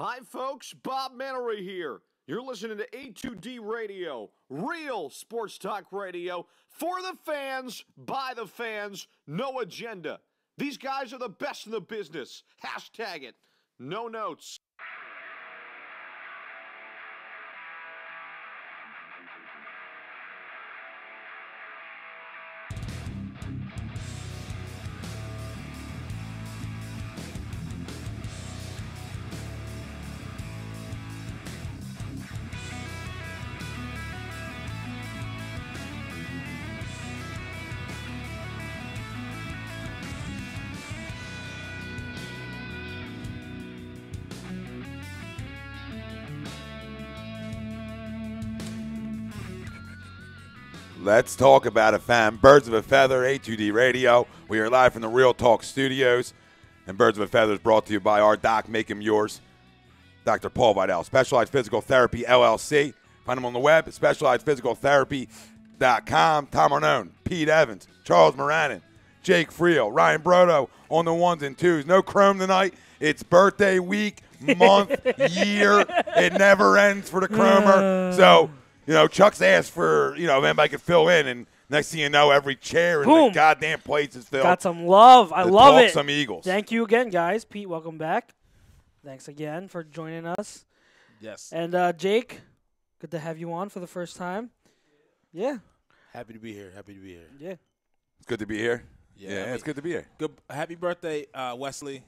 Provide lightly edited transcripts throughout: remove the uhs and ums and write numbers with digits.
Hi, folks. Bob Mannery here. You're listening to A2D Radio, real sports talk radio for the fans, by the fans, no agenda. These guys are the best in the business. Hashtag it. No notes. Let's talk about it, fam. Birds of a Feather, A2D Radio. We are live from the Real Talk Studios. And Birds of a Feather is brought to you by our doc, Make Him Yours, Dr. Paul Vidal, Specialized Physical Therapy, LLC. Find him on the web at specializedphysicaltherapy.com. Tom Arnone, Pete Evans, Charles Moranin, Jake Friel, Ryan Brodo on the ones and twos. No Chrome tonight. It's birthday week, month, year. It never ends for the Chromer. So, you know, Chuck's asked for, you know, if anybody could fill in, and next thing you know, every chair in the goddamn place is filled. Got some love. I love it. Some Eagles. Thank you again, guys. Pete, welcome back. Thanks again for joining us. Yes. And Jake, good to have you on for the first time. Yeah. Happy to be here. Happy to be here. Yeah. It's good to be here. Yeah, it's good to be here. Good. Happy birthday, Wesley.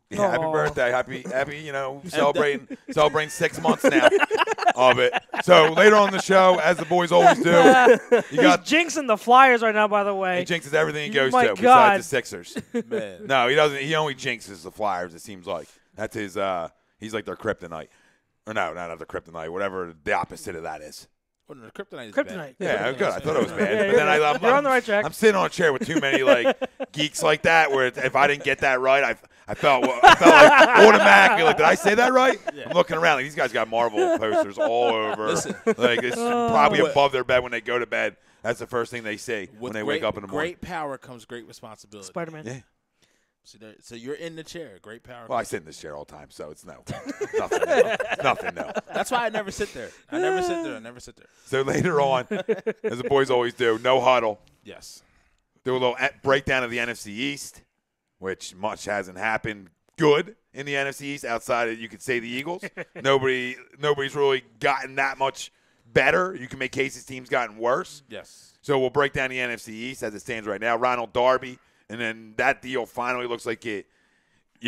Yeah, happy birthday. Happy, you know, celebrating 6 months now of it. So later on in the show, as the boys always do, He's jinxing the Flyers right now, by the way. He jinxes everything he goes My to God. besides the Sixers. Man. No, he doesn't. He only jinxes the Flyers, it seems like. That's his he's like their kryptonite. Or no, not their kryptonite, whatever the opposite of that is. Well, no, kryptonite is Kryptonite. bad. Yeah, good. I thought it was bad. Yeah, but then you're on the right track. I'm sitting on a chair with too many like geeks like that. Where if I didn't get that right, I felt like automatically like, did I say that right? Yeah. I'm looking around like these guys got Marvel posters all over. Listen. Like it's probably above their bed when they go to bed. That's the first thing they say when they wake up in the morning. Great power comes great responsibility. Spider-Man. Yeah. So you're in the chair. Great power. Well, I sit in this chair all the time, so it's nothing. Nothing. That's why I never sit there. I never sit there. So later on, as the boys always do, no huddle. Yes. Do a little breakdown of the NFC East, which much hasn't happened good in the NFC East outside of, you could say, the Eagles. Nobody's really gotten that much better. You can make cases teams gotten worse. Yes. So we'll break down the NFC East as it stands right now. Ronald Darby, and then that deal finally looks like you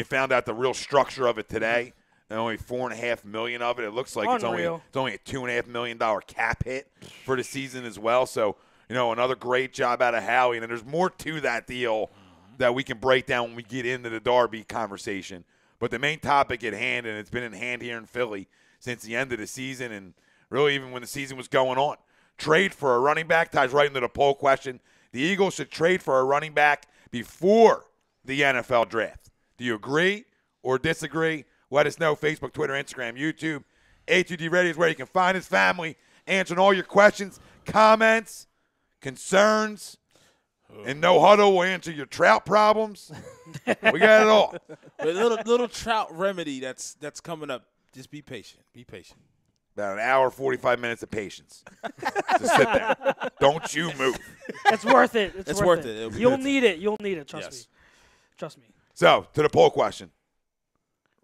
found out the real structure of it today. And only $4.5 million of it. It looks like it's only a $2.5 million cap hit for the season as well. So, you know, another great job out of Howie. And then there's more to that deal that we can break down when we get into the Darby conversation. But the main topic at hand, and it's been in hand here in Philly since the end of the season, and really even when the season was going on, trade for a running back ties right into the poll question. The Eagles should trade for a running back before the NFL draft. Do you agree or disagree? Let us know. Facebook, Twitter, Instagram, YouTube. A2D Radio is where you can find his family, answering all your questions, comments, concerns, and No Huddle will answer your trout problems. We got it all. A little trout remedy that's coming up. Just be patient. Be patient. About an hour, 45 minutes of patience. Just sit there. Don't you move. It's worth it. It's worth it. You'll need it. You'll need it. Trust me. Trust me. So, to the poll question.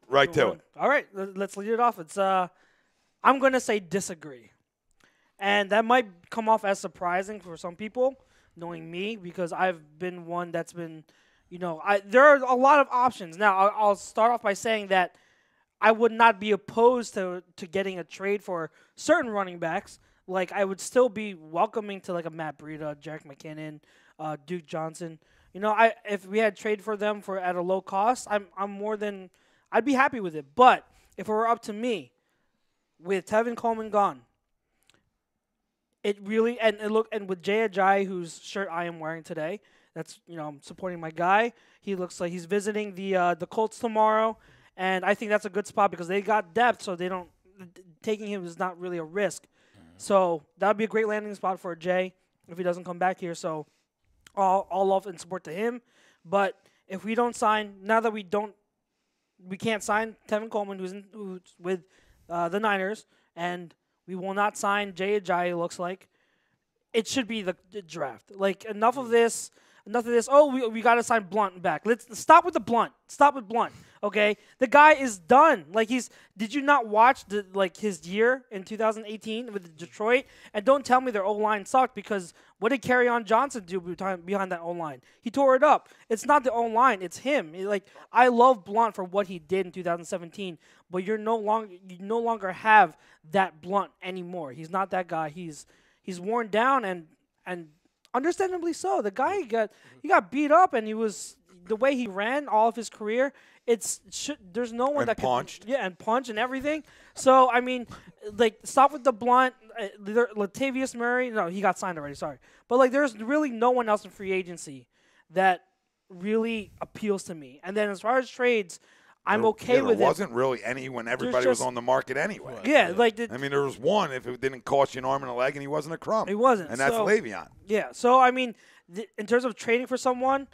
Right to it. All right. Let's lead it off. It's I'm going to say disagree. And that might come off as surprising for some people, knowing me, because I've been one that's been, there are a lot of options. Now, I'll start off by saying that I would not be opposed to getting a trade for certain running backs. Like, I would still be welcoming to, like, a Matt Breida, Jerick McKinnon, Duke Johnson. If we had trade for them at a low cost, I'd be happy with it. But if it were up to me, with Tevin Coleman gone, it really and with Jay Ajayi, whose shirt I am wearing today, that's I'm supporting my guy. He looks like he's visiting the Colts tomorrow, and I think that's a good spot because they got depth, so they don't taking him is not really a risk. So that would be a great landing spot for Jay if he doesn't come back here. So all love and support to him. But if we don't sign now that we can't sign Tevin Coleman, who's with the Niners, and we will not sign Jay Ajayi, it looks like. It should be the draft. Like, enough of this. Oh, we got to sign Blunt back. Let's stop with the Blunt. Stop with Blunt, okay? The guy is done. Like, did you not watch his year in 2018 with Detroit? And don't tell me their O-line sucked, because what did Kerryon Johnson do behind that O-line? He tore it up. It's not the O-line, it's him. I love Blunt for what he did in 2017, but you no longer have that Blunt anymore. He's not that guy. He's worn down and understandably so. The guy got beat up, and he was the way he ran all of his career. There's no one that punched. And punch and everything. So I mean, stop with the Blunt. Latavius Murray, no, he got signed already. Sorry, but there's really no one else in free agency that really appeals to me. And then as far as trades, I'm okay with it. There wasn't really any when everybody was on the market anyway. Yeah, there was one if it didn't cost you an arm and a leg, and he wasn't a crumb. He wasn't, and that's LeVeon. Yeah, so I mean, in terms of trading for someone,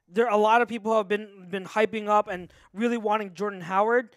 there are a lot of people who have been hyping up and really wanting Jordan Howard.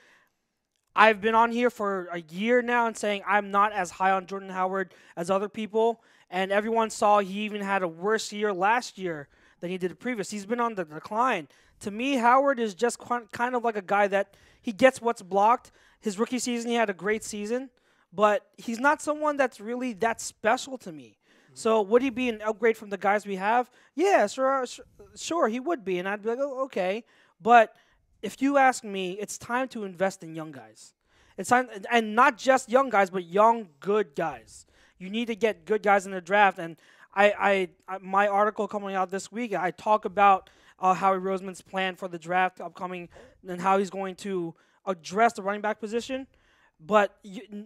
I've been on here for a year now and saying I'm not as high on Jordan Howard as other people, and everyone saw he even had a worse year last year than he did the previous. He's been on the decline. To me, Howard is just kind of like a guy that he gets what's blocked. His rookie season, he had a great season, but he's not someone that's really that special to me. So would he be an upgrade from the guys we have? Yeah, sure, he would be, and I'd be like, oh, okay. But if you ask me, it's time to invest in young guys. It's time, and not just young guys, but young, good guys. You need to get good guys in the draft, and my article coming out this week, I talk about Howie Roseman's plan for the draft upcoming and how he's going to address the running back position. But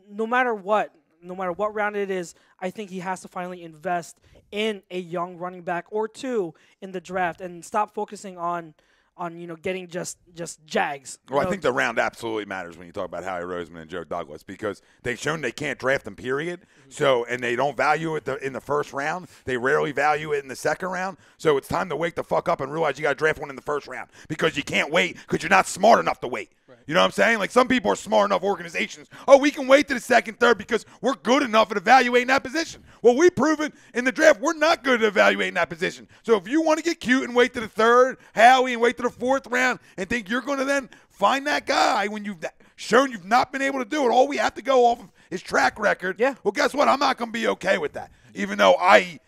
no matter what round it is, I think he has to finally invest in a young running back or two in the draft and stop focusing on getting just Jags. Well, I think the round absolutely matters when you talk about Howie Roseman and Joe Douglas, because they've shown they can't draft them, period. So, and they don't value it in the first round. They rarely value it in the second round. So it's time to wake the fuck up and realize you got to draft one in the first round, because you can't wait because you're not smart enough to wait. Right. You know what I'm saying? Like, some people are smart enough, organizations. Oh, we can wait to the second, third because we're good enough at evaluating that position. Well, we've proven in the draft we're not good at evaluating that position. So if you want to get cute and wait to the third, Howie, and wait to the fourth round and think you're going to then find that guy when you've shown you've not been able to do it, all we have to go off of is track record. Yeah. Well, guess what? I'm not going to be okay with that. Even though I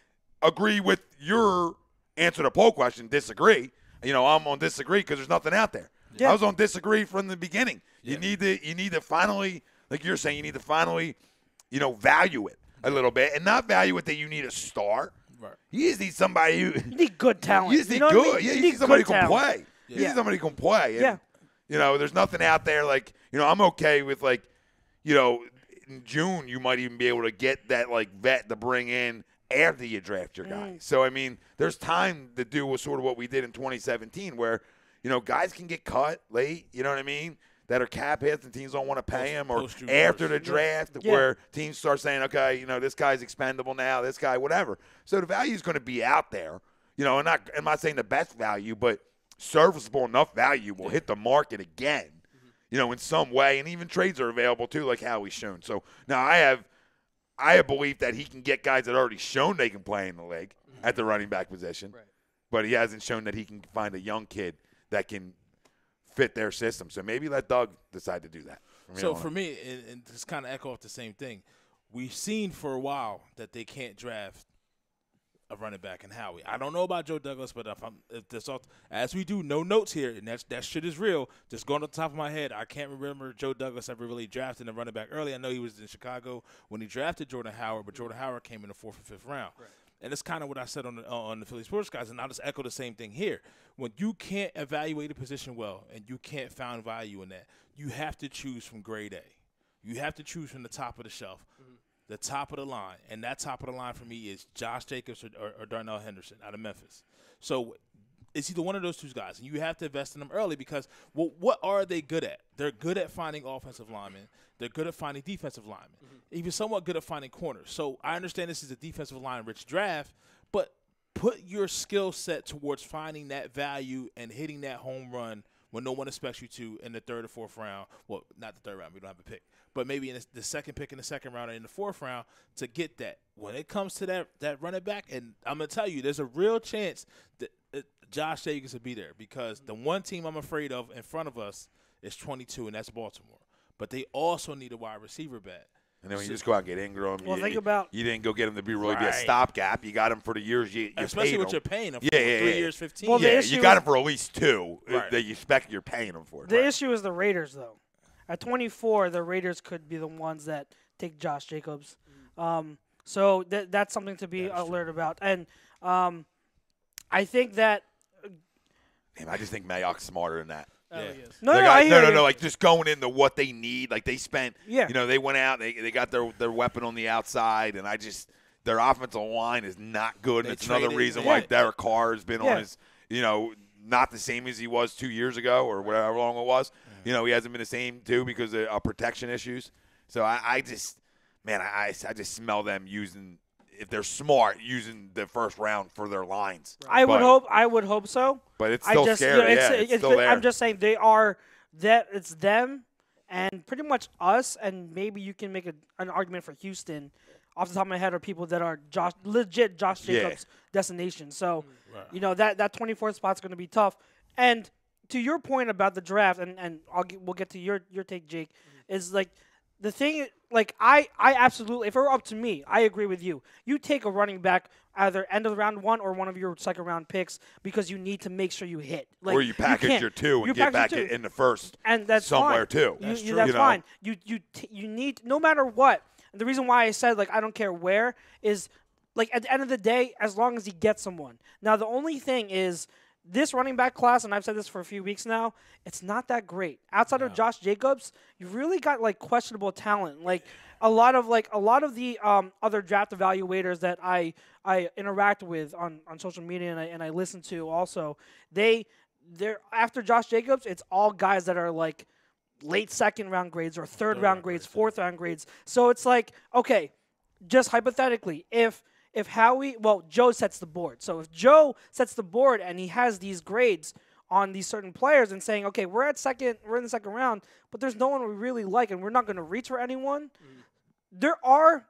agree with your answer to the poll question, disagree. I'm on disagree because there's nothing out there. Yeah. I was on disagree from the beginning. Yeah. You need to finally, like you're saying, you need to finally, value it a little bit, and not value it that you need a star. Right. You just need somebody who you need good talent. You just need good. Yeah, you need somebody who can play. Yeah. You need somebody who can play. And, there's nothing out there like, I'm okay with in June you might even be able to get that vet to bring in after you draft your guy. So I mean, there's time to do sort of what we did in 2017 where, guys can get cut late, you know what I mean, that are cap hits and teams don't want to pay him, or after the draft where teams start saying, okay, this guy's expendable now, this guy, whatever. So the value is going to be out there, and I'm not saying the best value, but serviceable enough value will hit the market again, in some way. And even trades are available too, like Howie's shown. So now I have belief that he can get guys that already shown they can play in the league at the running back position, but he hasn't shown that he can find a young kid that can fit their system. So maybe let Doug decide to do that. So for me, and just kind of echo off the same thing, we've seen for a while that they can't draft a running back in Howie. I don't know about Joe Douglas, but if this all, as we do, no notes here, and that shit is real. Just going on the top of my head, I can't remember Joe Douglas ever really drafting a running back early. I know he was in Chicago when he drafted Jordan Howard, but Jordan Howard came in the 4th or 5th round. Right. And it's kind of what I said on the Philly Sports Guys, and I'll just echo the same thing here. When you can't evaluate a position well and you can't find value in that, you have to choose from grade A. You have to choose from the top of the shelf. The top of the line, and that top of the line for me is Josh Jacobs or Darnell Henderson out of Memphis. So it's either one of those two guys, and you have to invest in them early because, well, what are they good at? They're good at finding offensive linemen. They're good at finding defensive linemen, even somewhat good at finding corners. So I understand this is a defensive line-rich draft, but put your skill set towards finding that value and hitting that home run when no one expects you to in the 3rd or 4th round. Well, not the 3rd round. We don't have a pick. But maybe in the second pick in the 2nd round or in the 4th round to get that. When it comes to that running back, and I'm going to tell you, there's a real chance that Josh Jacobs will be there because the one team I'm afraid of in front of us is 22, and that's Baltimore. But they also need a wide receiver back. And then when you just go out and get Ingram, well, you didn't go get him to be a stopgap. You got him for the years you especially paid what him. you're paying him for. 3 years, 15. Well, you got him for at least 2 that you expect you're paying him for. The issue is the Raiders, though. At 24, the Raiders could be the ones that take Josh Jacobs. So that's something to be alert about. And I think that – I just think Mayock's smarter than that. Oh, yeah. Yes. No, like just going into what they need. Like they spent, yeah. They went out, they got their weapon on the outside, and their offensitive line is not good. And it's another reason why Derek Carr has been on his, not the same as he was 2 years ago or whatever long it was. He hasn't been the same too because of protection issues. So I just smell them using, if they're smart, using the 1st round for their lines. I would hope so. But it's still scary. It's still there. I'm just saying they are that. It's them and pretty much us, and maybe you can make an argument for Houston. Off the top of my head, are people that are legit Josh Jacobs' destination. So, that 24th spot's going to be tough. And to your point about the draft, and we'll get to your take, Jake, is like the thing. Like I absolutely, if it were up to me, I agree with you. You take a running back either end of round 1 or one of your 2nd round picks because you need to make sure you hit. Like, or you package your 2 and get back in the 1st, and that's somewhere fine. too. That's true. That's fine. You need, no matter what. And the reason why I said I don't care where is at the end of the day, as long as he gets someone. Now the only thing is, this running back class, and I've said this for a few weeks now, it's not that great. Outside of Josh Jacobs, you really got questionable talent. A lot of the other draft evaluators that I interact with on social media and I listen to also, they're after Josh Jacobs, it's all guys that are late 2nd round grades or 3rd round grades, 4th round grades. So it's okay, just hypothetically, if Joe sets the board. So if Joe sets the board and he has these grades on these certain players and saying, okay, we're in the 2nd round, but there's no one we really like and we're not going to reach for anyone. There are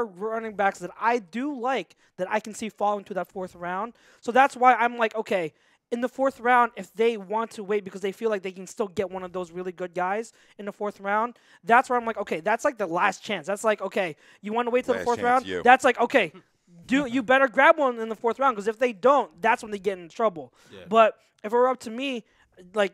running backs that I do like that I can see fall into that 4th round. So that's why I'm okay, in the 4th round, if they want to wait because they feel like they can still get one of those really good guys in the 4th round, that's where I'm okay, that's the last chance. That's okay, you want to wait till the 4th round? That's okay, you better grab one in the 4th round because if they don't, that's when they get in trouble. Yeah. But if it were up to me,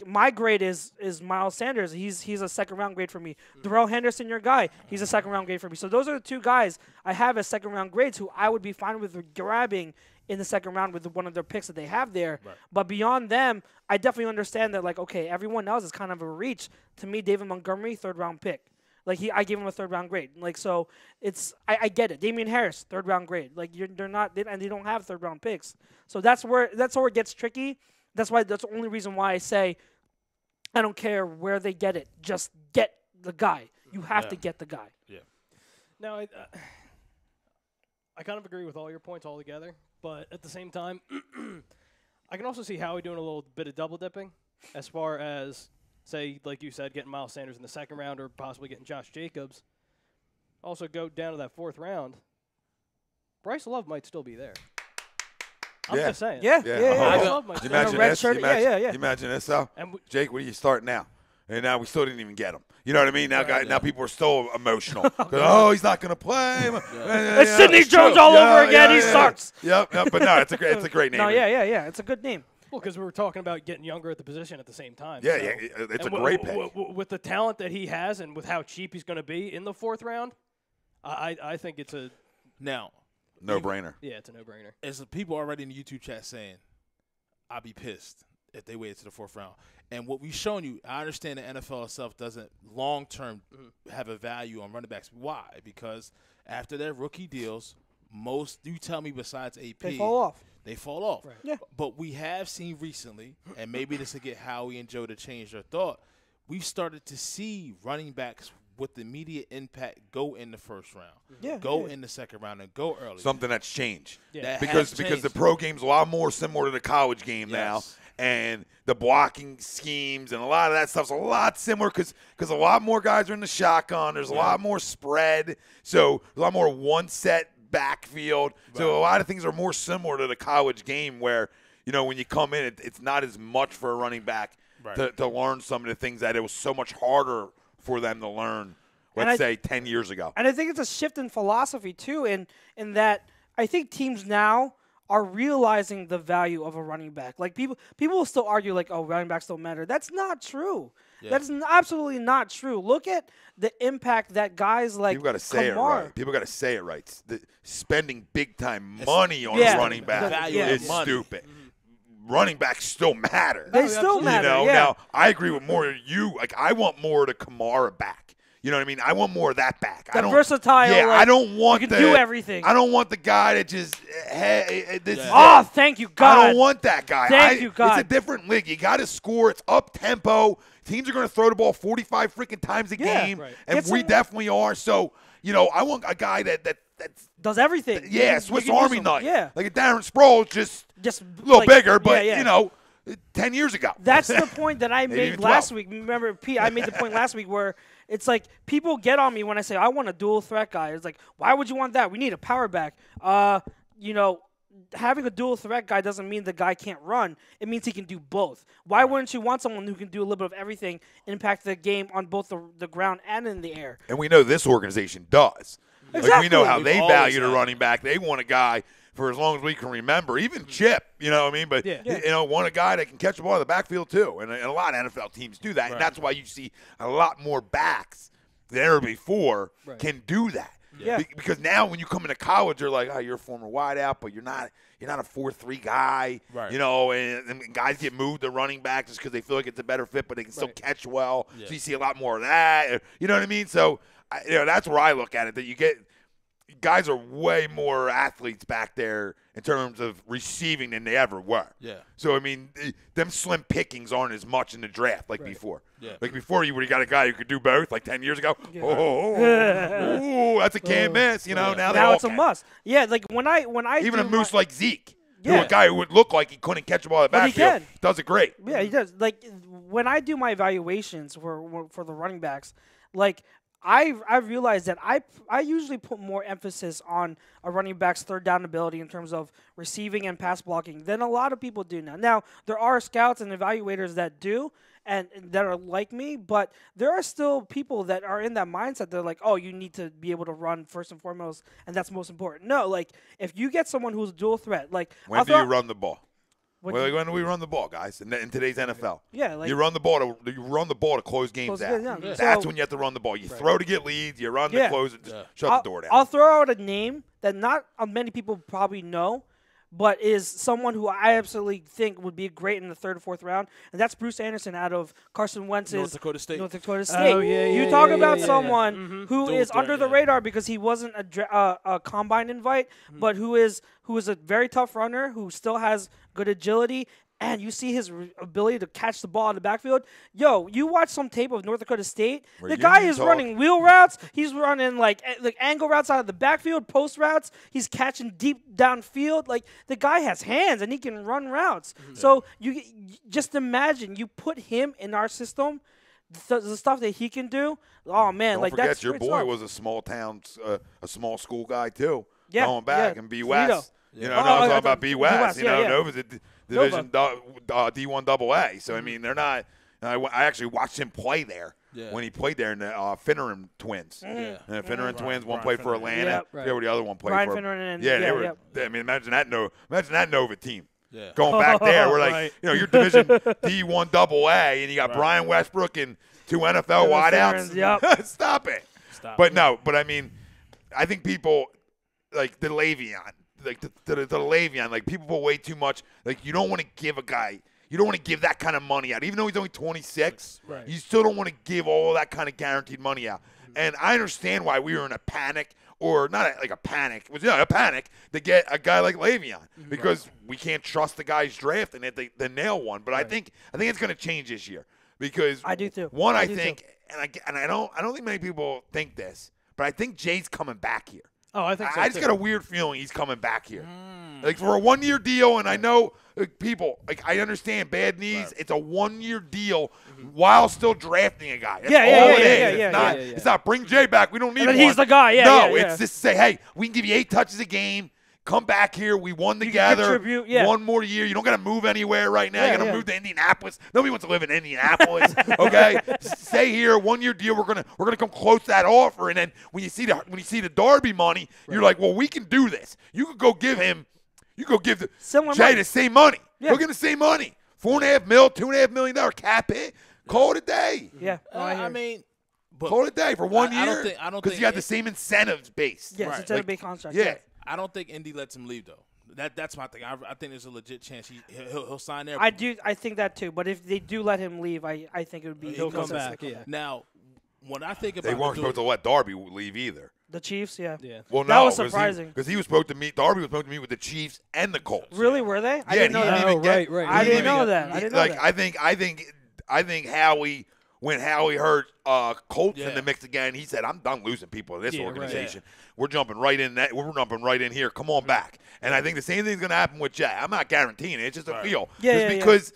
my grade is Miles Sanders. He's a 2nd round grade for me. Darrell Henderson, your guy, he's a 2nd round grade for me. So those are the 2 guys I have as 2nd round grades who I would be fine with grabbing in the 2nd round with one of their picks that they have there. Right. But beyond them, I definitely understand that okay, everyone else is kind of a reach. To me, David Montgomery, 3rd round pick. I gave him a 3rd round grade. So it's I get it. Damian Harris, 3rd round grade. They're not, and they don't have 3rd round picks. So that's where it gets tricky. That's the only reason why I say I don't care where they get it. Just get the guy. You have to get the guy. Yeah. Now, I kind of agree with all your points altogether, but at the same time, I can also see Howie doing a little bit of double dipping as far as, say, like you said, getting Miles Sanders in the 2nd round or possibly getting Josh Jacobs. Also go down to that 4th round. Bryce Love might still be there. I'm just saying. Yeah. You imagine this? Yeah. You imagine this, though? Jake, what do you start now? And now we still didn't even get him. You know what I mean? Now, now people are still emotional. Oh, he's not going to play. It's Sidney Jones all over again. He sucks. Yep. But no, it's a great name. No, yeah. It's a good name. Well, because we were talking about getting younger at the position at the same time. Yeah, so. It's a great pick. With the talent that he has and with how cheap he's going to be in the 4th round, I think it's a no-brainer. Yeah, it's a no-brainer. There's people already in the YouTube chat saying, I'd be pissed if they waited to the 4th round. And what we've shown you, I understand the NFL itself doesn't long-term have a value on running backs. Why? Because after their rookie deals, you tell me besides AP. They fall off. They fall off. Right. Yeah. But we have seen recently, and maybe this will get Howie and Joe to change their thought, we've started to see running backs with immediate impact go in the 1st round, go in the 2nd round, and go early. Something that's changed. Yeah. Because the pro game's a lot more similar to the college game now. And the blocking schemes and a lot of that stuff's a lot similar because a lot more guys are in the shotgun. There's a lot more spread. So a lot more one-set backfield. Right. So a lot of things are more similar to the college game where, when you come in, it's not as much for a running back to learn some of the things that it was so much harder for them to learn, let's say, 10 years ago. And I think it's a shift in philosophy, too, in that I think teams now are realizing the value of a running back. Like, people will still argue, like, oh, running backs don't matter. That's not true. Yeah. That's absolutely not true. Look at the impact that guys like People got to say it right. People got to say it right. Spending big-time money on a running back is stupid. Running backs still matter. They still matter, Now, I agree with more you. Like, I want more of the Kamara back. You know what I mean? I want more of that back. The versatile. Yeah, I don't want you can do everything. I don't want the guy that just. Thank you, God. I don't want that guy. Thank you, God. It's a different league. You got to score. It's up tempo. Teams are going to throw the ball 45 freaking times a game, and we definitely are. So I want a guy that does everything. Yeah, Swiss Army knife. Yeah, like a Darren Sproles, just a little bigger, but 10 years ago. That's the point that I made last week. Remember, Pete, I made the point last week where it's like people get on me when I say I want a dual threat guy. It's like, why would you want that? We need a power back. Having a dual threat guy doesn't mean the guy can't run. It means he can do both. Why wouldn't you want someone who can do a little bit of everything, impact the game on both the ground and in the air? And we know this organization does. Exactly. Like we know how they value the running back. They want a guy for as long as we can remember. Even Chip, you know what I mean? But, want a guy that can catch the ball in the backfield too. And a lot of NFL teams do that. Right. And that's why you see a lot more backs than ever before can do that. Yeah. Because now when you come into college, you're like, oh, you're a former wideout, but you're not a 4-3 guy. Right. And guys get moved to running back just because they feel like it's a better fit, but they can still catch well. Yeah. So you see a lot more of that. You know what I mean? So, that's where I look at it, that you get guys are way more athletes back there in terms of receiving than they ever were. Yeah. So, I mean, them slim pickings aren't as much in the draft like before. Yeah. Like before, you would have got a guy who could do both like 10 years ago. Yeah. Oh, that's a can't miss. Now it's a must. Yeah, like when I even a moose like Zeke. Yeah. A guy who would look like he couldn't catch the ball at the backfield does it great. Yeah, he does. Like when I do my evaluations for the running backs, like I've realized that I usually put more emphasis on a running back's third down ability in terms of receiving and pass blocking than a lot of people do now. Now, there are scouts and evaluators that do and that are like me, but there are still people that are in that mindset. They're like, oh, you need to be able to run first and foremost, and that's most important. No, like if you get someone who's a dual threat, like when do you run the ball? When do we run the ball, guys? In today's NFL, you run the ball to close games out. Yeah. That's when you have to run the ball. You throw to get leads. You run to close it. Shut the door down. I'll throw out a name that not many people probably know, but is someone who I absolutely think would be great in the third or fourth round, and that's Bruce Anderson out of Carson Wentz's North Dakota State. Oh, you talk about someone who is under the radar because he wasn't a combine invite, but who is a very tough runner who still has good agility. And you see his ability to catch the ball in the backfield. Yo, you watch some tape of North Dakota State. The guy is running wheel routes. He's running like angle routes out of the backfield, post routes. He's catching deep downfield. Like the guy has hands and he can run routes. Mm-hmm. So you just imagine you put him in our system, the stuff that he can do. Oh man, Don't forget your boy was a small town, a small school guy too. Yeah, going back and B West. Yeah. I was talking about B West. Nova's a Division D1 AA. So I mean, they're not. And I actually watched him play there when he played there in the Finneran Twins. Yeah. And the Finneran Twins, one Brian played for Finneran. Atlanta. Yep. I forget what the other one played Brian for. Finneran and they were. yep. I mean, imagine that Nova team. Yeah. Going back there, we're like, Right. you're Division D1 AA, and you got Brian Westbrook and 2 NFL wideouts. Yep. Stop it. Stop. But no, I mean, I think people like the LeVeon, like the LeVeon, like people put way too much. Like you don't want to give a guy, you don't want to give that kind of money out, even though he's only 26. Right. You still don't want to give all that kind of guaranteed money out. And I understand why we were in a panic, or not like a panic. It was a panic to get a guy like LeVeon because we can't trust the guys drafting it. They nail one, but I think it's going to change this year because I do too. One, I I do think, and I don't think many people think this, but I think Jay's coming back here. Oh, I think so. I just too. got a weird feeling he's coming back here, like for a 1-year deal. And I know people, like I understand bad knees. Right. It's a 1-year deal while still drafting a guy. That's all it is. It's not bring Jay back. We don't need one. He's the guy. It's just say, hey, we can give you 8 touches a game. Come back here. We won together. Contribute, one more year. You don't got to move anywhere right now. You got to move to Indianapolis. Nobody wants to live in Indianapolis. Okay, stay here. 1-year deal. We're gonna come close to that offer. And then when you see the Darby money, you're like, well, we can do this. You could go give him. You go give Jay the same money. Yeah. Go give him the same money. $4.5 million, $2.5 million cap hit. Call it a day. Yeah. I mean, but call it a day for 1 year. I don't because think you got the same incentives base. Yes, Right. it's a big contract. Yeah. I don't think Indy lets him leave though. That's my thing. I think there's a legit chance he'll sign there. I think that too. But if they do let him leave, I think it would be He'll come back. Yeah. Now, when I think about They weren't supposed to let Darby leave either. The Chiefs, yeah. Well, That was surprising. because he was supposed to meet. Darby was supposed to meet with the Chiefs and the Colts. Really, were they? I Yeah, didn't know he that. didn't even get. right. I he didn't even know get- that. I didn't know like, that. I think Howie, when Howie heard Colts in Yeah. the mix again, he said, "I'm done losing people in this Yeah, right. organization. We're jumping right in. We're jumping right in here. Come on back." And I think the same thing's going to happen with Jay. I'm not guaranteeing it. It's just a feel. Yeah, because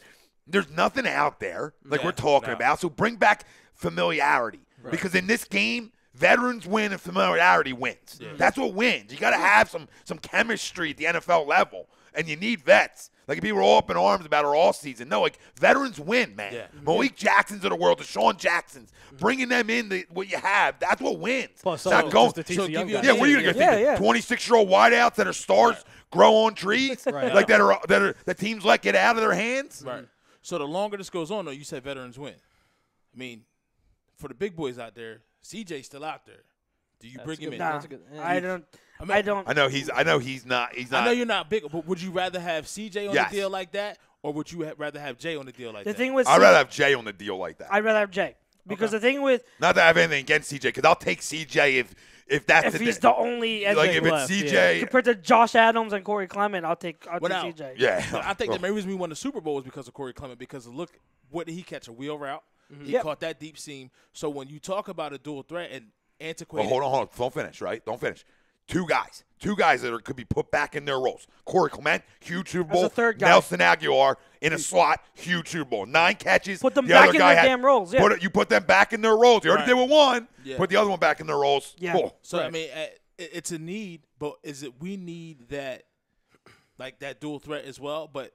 there's nothing out there like we're talking no. about. So bring back familiarity because in this game. Veterans win and familiarity wins. Yeah. That's what wins. You got to have some chemistry at the NFL level, and you need vets. Like people are all up in arms about our all season. No, like veterans win, man. Yeah. Malik Jacksons of the world, Deshaun Jacksons, bringing them in what you have. That's what wins. Plus, not going. to teach the young guys. Yeah, what are you gonna think? 26-year-old wideouts that are stars grow on trees, like that teams let get out of their hands. Right. So the longer this goes on, though, you said veterans win. I mean, for the big boys out there. CJ's still out there. Do you bring him in? Nah, I don't. I know he's not. I know you're not big, but would you rather have CJ on Yes. the deal like that, or would you rather have Jay on the deal like that? The thing with I'd rather have Jay on the deal like that. I'd rather have Jay because the thing with not that I have anything against CJ, because I'll take CJ if that's he's the only like if left, it's CJ compared to Josh Adams and Corey Clement, I'll take CJ. Yeah, I think the main reason we won the Super Bowl was because of Corey Clement. Because look, what did he catch? A wheel route. He caught that deep seam. So when you talk about a dual threat and antiquated. Well, hold on. Don't finish, right? Don't finish. Two guys that could be put back in their roles. Corey Clement, huge Super Bowl. As a third guy. Nelson Aguilar in a slot, huge Super Bowl. 9 catches. Put them the back other in guy their damn roles. Yeah. You put them back in their roles. You already Right. did with one. Yeah. Put the other one back in their roles. Yeah. Cool. So I mean, it's a need, but is it we need that, like that dual threat as well? But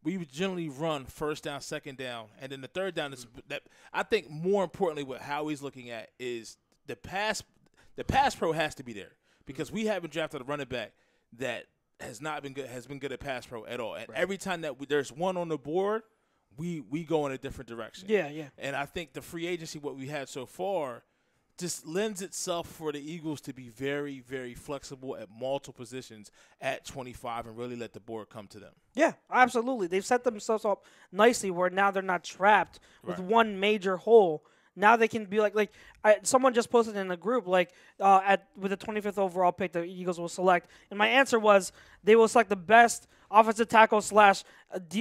we would generally run first down, second down, and then the third down is that. I think more importantly, what Howie's looking at is the pass. The pass pro has to be there because we haven't drafted a running back that has been good at pass pro at all. And every time that there's one on the board, we go in a different direction. Yeah. And I think the free agency, what we had so far, just lends itself for the Eagles to be very, very flexible at multiple positions at 25 and really let the board come to them. Yeah, absolutely. They've set themselves up nicely where now they're not trapped with one major hole. Now they can be someone just posted in a group with the 25th overall pick the Eagles will select, and my answer was they will select the best offensive tackle /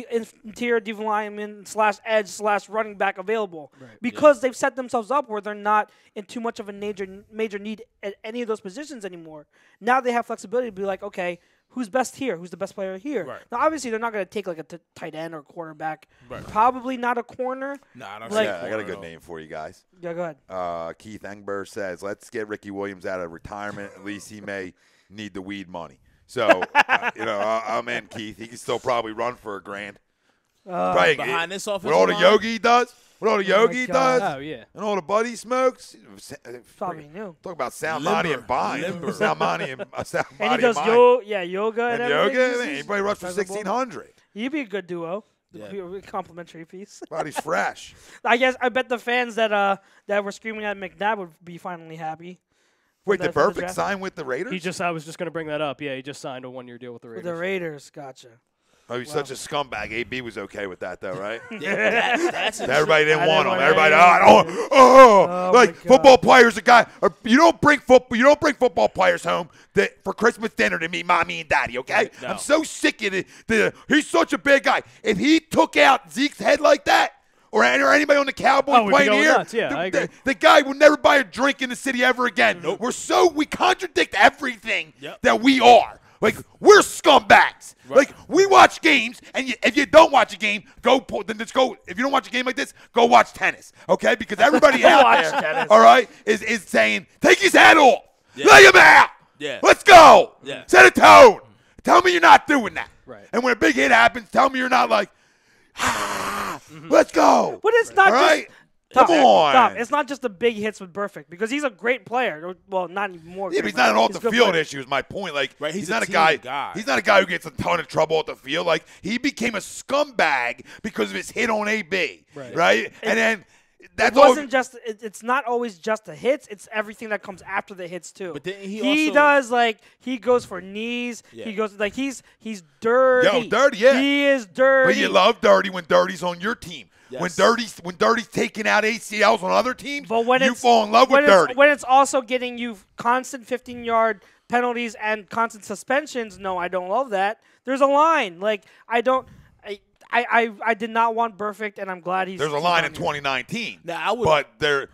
interior defensive lineman / edge / running back available because they've set themselves up where they're not in too much of a major need at any of those positions anymore. Now they have flexibility to be like, okay, who's best here? Who's the best player here? Right. Now, obviously, they're not going to take a tight end or quarterback. Right. Probably not a corner. No, I don't Like- Yeah, I got a good name for you guys. Yeah, go ahead. Keith Engberg says, let's get Ricky Williams out of retirement. At least he may need the weed money. So, I'm in, Keith. He can still probably run for $1,000. Right, behind this offensive with all the line. yogi he does, God. Oh yeah. and all the buddy smokes. Probably new. Talk about sound, Limber. body, and mind. Limber. Sound, body, and And he does yoga and everything. yoga. Man, he probably rushed for Incredible. 1,600. You'd be a good duo. Yeah. A complimentary piece. Body's fresh. I bet the fans that were screaming at McNabb would be finally happy. Wait, the- did for the Perfect draft. sign with the Raiders? I was just going to bring that up. Yeah, he just signed a 1-year deal with the With Raiders. the Raiders, gotcha. Oh, he's such a scumbag. AB was okay with that, though, right? Yeah, that's Everybody didn't I want didn't him. want Everybody, any- oh, my like God. football players, a guy. Or you don't bring football players home for Christmas dinner to meet mommy and daddy. Okay, No. I'm so sick of it. He's such a big guy. If he took out Zeke's head like that, or anybody on the Cowboys we'd be playing going here, nuts. Yeah, I agree. the guy will never buy a drink in the city ever again. Nope. We contradict everything Yep. that we are. Like, we're scumbags. Right. Like, we watch games, and if you don't watch a game, then just go. If you don't watch a game like this, go watch tennis, okay? Because everybody out Watch there, tennis. all right, is saying, take his hat off. Yeah. Lay him out. Yeah. Let's go. Yeah. Set a tone. Tell me you're not doing that. Right. And when a big hit happens, tell me you're not like, let's go. But it's not all right? just. Come Tom, on. Tom, it's not just the big hits with Perfect because he's a great player. Well, not anymore. Yeah, but he's not an off the a good field player. issue is my point. Like, Right, he's he's a not a team guy, guy. He's not a guy who gets a ton of trouble at the field. Like, he became a scumbag because of his hit on AB. Right? And then that's It wasn't all. just. It's not always just the hits. It's everything that comes after the hits too. But then he also- does like he goes for knees. Yeah. He goes like he's dirty. Yo, dirty, yeah. He is dirty. But you love Dirty when Dirty's on your team. Yes. When Dirty's taking out ACLs on other teams, But when you it's, fall in love with when it's- Dirty. when it's also getting you constant 15-yard penalties and constant suspensions, no, I don't love that. There's a line. Like I don't. I did not want Perfect, and I'm glad he's. There's a he's line on in here. 2019. Now, I would- But there's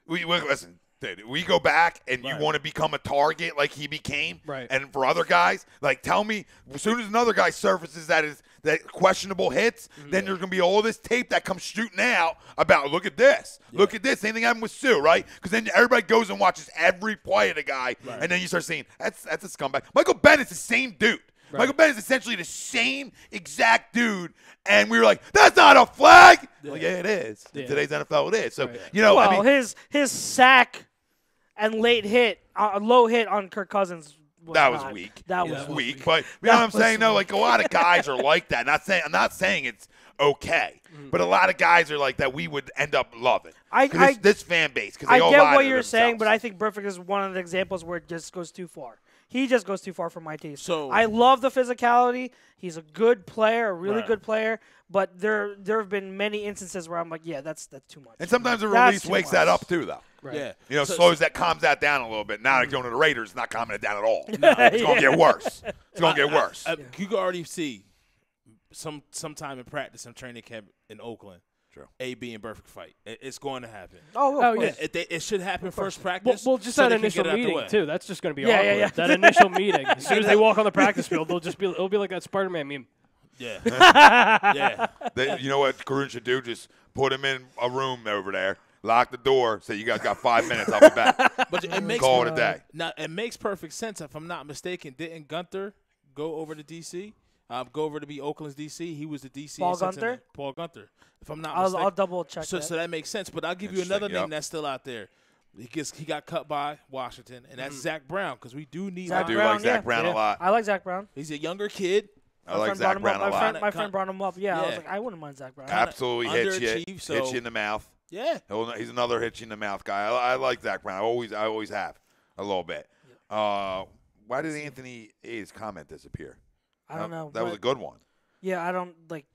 listen. We go back and you want to become a target like he became, Right. And for other guys, like tell me, as soon as another guy surfaces that questionable hits, then there's gonna be all this tape that comes shooting out about look at this, look at this. Same thing happened with Sue, right? Because then everybody goes and watches every play of the guy, and then you start seeing that's a scumbag. Michael Bennett's the same dude. Right. Michael Bennett's essentially the same exact dude, and we were like, that's not a flag. Well, yeah, it is. In today's NFL, it is. So Well, I mean, his sack and late hit, low hit on Kirk Cousins. that was not- weak. That It was weak. But you know what I'm was saying? No, like a lot of guys are like that. I'm not saying it's okay, but a lot of guys are like that. We would end up loving. This fan base because I they all get lie what to you're saying, themselves. but I think Perfect is one of the examples where it just goes too far. He just goes too far for my taste. So- I love the physicality. He's a good player, a really Right. good player. But there have been many instances where I'm like, yeah, that's too much. And sometimes the That's release too wakes much. that up too, though. Right. Yeah. You know, calms that down a little bit. Now going to the Raiders, it's not calming it down at all. It's Yeah. gonna get worse. It's gonna get worse. You can already see sometime in practice, some training camp in Oakland. True. AB and Perfect fight. It's going to happen. Oh, Oh, of yeah. course. It should happen first practice. Well, just so that they can initial get it out the meeting way. too. That's just going to be Yeah, awkward. yeah, yeah. That initial meeting. As soon as they walk on the practice field, it'll be like that Spider-Man meme. Yeah. Yeah. You know what Karun should do? Just put him in a room over there, lock the door, say you guys got 5 minutes. I'll be back. But it makes Call it a day. Now it makes perfect sense. If I'm not mistaken, didn't Gunther go over to DC? Go over to be Oakland's DC. He was the DC. Paul assistant. Gunther? Paul Gunther. If I'm not I'll mistaken. double check So that. that makes sense. But I'll give you another Interesting, name that's still out there. He got cut by Washington, and that's Zach Brown because we do need. Zach I do Brown, like Zach yeah. Brown a lot. I like Zach Brown. He's a younger kid. I like friend Zach brought him Brown up. a lot. My friend brought him up. Yeah, I was Yeah. like, I wouldn't mind Zach Brown. Absolutely hits you underachieved, so- hits you in the mouth. Yeah. He's another hit you in the mouth guy. I like Zach Brown. I always have a little bit. Why did Anthony A's comment disappear? I don't know. That was but- a good one. Yeah, I don't like.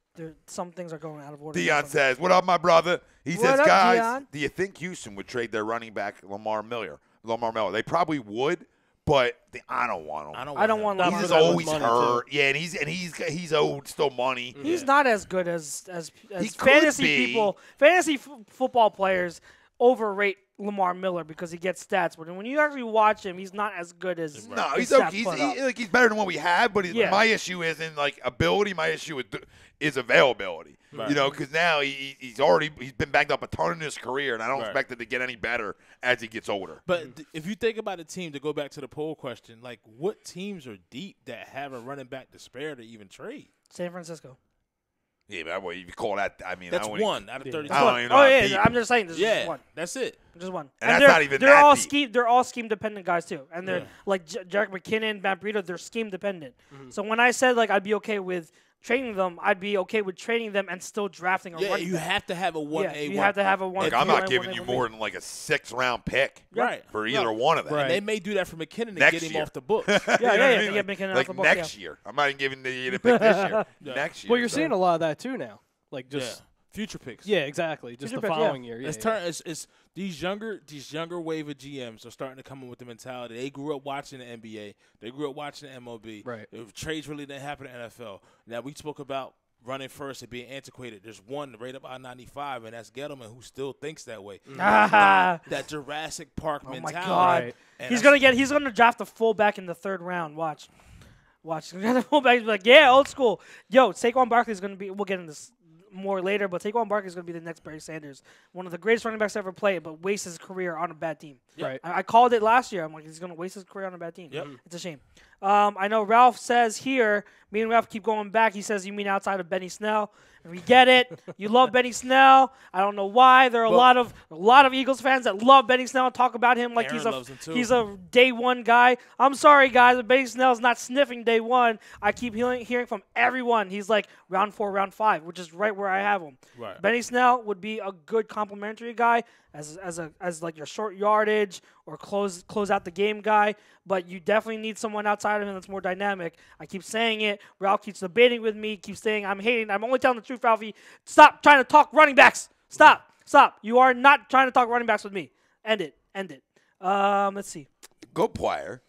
Some things are going out of order. Dion says, "What up, my brother?" He What says, up, "Guys, Dion? do you think Houston would trade their running back Lamar Miller? They probably would, but I don't want him. I don't want Not Lamar. He's for that much always money, hurt. Yeah, and he's owed still money. He's not as good as He could fantasy be. people. Fantasy football players overrate Lamar Miller because he gets stats, but when you actually watch him, he's not as good as No, his he's stats okay. put up. He's better than what we have, but my issue isn't like ability. My issue is availability. Right. You know, because now he's been banged up a ton in his career, and I don't expect it to get any better as he gets older. But if you think about a team, to go back to the poll question, like what teams are deep that have a running back to spare to even trade? San Francisco. Yeah, but if you call that, I mean, That's one out of 32. I don't even know how deep. I'm just saying this is just one. That's it. Just one. And that's not even they're that all deep. scheme. They're all scheme dependent guys too, and they're like Jarek McKinnon, Matt Breida. They're scheme dependent. So when I said like I'd be okay with trading them, I'd be okay with trading them and still drafting a running back. You have to have a 1A. You have to have a 1A. Like, I'm not giving you more than like a 6th-round pick for either one of them. Right. And they may do that for McKinnon and Next get him year. off the books. You know what I mean? Get McKinnon like off the books, next year. I'm not even giving you the pick this year. Next year. Well, you're seeing a lot of that too now. Like just future picks. Yeah, exactly. Just Future the picks, following year. Yeah, It's these younger wave of GMs are starting to come in with the mentality. They grew up watching the NBA. They grew up watching the MLB. Right. If trades really didn't happen in the NFL. Now we spoke about running first and being antiquated. There's one right up I-95, and that's Gettleman, who still thinks that way. That Jurassic Park Oh my mentality. God! Right. And He's gonna draft a fullback in the 3rd round. Watch. The fullback is like, old school. Yo, Saquon Barkley's gonna be. We'll get into this more later, but Saquon Barkley's gonna be the next Barry Sanders, one of the greatest running backs ever played, but wastes his career on a bad team. Right. I called it last year. I'm like, he's gonna waste his career on a bad team. Yep. It's a shame. I know Ralph says here. Me and Ralph keep going back. He says, "You mean outside of Benny Snell?" And we get it. You love Benny Snell. I don't know why. There are a lot of Eagles fans that love Benny Snell and talk about him like Aaron loves him too. he's a day one guy. I'm sorry, guys, but Benny Snell's not sniffing day one. I keep hearing from everyone. He's like round 4, round 5, which is right where I have him. Right. Benny Snell would be a good complimentary guy as like your short yardage or close out the game guy, but you definitely need someone outside of him that's more dynamic. I keep saying it. Ralph keeps debating with me, keeps saying I'm hating. I'm only telling the truth, Ralphie. Stop trying to talk running backs. Stop. You are not trying to talk running backs with me. End it. Let's see. Good player.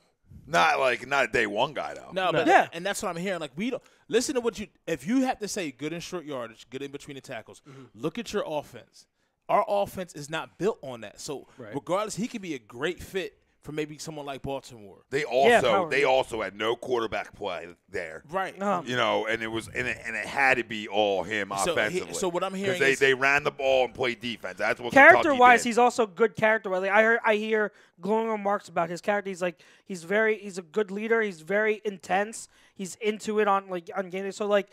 Not a day one guy, though. No, but and that's what I'm hearing. Like, we don't listen to what if you have to say good in short yardage, good in between the tackles, look at your offense. Our offense is not built on that. So regardless, he could be a great fit for maybe someone like Baltimore. They also had no quarterback play there. Right. You know, and it had to be all him offensively. So what I'm hearing is they ran the ball and played defense. That's what character-wise, did. he's also good character-wise. Like, I hear glowing remarks about his character. He's a good leader. He's very intense. He's into it on game day. So like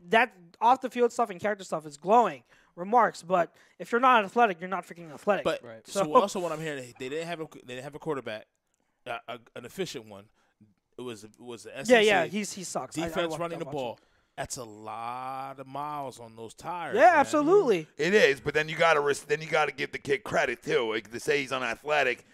that off the field stuff and character stuff is glowing remarks. But if you're not athletic, you're not freaking athletic. But so also what I'm hearing, they didn't have a quarterback, an efficient one. It was the SEC. Yeah, he sucks. Defense running the ball. That's a lot of miles on those tires. Yeah, man. Absolutely. It is, but then you got to give the kid credit too. Like, to say he's unathletic,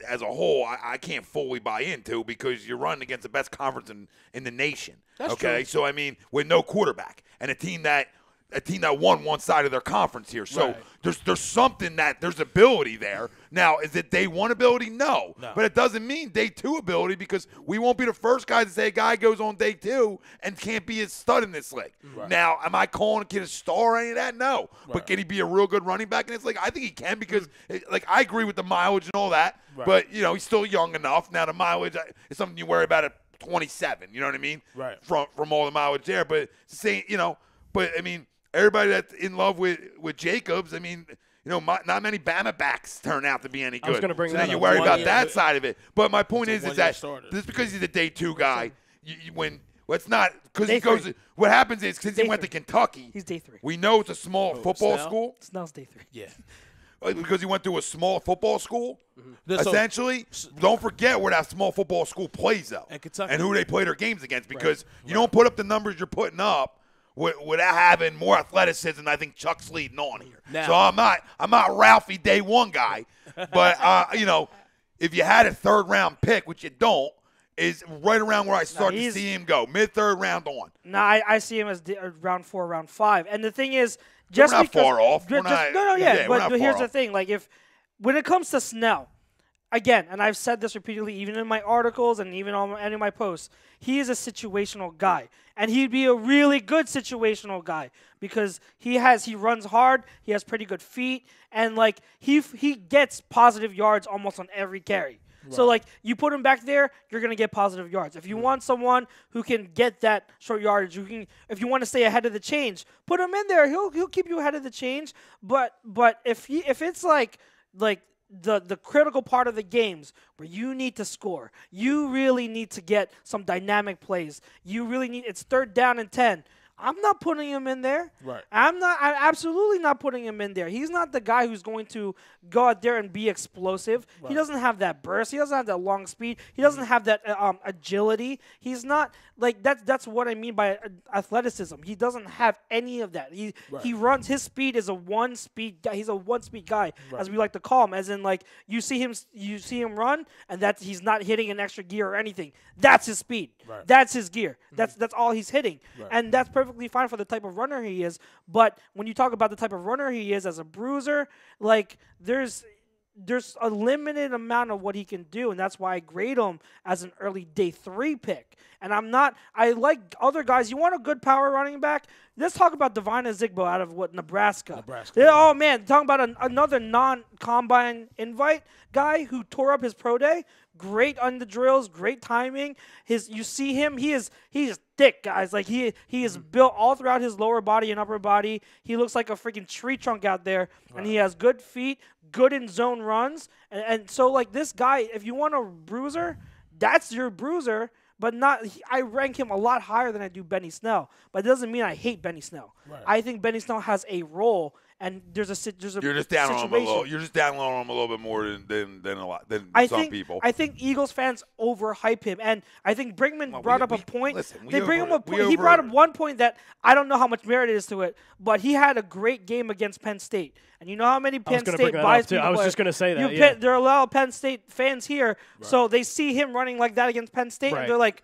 as a whole, I can't fully buy into, because you're running against the best conference in the nation. That's okay, true. So I mean, with no quarterback and a team that won one side of their conference here. So there's something there's ability there. Now, is it day one ability? No. But it doesn't mean day two ability, because we won't be the first guys to say a guy goes on day two and can't be a stud in this league. Right. Now, am I calling a kid a star or any of that? No. Right. But can he be a real good running back in this league? I think he can, because I agree with the mileage and all that. Right. But, he's still young enough. Now, the mileage is something you worry about at 27. You know what I mean? Right. From all the mileage there. But saying, but I mean, everybody that's in love with Jacobs, I mean, not many Bama backs turn out to be any good. I was going to bring so that then you up. worry about that side of it. But my point is that starter. just because he's a day two guy, what happens is because he went to Kentucky. He's day 3. We know it's a small football Snell? school. Snell's day 3. Yeah. Because he went to a small football school. So- Essentially, don't forget where that small football school plays, though, And Kentucky. and who they play their games against. Because you don't put up the numbers you're putting up without having more athleticism. I think Chuck's leading on here. Now- So I'm not Ralphie day one guy, but if you had a 3rd round pick, which you don't, is right around where I start to see him go, mid-3rd round on. No, I see him as round 4, round 5. And the thing is, just we're not because far off. but we're not here's far the off. thing. Like, when it comes to Snell, again, and I've said this repeatedly, even in my articles and even on any of my posts, he is a situational guy. And he'd be a really good situational guy because he runs hard, he has pretty good feet, and like he gets positive yards almost on every carry. Right. So like you put him back there, you're gonna get positive yards. If you want someone who can get that short yardage, if you want to stay ahead of the change, put him in there. He'll keep you ahead of the change. But if it's like the critical part of the games where you need to score, you really need to get some dynamic plays. You really need. It's 3rd down and 10. I'm not putting him in there. Right. I'm absolutely not putting him in there. He's not the guy who's going to go out there and be explosive. Right. He doesn't have that burst. He doesn't have that long speed. He doesn't have that agility. He's not like that's what I mean by athleticism. He doesn't have any of that. He runs. His speed is a one-speed guy. He's a one-speed guy, as we like to call him. As in, like you see him run, and that he's not hitting an extra gear or anything. That's his speed. Right. That's his gear. That's all he's hitting, and that's perfectly fine for the type of runner he is. But when you talk about the type of runner he is as a bruiser, like there's a limited amount of what he can do, and that's why I grade him as an early day 3 pick. And I like other guys. You want a good power running back? Let's talk about Devine Ezigbo out of Nebraska. Oh man, talking about another non-combine invite guy who tore up his pro day. Great on the drills, great timing. You see him, he is thick, guys. Like he is built all throughout his lower body and upper body. He looks like a freaking tree trunk out there, and he has good feet, good in zone runs, and so like this guy, if you want a bruiser, that's your bruiser. But I rank him a lot higher than I do Benny Snell. But it doesn't mean I hate Benny Snell. Right. I think Benny Snell has a role, and there's a You're just down on him a little. You're just down on him a little bit more than some people. I think Eagles fans overhype him, and I think Brinkman brought up a point. He brought up one point that I don't know how much merit is to it, but he had a great game against Penn State. And you know how many Penn State buys people? I was just going to say that. There are a lot of Penn State fans here, so they see him running like that against Penn State, and they're like,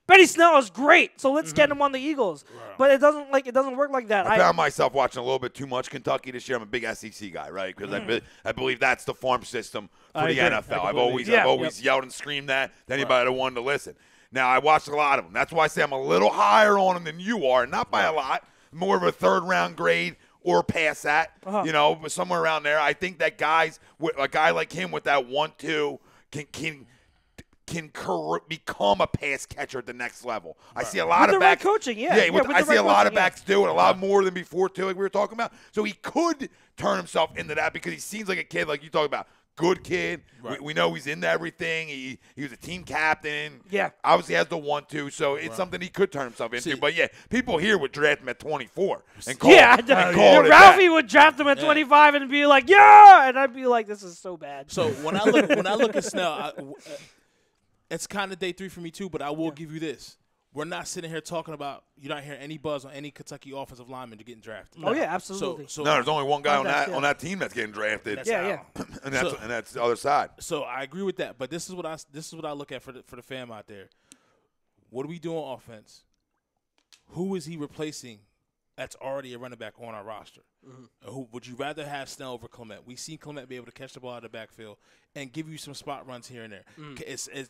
Benny Snell is great, so let's get him on the Eagles. Right. But it doesn't work like that. I found myself watching a little bit too much Kentucky this year. I'm a big SEC guy, right? Because I believe that's the farm system for the NFL. I've always yelled and screamed that to anybody that wanted to listen. Now, I watched a lot of them. That's why I say I'm a little higher on them than you are, not by a lot, more of a 3rd-round grade or past that, but somewhere around there. I think that a guy like him with that 1-2 can become a pass catcher at the next level. Right. I see a lot of backs. Right coaching, I see a lot of backs do it, a lot more than before too, like we were talking about. So he could turn himself into that because he seems like a kid, like you talk about. Good kid. Right. We know he's into everything. He was a team captain. Yeah. Obviously has the 1-2, so it's something he could turn himself into. But people here would draft him at 24 and call it Ralphie would draft him at 25 and be like, yeah, and I'd be like, this is so bad. So when I look at Snell, it's kind of day 3 for me too. But I will give you this. We're not sitting here talking about – you're not hearing any buzz on any Kentucky offensive lineman getting drafted. Oh, yeah, absolutely. So there's only one guy on that team that's getting drafted. Yeah. and that's the other side. So I agree with that. But this is what I look at for the fam out there. What are we doing on offense? Who is he replacing that's already a running back on our roster? Who would you rather have Snell over Clement? We've seen Clement be able to catch the ball out of the backfield and give you some spot runs here and there.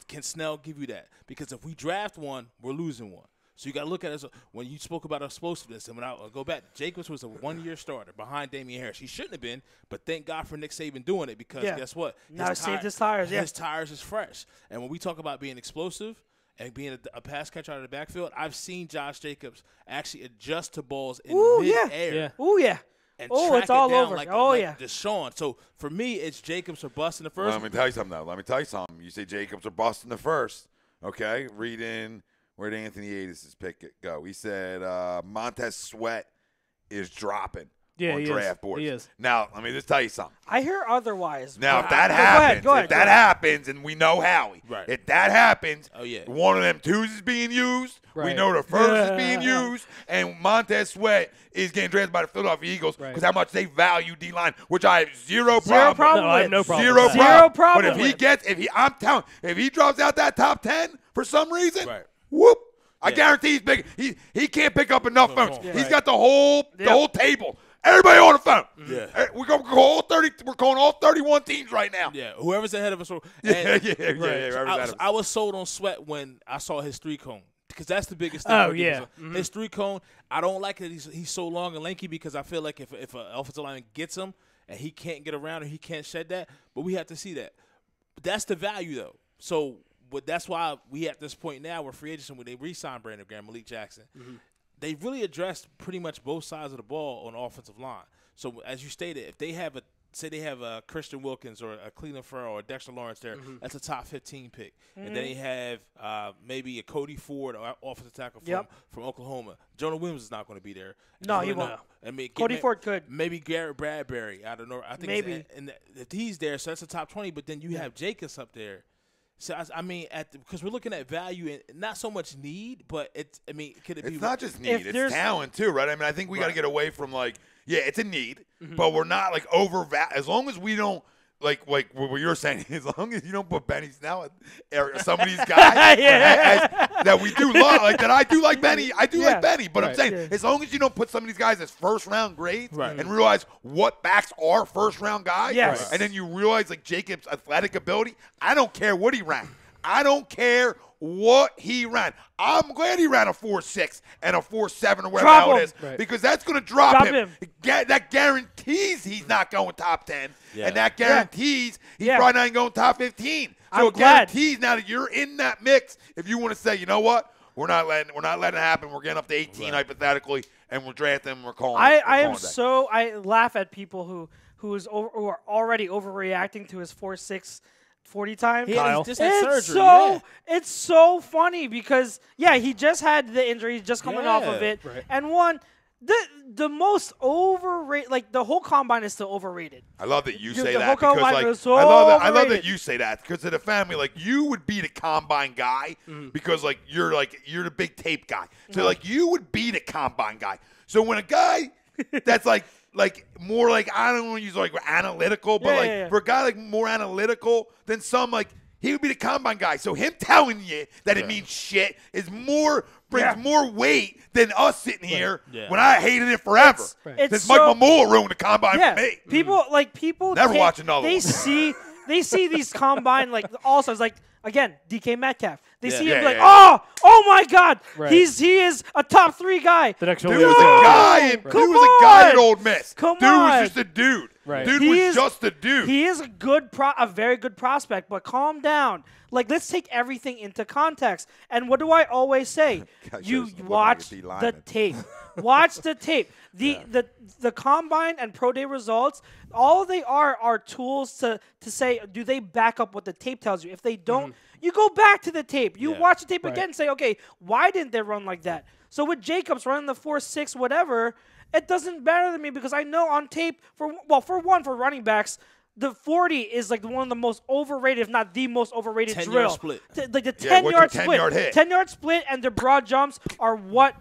Can Snell give you that? Because if we draft one, we're losing one. So you got to look at it. When you spoke about explosiveness, and when I go back, Jacobs was a 1-year starter behind Damian Harris. He shouldn't have been, but thank God for Nick Saban doing it because guess what? Now he saved his tires. His tires is fresh. And when we talk about being explosive and being a pass catcher out of the backfield, I've seen Josh Jacobs actually adjust to balls in mid-air. And it's all over. Like Deshaun. So for me, it's Jacobs or bust in the first. Let me tell you something. You say Jacobs or bust in the first. Okay, reading. Where did Anthony Adas' pick go? He said Montez Sweat is dropping on draft boards. He is. Now, let me just tell you something. I hear otherwise. Now, if that happens, go ahead, happens, and we know Howie, if that happens, one of them 2s is being used. Right. We know the first is being used, and Montez Sweat is getting drafted by the Philadelphia Eagles because how much they value D-line, which I have zero problem with. I have no problem. Zero problem. But if he drops out that top 10 for some reason, whoop. I guarantee he's big. He can't pick up enough phones. He's got the whole table. Everybody on the phone. Yeah. We're going to call all 30. We're calling all 31 teams right now. Yeah, whoever's ahead of us. I I was sold on Sweat when I saw his 3-cone. Because that's the biggest thing. Oh, yeah. His 3-cone, I don't like that he's so long and lanky because I feel like if an offensive lineman gets him and he can't get around or he can't shed that, but we have to see that. But that's the value, though. So that's why we at this point now, we're free agents, when they re-signed Brandon Graham, Malik Jackson. They really addressed pretty much both sides of the ball on the offensive line. So as you stated, if they have a Christian Wilkins or a Cleveland Farrell or a Dexter Lawrence there, that's a top 15 pick. And then they have maybe a Cody Ford, or offensive tackle from Oklahoma. Jonah Williams is not going to be there. No, he won't. I mean, Cody Ford could. Maybe Garrett Bradbury. I don't know. I think maybe. And if he's there, so that's a top 20. But then you have Jacobs up there. So I mean, because we're looking at value and not so much need, but could it be? It's not just need; it's talent too, right? I mean, I think we got to get away from it's a need, but we're not as long as we don't like what you're saying. As long as you don't put Benny Snell at some of these guys that we do love, that I do like Benny. I do like Benny, but I'm saying as long as you don't put some of these guys as first round grades and realize what backs are first round guys, and then you realize Jacobs' athletic ability. I don't care what he ran. I don't care what he ran. I'm glad he ran a 4.6 and a 4.7 or whatever it is, because that's going to drop him. That guarantees he's not going top 10, and that guarantees he's probably not going top 15. So it guarantees now that you're in that mix. If you want to say, you know what, we're not letting it happen. We're getting up to 18 hypothetically, and we're drafting him. We're calling. I laugh at people who are already overreacting to his 4.6. 40 times. It's so funny because he just had the injury, just coming off of it, and the most overrated, the whole combine is still overrated. I love that you say that because I love that you say that because of the family. You would be the combine guy because you're the big tape guy. So you would be the combine guy. So when a guy that's more I don't want to use analytical, but for a guy more analytical than some, he would be the combine guy. So him telling you that it means shit brings more weight than us sitting here when I hated it forever. Since Mike Mamula ruined the combine for me. People never watch another one. They see these combine also again, DK Metcalf. They see him oh my God, he is a top 3 guy. Dude was a guy at Old Miss. Dude was just a dude. Dude was just a dude. He is a very good prospect, but calm down. Let's take everything into context. And what do I always say? You watch the tape. Watch the tape. The combine and pro day results, all they are tools to say, do they back up what the tape tells you? If they don't, you go back to the tape. You watch the tape again and say, okay, why didn't they run like that? So with Jacobs running the 4.6 whatever, it doesn't matter to me because I know on tape, for running backs, the 40 is one of the most overrated, if not the most overrated 10-yard split. The 10-yard split. 10-yard split and the broad jumps are what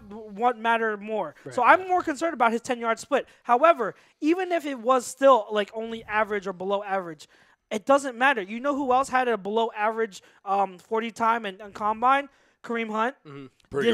matter more. So I'm more concerned about his 10-yard split. However, even if it was still only average or below average, it doesn't matter. You know who else had a below average 40 time and combine? Kareem Hunt.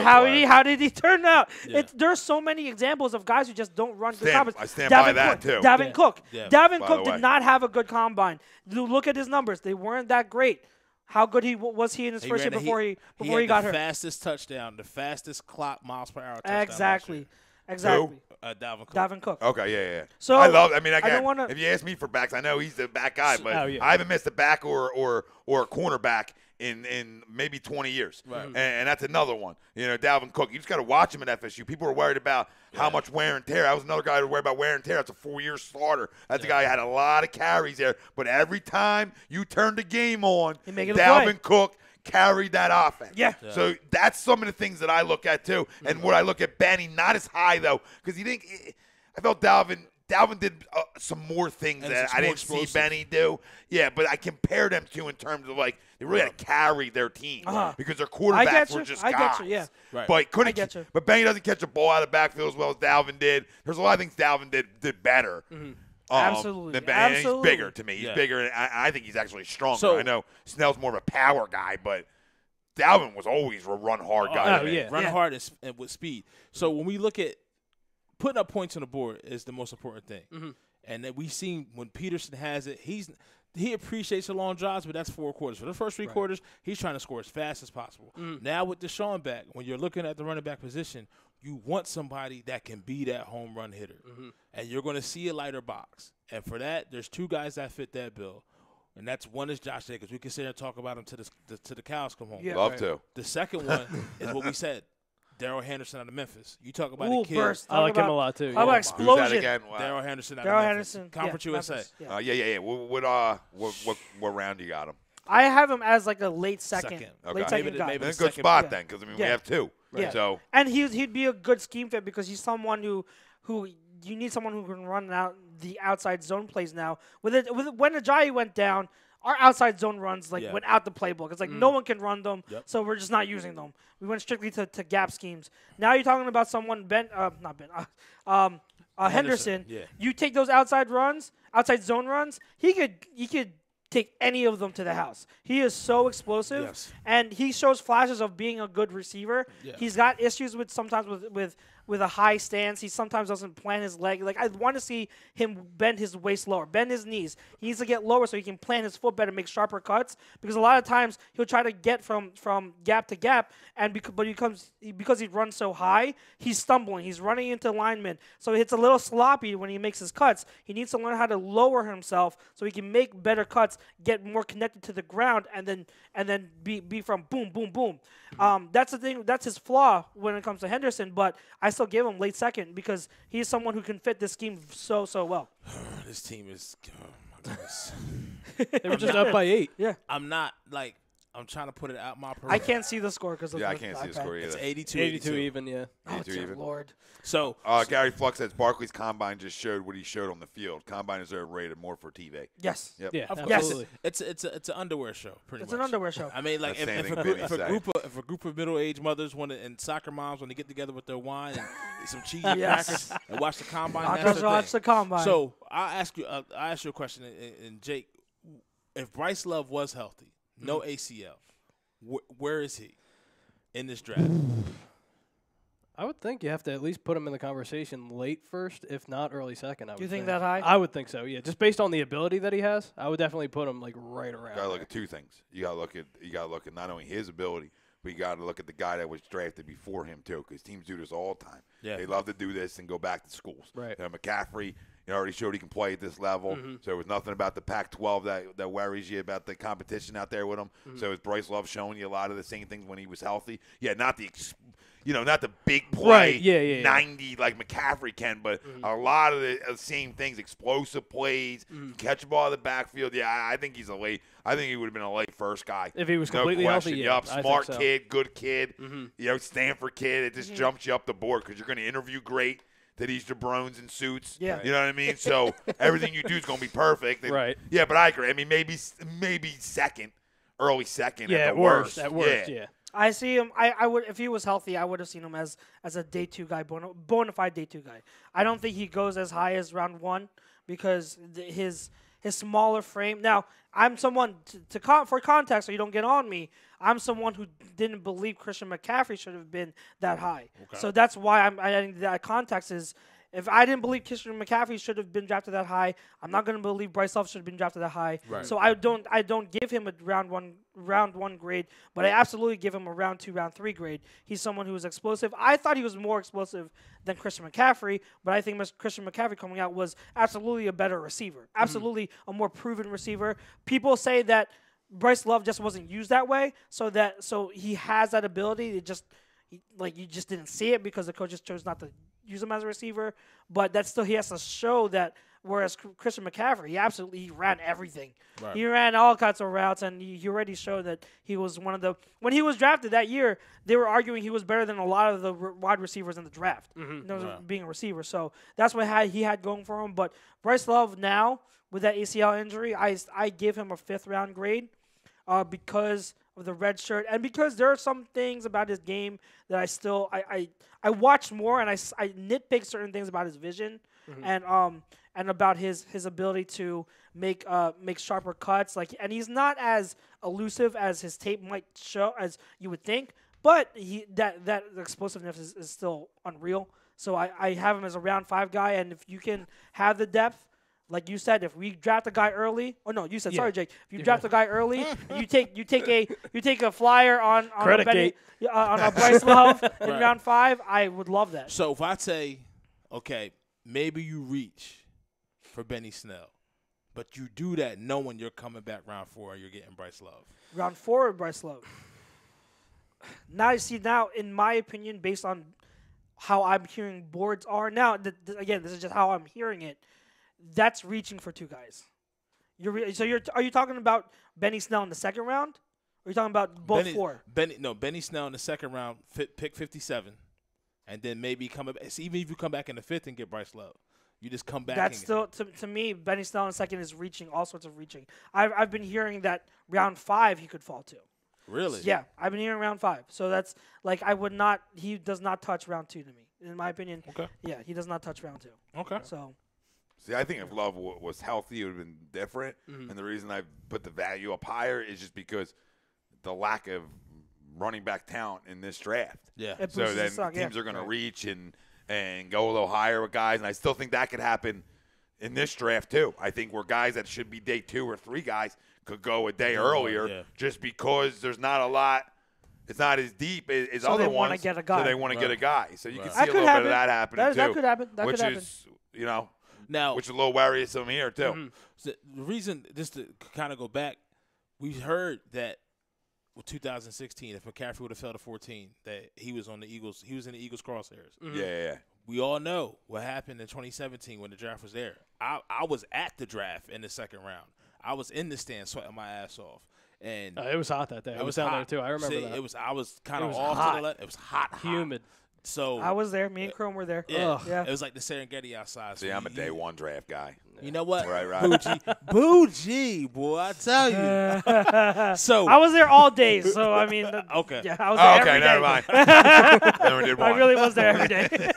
How did he turn out? There's so many examples of guys who just don't run good combines. I stand by that too. Davin Cook. Davin Cook did not have a good combine. Look at his numbers; they weren't that great. How good was he in his first year before he got hurt? The fastest touchdown, the fastest clock miles per hour touchdown. Exactly. Davin Cook. Okay, yeah. So I love. If you ask me for backs, I know he's the back guy, but I haven't missed a back or a cornerback in maybe 20 years. And that's another one. Dalvin Cook. You just got to watch him at FSU. People are worried about how much wear and tear. I was another guy who was worried about wear and tear. That's a 4-year starter. That's a guy who had a lot of carries there. But every time you turn the game on, Dalvin Cook carried that offense. So that's some of the things that I look at too. And what I look at Benny, not as high though, because I felt Dalvin did some more things that I didn't see Benny do. Yeah, but I compare them to in terms of they really had to carry their team because their quarterbacks were just guys. But Benny doesn't catch a ball out of the backfield as well as Dalvin did. There's a lot of things Dalvin did better. Absolutely. Than Benny. He's bigger to me. He's bigger, and I think he's actually stronger. So, I know Snell's more of a power guy, but Dalvin was always a run hard guy. Run hard and with speed. So when we look at putting up points on the board is the most important thing. And then we've seen when Peterson has it, he appreciates the long drives, but that's 4 quarters. For the first 3 quarters, he's trying to score as fast as possible. Now with Deshaun back, when you're looking at the running back position, you want somebody that can be that home run hitter. And you're going to see a lighter box. And for that, there's 2 guys that fit that bill. And that's one is Josh Jacobs. We can sit here and talk about him to the cows come home. Yeah, love to. The second one is what we said. Darrell Henderson out of Memphis. You talk about Ooh, a kid. burst. I like him a lot too. How about explosion? Who's that again? Wow. Darrell Henderson out Darrell of Memphis. Henderson. Conference USA. Memphis, yeah. Yeah. What round you got him? I have him as like a late second. Okay. Late second guy. maybe Then the good second spot pick. then, because we Yeah. have 2. Yeah. So And he'd be a good scheme fit because he's someone who you need someone who can run out the outside zone plays now. When Ajayi went down, our outside zone runs went out the playbook. It's like no one can run them, so we're just not using them. We went strictly to gap schemes. Now you're talking about someone Henderson. Yeah. You take those outside zone runs. He could take any of them to the house. He is so explosive, and he shows flashes of being a good receiver. Yeah. He's got issues sometimes with a high stance. He sometimes doesn't plant his leg. Like I want to see him bend his waist lower, bend his knees. He needs to get lower so he can plant his foot better, make sharper cuts. Because a lot of times he'll try to get from gap to gap, and because he runs so high, he's stumbling. He's running into linemen, so it's a little sloppy when he makes his cuts. He needs to learn how to lower himself so he can make better cuts, get more connected to the ground, and then be from boom, boom, boom. That's the thing. That's his flaw when it comes to Henderson, but I still give him late second because he's someone who can fit this scheme so well. This team is oh my goodness. They were just up by 8. Yeah. I'm trying to put it out my I can't see the score because I can't see the score either. It's 82 even, yeah. Oh, 82 dear even. Lord. So Gary Flux says Barkley's combine just showed what he showed on the field. Combine is overrated more for TV. Yes. Yep. Yeah, of course, absolutely. it's an underwear show, pretty It's much. an underwear show. I mean, like That's the if same a thing Vinny said. group of middle-aged mothers and soccer moms want to get together with their wine and some cheesy Yes. crackers and watch the combine, I'll that's just the watch thing. the combine. So I ask you a question, and Jake, if Bryce Love was healthy, no ACL, where is he in this draft? I would think you have to at least put him in the conversation late first, if not early second. Do you think that high? I would think so, yeah. Just based on the ability that he has, I would definitely put him like right around. You gotta look at 2 things. You gotta look at not only his ability, but you gotta look at the guy that was drafted before him too, because teams do this all the time. Yeah. They love to do this and go back to schools. Right. McCaffrey, already showed he can play at this level. So there was nothing about the Pac-12 that worries you about the competition out there with him. So is Bryce Love showing you a lot of the same things when he was healthy? Yeah, not the not the big play, Right, yeah. 90 like McCaffrey can, but a lot of the same things, explosive plays, catch a ball in the backfield. Yeah, I think he's I think he would have been a late first guy. If he was No completely question. healthy, yeah. Yup, I smart think so. kid, good kid, Stanford kid. It just jumps you up the board because you're going to interview great to these jabrones in suits. Yeah. You know what I mean? So everything you do is going to be perfect. And, Right. Yeah, but I agree. I mean, maybe second, early second Yeah, at at the worst. At worst, yeah. I see him. I would, if he was healthy, I would have seen him as a day 2 guy, bona fide day 2 guy. I don't think he goes as high as round 1 because his smaller frame. Now, I'm someone for context, so you don't get on me. I'm someone who didn't believe Christian McCaffrey should have been that high. Okay. So that's why I'm adding that context is. If I didn't believe Christian McCaffrey should have been drafted that high, I'm not going to believe Bryce Love should have been drafted that high. Right. So I don't give him a round one grade, but I absolutely give him a round 2, round 3 grade. He's someone who is explosive. I thought he was more explosive than Christian McCaffrey, but I think Christian McCaffrey coming out was absolutely a better receiver, absolutely a more proven receiver. People say that Bryce Love just wasn't used that way, so he has that ability. You just didn't see it because the coaches chose not to use him as a receiver, but that still he has to show that. Whereas Christian McCaffrey, he ran everything. Right. He ran all kinds of routes, and he already showed that he was one of the. When he was drafted that year, they were arguing he was better than a lot of the wide receivers in the draft. Being a receiver, so that's what he had going for him. But Bryce Love now with that ACL injury, I give him a 5th round grade, because of the red shirt and because there are some things about his game that I still I watched more and I nitpick certain things about his vision and about his ability to make sharper cuts, and he's not as elusive as his tape might show as you would think, but that explosiveness is still unreal. So I have him as a round 5 guy, and if you can have the depth, like you said, if we draft a guy early, you said sorry, Jake. If you draft a guy early, and you take a flyer on a Bryce Love in round 5, I would love that. So if I say, okay, maybe you reach for Benny Snell, but you do that knowing you're coming back round 4 and you're getting Bryce Love. Round 4 or Bryce Love. Now, in my opinion, based on how I'm hearing boards are now, again, this is just how I'm hearing it. That's reaching for 2 guys. Are you talking about Benny Snell in the 2nd round? Or are you talking about both 4? Benny Snell in the 2nd round, pick 57, and then maybe even if you come back in the 5th and get Bryce Love, you just come back. That's still to me. Benny Snell in the 2nd is reaching, all sorts of reaching. I've been hearing that round 5 he could fall to. Really? Yeah, I've been hearing round 5. So that's I would not. He does not touch round 2 to me, in my opinion. Okay. Yeah, he does not touch round 2. Okay. So. See, I think if Love was healthy, it would have been different. And the reason I put the value up higher is just because the lack of running back talent in this draft. Yeah. So then teams are going to reach and go a little higher with guys, and I still think that could happen in this draft too. I think where guys that should be day 2 or 3 guys could go a day earlier just because there's not a lot. It's not as deep as other ones. So they want to get a guy. So they want to get a guy. So you can see a little bit of that happening too. That could happen. Which is, now, which is a little worrisome here too. Mm-hmm. So the reason, just to kind of go back, we heard that with 2016, if McCaffrey would have fell to 14, that he was on the Eagles. He was in the Eagles' crosshairs. Mm-hmm. Yeah. We all know what happened in 2017 when the draft was there. I was at the draft in the 2nd round. I was in the stand sweating my ass off. And it was hot that day. I was down there too. I remember that. I was kind of off hot. to the left. It was hot, humid. So I was there. Me and Chrome were there. Yeah. It was like the Serengeti outside. See, I'm a day 1 draft guy. You know what? Right. Bougie, boy, I tell you. So I was there all day. So I mean, okay. Yeah, I was there every day. Never mind. Never did 1. I really was there every day.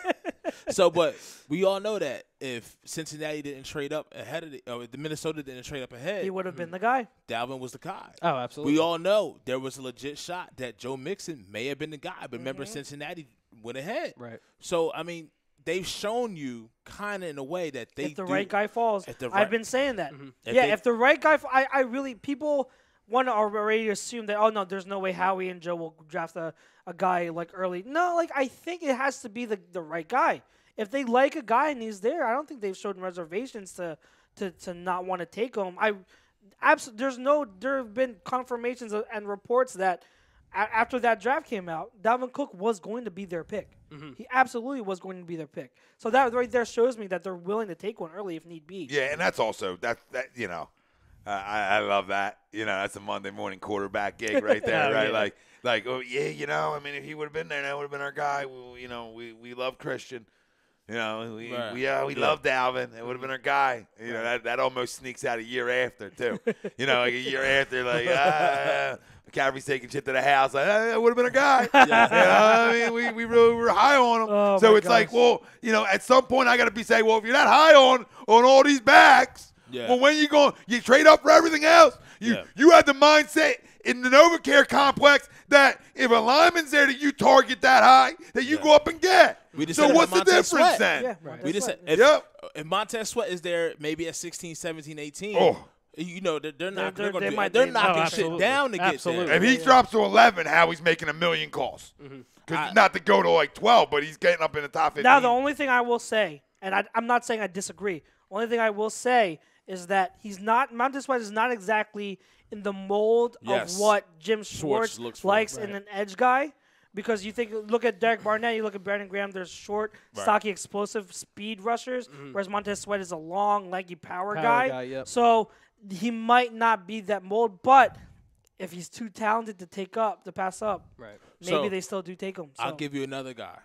So, but we all know that if Cincinnati didn't trade up ahead of the Minnesota didn't trade up ahead, he would have been the guy. Dalvin was the guy. Oh, absolutely. We all know there was a legit shot that Joe Mixon may have been the guy, but remember Cincinnati went ahead. Right. So, I mean, they've shown you kind of in a way that they if the right guy falls. I've been saying that. Mm-hmm. If the right guy I really people want to already assume that there's no way Howie and Joe will draft a guy early. No, I think it has to be the right guy. If they like a guy and he's there, I don't think they've shown reservations to not want to take him. There have been confirmations and reports that after that draft came out, Dalvin Cook was going to be their pick. Mm-hmm. He absolutely was going to be their pick. So that right there shows me that they're willing to take one early if need be. Yeah, and that's also that I love that. That's a Monday morning quarterback gig right there, right? Yeah. I mean, if he would have been there, that would have been our guy. We love Christian. We love Dalvin. It would have been our guy. That almost sneaks out a year after too. A year after, McCaffrey's taking shit to the house. That would have been a guy. I mean, we really were high on him. Oh, so it's at some point I got to be saying, well, if you're that high on all these backs, well, when you trade up for everything else. You had the mindset in the NovaCare complex that if a lineman's there that you target that high, that you go up and get. So what's the difference then? Yeah, we just said if Montez Sweat is there maybe at 16, 17, 18, they're knocking shit down to get there. If he drops to 11, Howie's making 1 million calls. Not to go to 12, but he's getting up in the top 15. Now, the only thing I will say, and I'm not saying I disagree, only thing I will say is that Montez Sweat is not exactly in the mold of what Jim Schwartz likes in an edge guy. Because look at Derek Barnett, you look at Brandon Graham, there's short, stocky, explosive speed rushers, whereas Montez Sweat is a long, leggy power guy. Yep. So he might not be that mold, but if he's too talented to pass up, maybe they still do take him. So. I'll give you another guy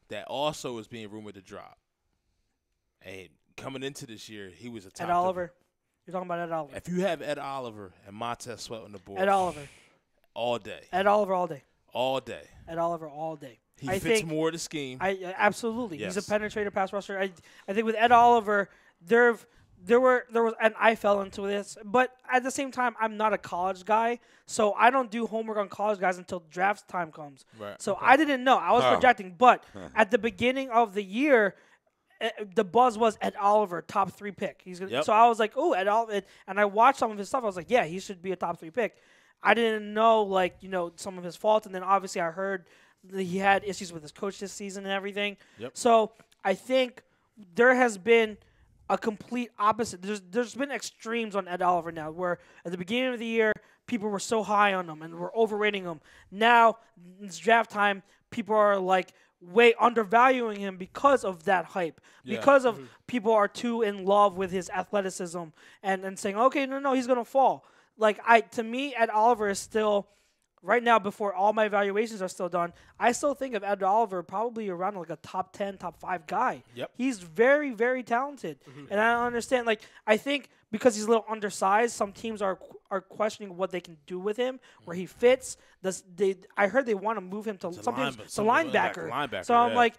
that also is being rumored to drop. And coming into this year, he was a top. Ed Oliver. You're talking about Ed Oliver. If you have Ed Oliver and Montez Sweat on the board. Ed Oliver. All day. Ed Oliver all day. All day. Ed Oliver all day. He fits more of the scheme. Absolutely. Yes. He's a penetrator pass rusher. I think with Ed Oliver, and I fell into this, but at the same time, I'm not a college guy, so I don't do homework on college guys until draft time comes. Right. So I didn't know. I was projecting, but at the beginning of the year, the buzz was Ed Oliver, top 3 pick. So I was like, oh, Ed Oliver, and I watched some of his stuff. I was like, yeah, he should be a top 3 pick. I didn't know, some of his faults, and then obviously I heard that he had issues with his coach this season and everything. Yep. So I think there has been a complete opposite. There's been extremes on Ed Oliver now, where at the beginning of the year people were so high on him and were overrating him. Now it's draft time, people are way undervaluing him because of that hype, because of people are too in love with his athleticism and saying, okay, no, he's gonna fall. To me, Ed Oliver is still. Right now, before all my evaluations are still done, I still think of Ed Oliver probably around a top 10, top 5 guy. Yep. He's very, very talented. And I don't understand. I think because he's a little undersized, some teams are questioning what they can do with him, where he fits. I heard they want to move him to linebacker. So I'm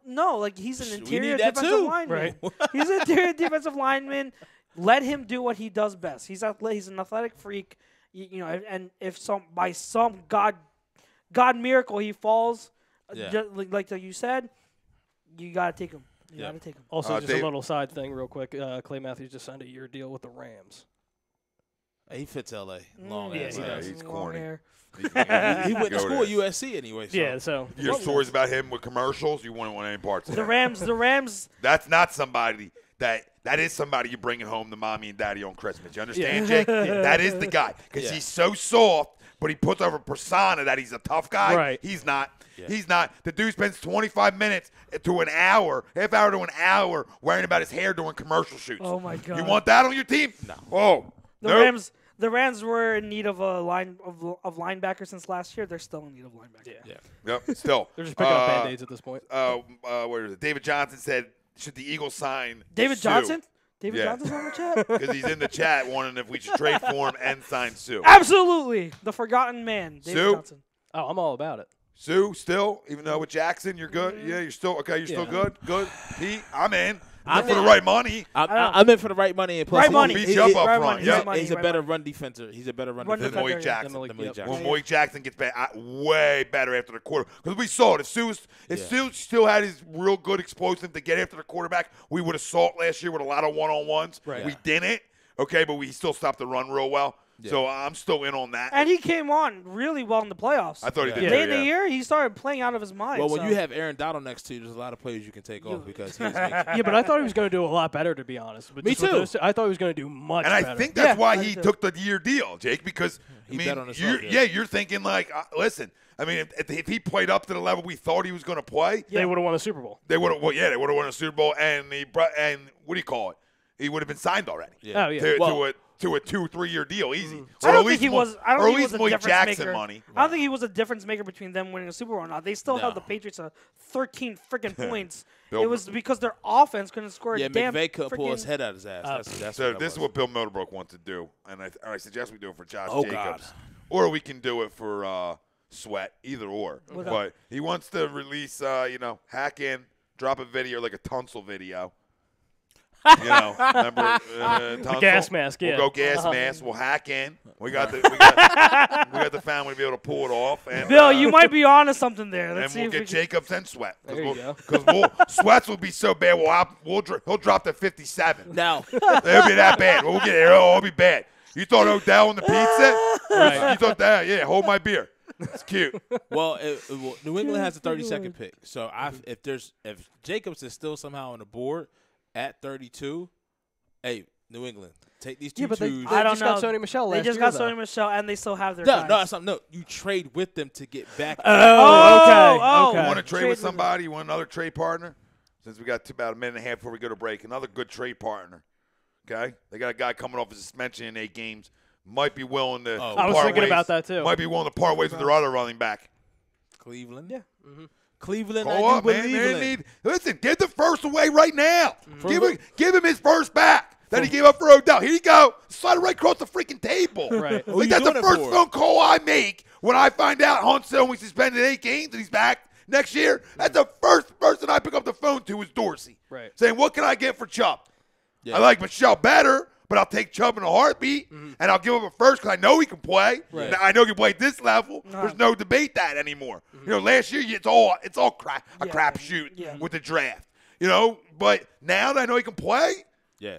no, he's an interior defensive lineman. Right. He's an interior defensive lineman. Let him do what he does best. He's an athletic freak. And if by some God miracle he falls, like you said, you gotta take him. You gotta take him. Also, just a little side thing, real quick. Clay Matthews just signed a year deal with the Rams. He fits LA. Long ass. Yeah, he's corny. He went to school at USC anyway. So. Yeah, so your stories about him with commercials, you wouldn't want any parts of the Rams. That's not somebody that is somebody you're bringing home to mommy and daddy on Christmas. You understand, Jake? That is the guy because he's so soft, but he puts over a persona that he's a tough guy. Right. He's not. Yeah. He's not. The dude spends 25 minutes to an hour, half hour to an hour, worrying about his hair doing commercial shoots. Oh my God! You want that on your team? No. Oh, The Rams were in need of a linebacker since last year. They're still in need of linebacker. Yeah. Yep. Still. They're just picking up Band-Aids at this point. Where is it? David Johnson said, should the Eagles sign David Sue? Johnson? David Johnson's on the chat? Because he's in the chat wondering if we should trade for him and sign Sue. Absolutely. The forgotten man, David Sue? Johnson. Oh, I'm all about it. Sue, still, even though with Jackson, you're good? Yeah, you're still okay. You're still good? Good. Pete, I'm in. I'm for the right money. I'm in for the right money. And plus right money. Beat you up front. He's a better run defender. He's a better run defender than Malik Jackson. Jackson. When Malik Jackson gets back, way better after the quarter. Because we saw it. If Sue still had his real good explosive to get after the quarterback, we would have saw it last year with a lot of one-on-ones. Right. We didn't. Okay, but we still stopped the run real well. Yeah. So I'm still in on that. And he came on really well in the playoffs. I thought he did. Late in the year, he started playing out of his mind. Well, when you have Aaron Donald next to you, there's a lot of players you can take off because he's yeah, but I thought he was going to do a lot better, to be honest. But me too. I thought he was going to do much better. And I think that's why he took the year deal, Jake, because you're thinking listen. I mean, if he played up to the level we thought he was going to play, they would have won a Super Bowl. They would have. Well, yeah, they would have won a Super Bowl, and what do you call it? He would have been signed already. Yeah. Oh yeah. To a 2-3 year deal, easy. I don't think he was. I don't think he was a Malik difference Jackson maker. money. I don't think he was a difference maker between them winning a Super Bowl or not. They still held the Patriots to 13 freaking points. It was because their offense couldn't score a damn. McVay couldn't pull his head out of his ass. So this is what Bill Middlebrook wants to do, and I suggest we do it for Josh Jacobs, God. or we can do it for Sweat, either or. But he wants to release, hack in, drop a video like a Tunsil video. Remember the gas mask? Yeah, we'll go gas mask. We'll hack in. We got the family to be able to pull it off. And, Bill, you might be on to something there. Let's see we'll if get we Jacobs and Sweat Because Sweats will be so bad. He'll drop to 57. Now it'll be that bad. We'll get it. It'll be bad. You thought Odell on the pizza? Right. You thought that? Yeah. Hold my beer. It's cute. Well, New England has a 32nd pick. So if Jacobs is still somehow on the board at 32, hey, New England, take these two twos. I don't just know. Got Sony Michel they just got Sony Michel, and they still have their guys. No. You trade with them to get back. Okay. You want to trade with somebody? You want another trade partner? Since we got about a minute and a half before we go to break, another good trade partner. Okay, they got a guy coming off a suspension in 8 games. Might be willing to. I was thinking about that too. Might be willing to part ways with their other running back. Cleveland. Yeah. Mm-hmm. Cleveland. I do believe. Listen, give the first away right now. Give him his first back that he gave up for Odell. Here you go. Slide it right across the freaking table. Right. That's the first phone call I make when I find out Hunt's only suspended 8 games and he's back next year. That's the first person I pick up the phone to is Dorsey. Right. Saying, what can I get for Chubb? I like Michelle better, but I'll take Chubb in a heartbeat, and I'll give him a first because I know he can play. Right. Now, I know he can play at this level. There's no debate that anymore. You know, last year it's all crapshoot with the draft. You know, but now that I know he can play,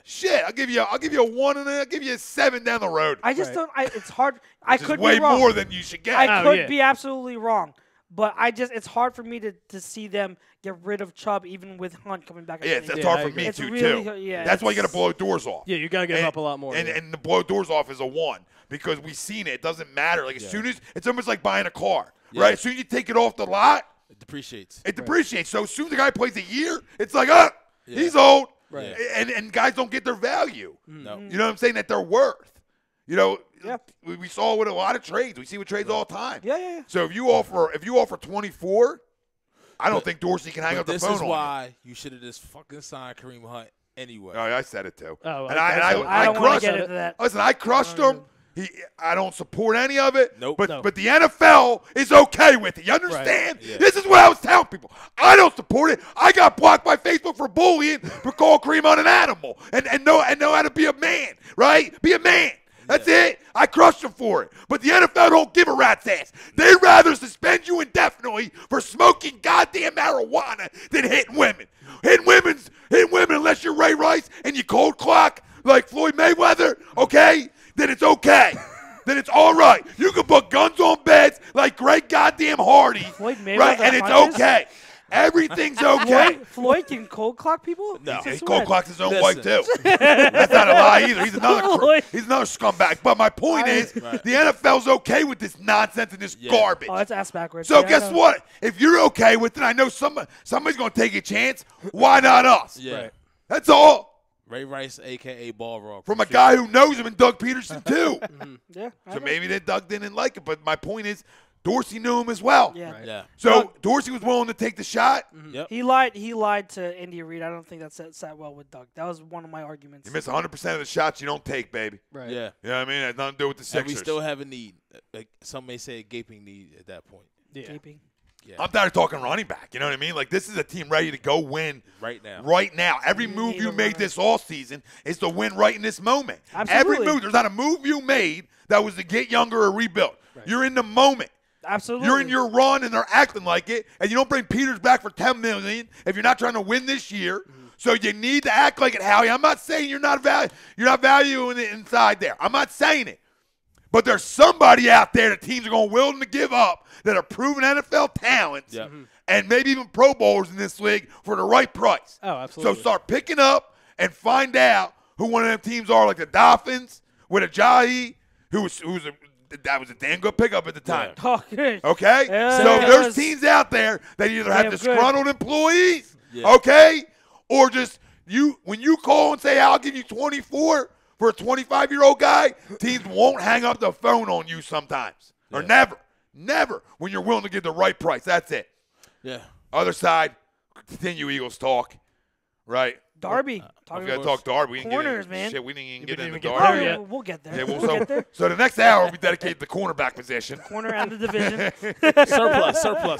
shit, I'll give you a 1 and I'll give you a 7 down the road. I just don't. It's hard. I could way be wrong. more than you should get. I could be absolutely wrong. But it's hard for me to see them get rid of Chubb even with Hunt coming back. Yeah, that's hard for me too. Yeah, that's why you got to blow doors off. Yeah, you got to give up a lot more. And the blow doors off is a 1 because we've seen it. It doesn't matter. Like as soon as it's almost like buying a car, right? As soon as you take it off the lot, it depreciates. It depreciates. So as soon as the guy plays a year, it's like, he's old. Right. And guys don't get their value. No. You know what I'm saying? That they're worth. You know, we saw it with a lot of trades. We see with trades all the time. Yeah. So if you offer 24, I don't think Dorsey can hang up the phone on This is you. why you should have just fucking signed Kareem Hunt anyway. Oh, I said it too. Oh, and I I don't crushed get him. into that. Listen, I crushed him. I don't support any of it. Nope. But the NFL is okay with it. You understand? Right. Yeah. This is what I was telling people. I don't support it. I got blocked by Facebook for bullying for calling Kareem Hunt an animal and know how to be a man, right? Be a man. That's it. I crushed them for it. But the NFL don't give a rat's ass. They'd rather suspend you indefinitely for smoking goddamn marijuana than hitting women. Hitting women unless you're Ray Rice and you cold clock like Floyd Mayweather, okay? Then it's okay. Then it's all right. You can put guns on beds like Greg goddamn Hardy, Floyd Mayweather right? And it's okay. Everything's okay. Floyd can cold clock people? No, he cold clocks his own wife too. That's not a lie either. He's another scumbag. But my point is, the NFL's okay with this nonsense and this garbage. Oh, that's ass backwards. So guess what? If you're okay with it, I know somebody's going to take a chance. Why not us? Yeah. Right. That's all. Ray Rice, a.k.a. Ball Rock. From a guy who knows him and Doug Peterson too. Yeah. So maybe that Doug didn't like it. But my point is, Dorsey knew him as well. Yeah. Right. Yeah. So Dorsey was willing to take the shot. Yep. He lied to Andy Reid. I don't think that sat well with Doug. That was one of my arguments. You miss 100% of the shots you don't take, baby. Right. Yeah. You know what I mean? It has nothing to do with the Sixers. And we still have a need. Like some may say a gaping need at that point. Yeah. Gaping. Yeah. I'm tired of talking running back. You know what I mean? Like, this is a team ready to go win right now. Right now. Every move you made this offseason is to win right in this moment. Absolutely. Every move. There's not a move you made that was to get younger or rebuild. Right. You're in the moment. Absolutely. You're in your run, and they're acting like it, and you don't bring Peters back for $10 million if you're not trying to win this year. So you need to act like it, Howie. I'm not saying you're not valuing it inside there. I'm not saying it. But there's somebody out there that teams are going willing to give up that are proven NFL talents and maybe even Pro Bowlers in this league for the right price. Oh, absolutely. So start picking up and find out who one of them teams are, like the Dolphins with Ajayi, that was a damn good pickup at the time. Oh, good. Okay? Yeah, So there's teams out there that either have disgruntled employees, okay, or just when you call and say, I'll give you 24 for a 25-year-old guy, teams won't hang up the phone on you sometimes. Or never when you're willing to give the right price. That's it. Yeah. Other side, continue Eagles talk, right? Darby. We got to talk Darby. We corners, man. Shit, we didn't even get into there Darby. yet. We'll get there. Yeah, We'll get there. So the next hour, we dedicate the cornerback position. Corner and the division.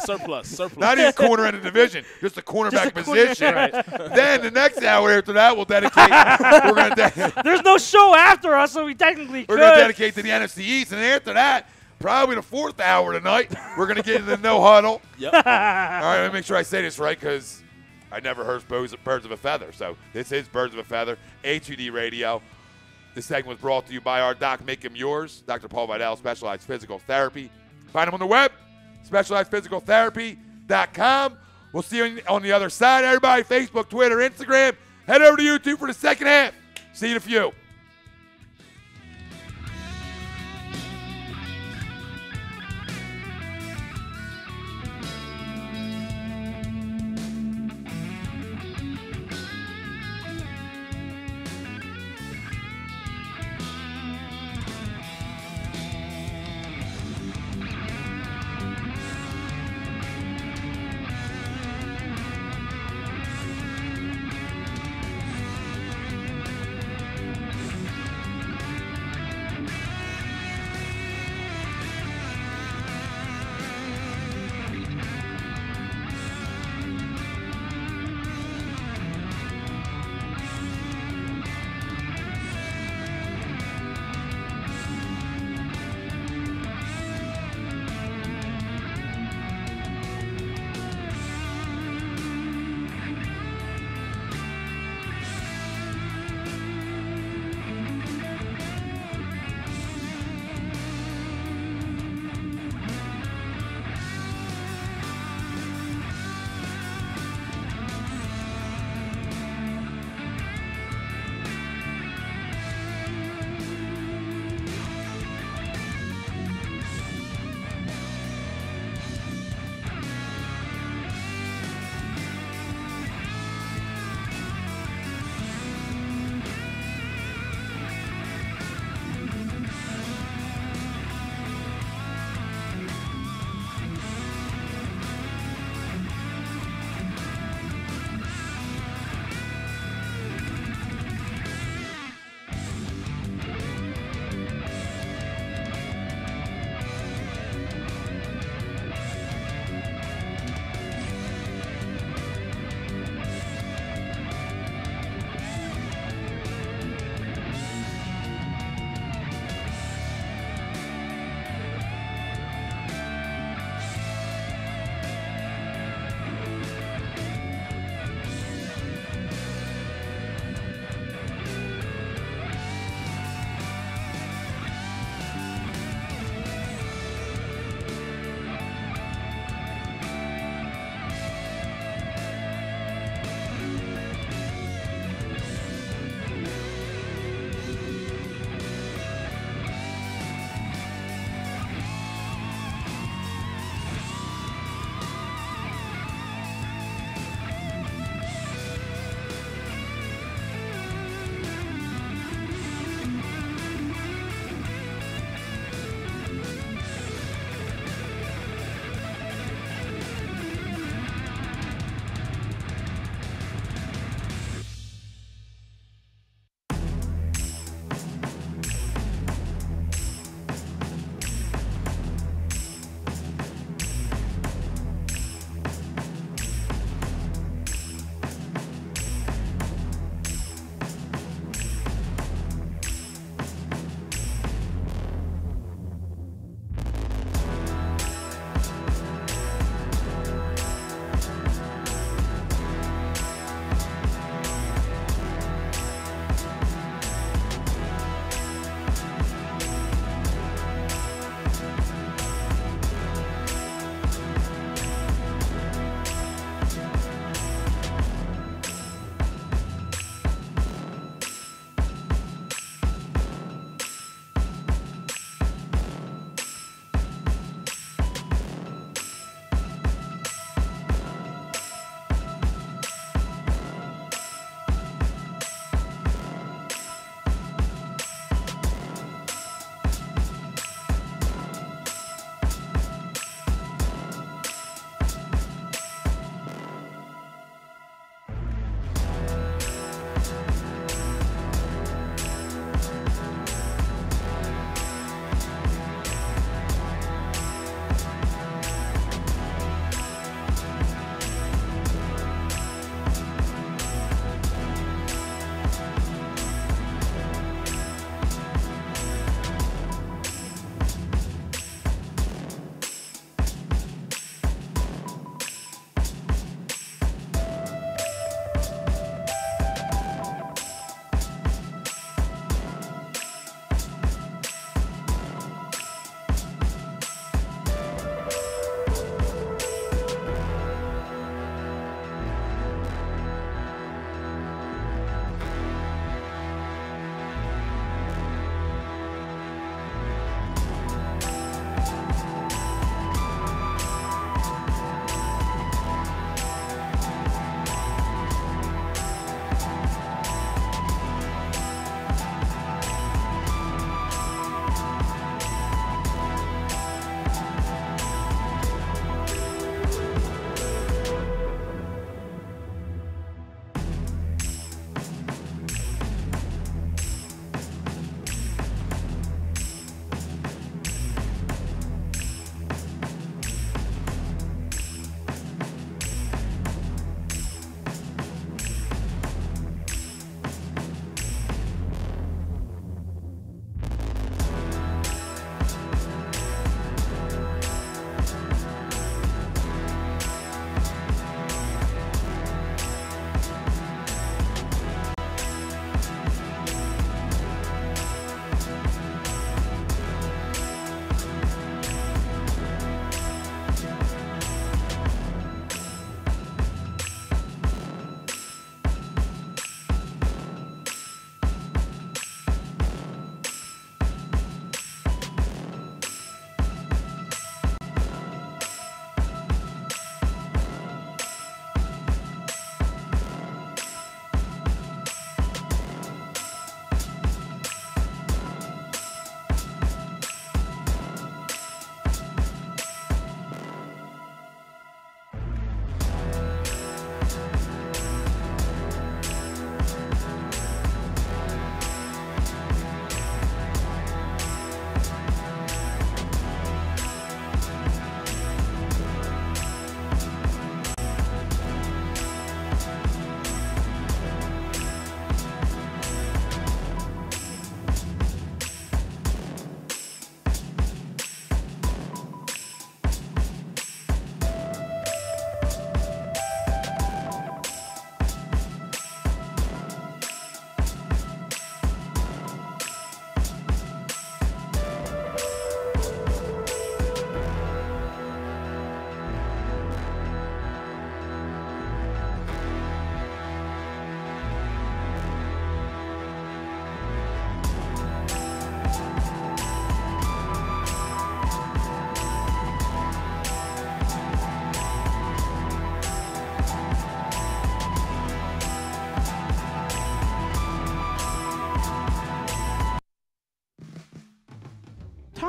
surplus. Not even corner and the division, just the cornerback position. Then the next hour after that, we'll dedicate. There's no show after us, so we technically We're going to dedicate to the NFC East, and after that, probably the fourth hour tonight, we're going to get into the no huddle. Yep. All right, let me make sure I say this right because I never heard birds of a feather. So this is Birds of a Feather, A2D Radio. This segment was brought to you by our doc, Make Him Yours, Dr. Paul Vidal, Specialized Physical Therapy. Find him on the web, specializedphysicaltherapy.com. We'll see you on the other side, everybody. Facebook, Twitter, Instagram. Head over to YouTube for the second half. See you in a few.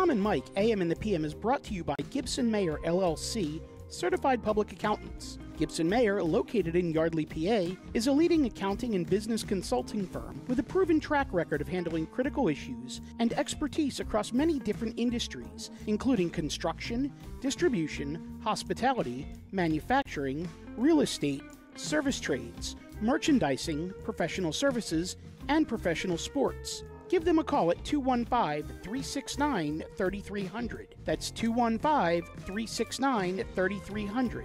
Tom and Mike, AM and the PM, is brought to you by Gibson Mayer, LLC, Certified Public Accountants. Gibson Mayer, located in Yardley, PA, is a leading accounting and business consulting firm with a proven track record of handling critical issues and expertise across many different industries, including construction, distribution, hospitality, manufacturing, real estate, service trades, merchandising, professional services, and professional sports. Give them a call at 215-369-3300. That's 215-369-3300.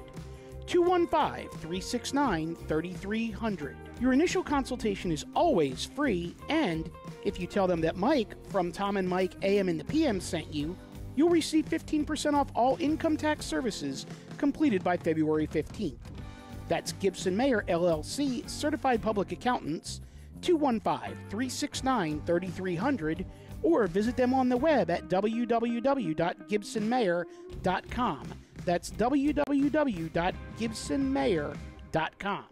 215-369-3300. Your initial consultation is always free, and if you tell them that Mike from Tom and Mike AM and the PM sent you, you'll receive 15% off all income tax services completed by February 15th. That's Gibson Mayer, LLC, Certified Public Accountants, 215-369-3300, or visit them on the web at www.gibsonmayer.com. That's www.gibsonmayer.com.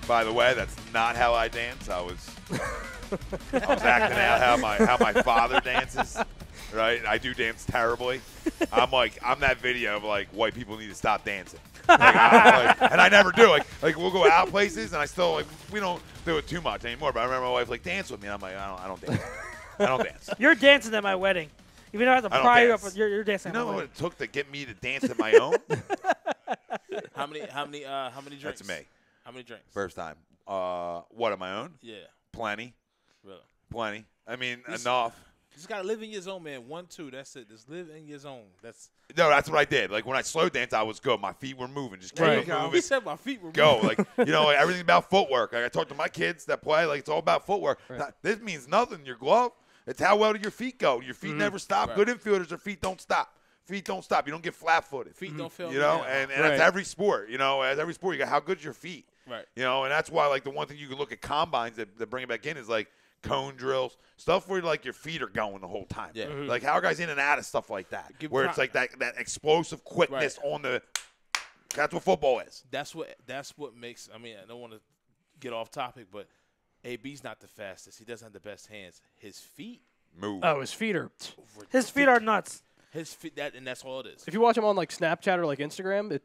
By the way, that's not how I dance. I was acting out how my father dances. Right? I do dance terribly. I'm that video of like white people need to stop dancing. And I never do. Like we'll go out places and I still we don't do it too much anymore. But I remember my wife like dance with me and I'm like I don't dance. I don't dance. You're dancing at my wedding. Even though I have to pry you up, you're dancing. You know what it took to get me to dance at my own? How many drinks? That's me. How many drinks? First time. What, on my own? Yeah. Plenty. Really? Plenty. I mean, enough. You just got to live in your zone, man. 1, 2, that's it. Just live in your zone. No, that's what I did. Like, when I slow danced, I was good. My feet were moving. Just keep moving. He said my feet were go. moving. Like, like everything about footwork. Like, I talk to my kids that play. Like, it's all about footwork. Right. This means nothing. Your glove. It's how well do your feet go. Your feet never stop. Right. Good infielders, their feet don't stop. Feet don't stop. You don't get flat-footed. Feet don't fail. And that's every sport. As every sport, you got how good's your feet. Right. And that's why, like, the one thing you can look at combines that bring it back in is, like, cone drills, stuff where, like, your feet are going the whole time. Yeah. Like, how are guys in and out of stuff like that, where it's like that explosive quickness on the – that's what football is. That's what makes – I mean, I don't want to get off topic, but AB's not the fastest. He doesn't have the best hands. His feet move. Oh, his feet are – His feet are nuts. His feet, and that's all it is. If you watch him on like Snapchat or like Instagram,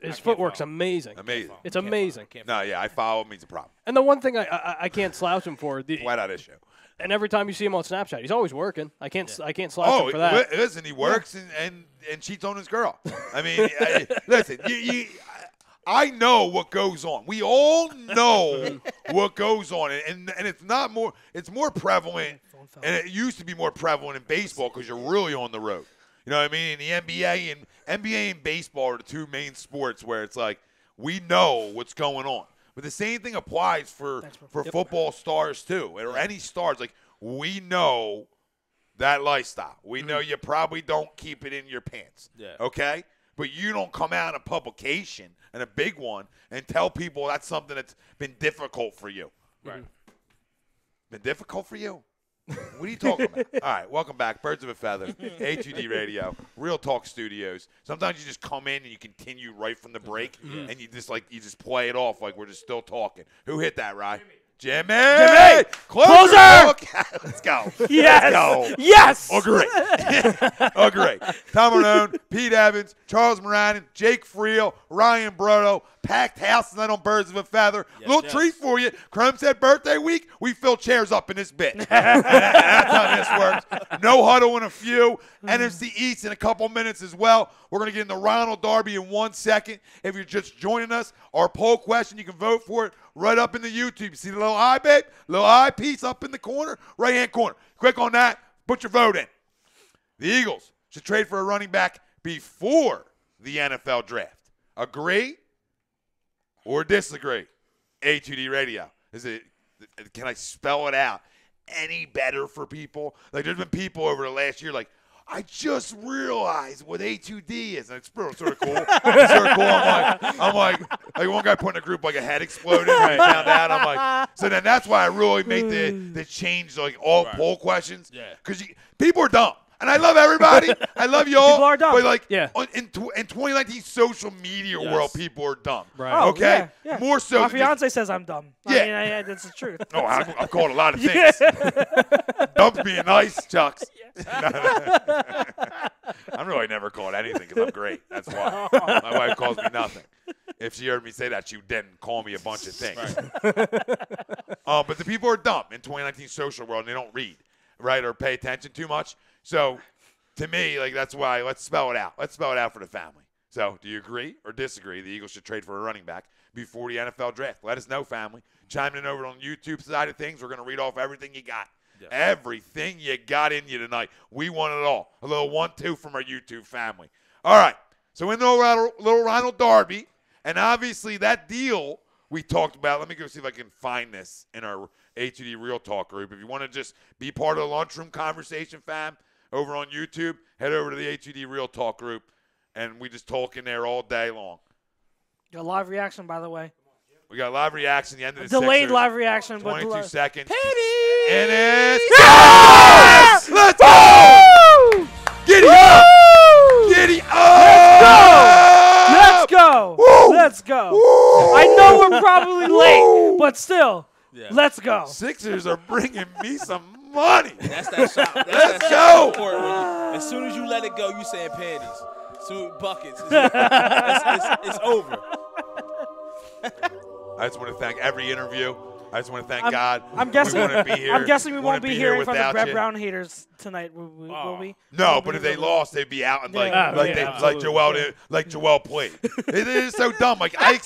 his footwork's amazing. Amazing. It's amazing. No, yeah, I follow him. He's a problem. And the one thing I can't slouch him for flat out issue. And every time you see him on Snapchat, he's always working. I can't slouch him for that. Listen, he works and cheats on his girl. I mean, listen, I know what goes on. We all know what goes on, and it's not more. It's more prevalent, and it used to be more prevalent in baseball because you're really on the road. You know what I mean? The NBA and baseball are the two main sports where it's like we know what's going on. But the same thing applies for football stars too, or any stars. Like we know that lifestyle. We know you probably don't keep it in your pants. Yeah. Okay? But you don't come out in a publication, and a big one, and tell people that's something that's been difficult for you. Right. Been difficult for you? What are you talking about? All right, welcome back. Birds of a Feather, A2D Radio, Real Talk Studios. Sometimes you just come in and you continue right from the break, and you just play it off like we're just still talking. Who hit that, Rye? Jimmy! Closer! Let's go. Yes! Let's go. Yes! Agree. Agree. Tom Arnone, Pete Evans, Charles Moranin, Jake Friel, Ryan Brodo, packed house tonight on Birds of a Feather. Little treat for you. Crumb said birthday week, we fill chairs up in this bitch. That's how this works. No huddle in a few. NFC East in a couple minutes as well. We're going to get into Ronald Darby in 1 second. If you're just joining us, our poll question, you can vote for it right up in the YouTube. You see the little eye, babe? Little eye piece up in the corner, right-hand corner. Click on that. Put your vote in. The Eagles should trade for a running back before the NFL draft. Agree or disagree? A2D Radio. Can I spell it out any better for people? Like, there's been people over the last year like, I just realized what A2D is. And it's sort of cool. It's sort of cool. I'm like, one guy put in a group like a head exploded. I found out. I'm like, so then that's why I really made the change, like all poll questions. Yeah. Because people are dumb. And I love everybody. I love y'all. People are dumb. But like, Yeah. in 2019 social media world, people are dumb. Right. Oh, Okay. yeah. More so. My than just- fiance says I'm dumb. Yeah. I mean, that's the truth. Oh, I'm called a lot of things. Dumb's being nice, Chucks. I'm really never called anything because I'm great. That's why. My wife calls me nothing. If she heard me say that, she would then call me a bunch of things. But the people are dumb in 2019 social world, and they don't read, right, or pay attention too much. So, to me, like, that's why let's spell it out. Let's spell it out for the family. So, do you agree or disagree the Eagles should trade for a running back before the NFL draft? Let us know, family. Chime in over on the YouTube side of things. We're going to read off everything you got. Yeah. Everything you got in you tonight. We want it all. A little 1-2 from our YouTube family. All right. So, in the little Ronald Darby, and obviously that deal we talked about. Let me go see if I can find this in our A2D Real Talk group. If you want to just be part of the lunchroom conversation, fam, over on YouTube, head over to the A2D Real Talk group, and we just talk in there all day long. Got a live reaction, by the way. We got live reaction. The end of the Delayed Sixers, live reaction, but 22 live. seconds. Petty! And it's yes! Let's go! Giddy up! Giddy up! Let's go! Woo! Let's go! Woo! I know we're probably late, but still, let's go. Sixers are bringing me some money. That's that shot. That's Let's that go. shot report when as soon as you let it go, you saying panties. Soon buckets. It's over. I just want to thank every interview. I just want to thank God. I'm guessing we wouldn't be here. I'm guessing we won't be hearing from the without Brett you. Brown haters tonight. Will we? No, but if they lost, they'd be out and like Joel played. It is so dumb. Like I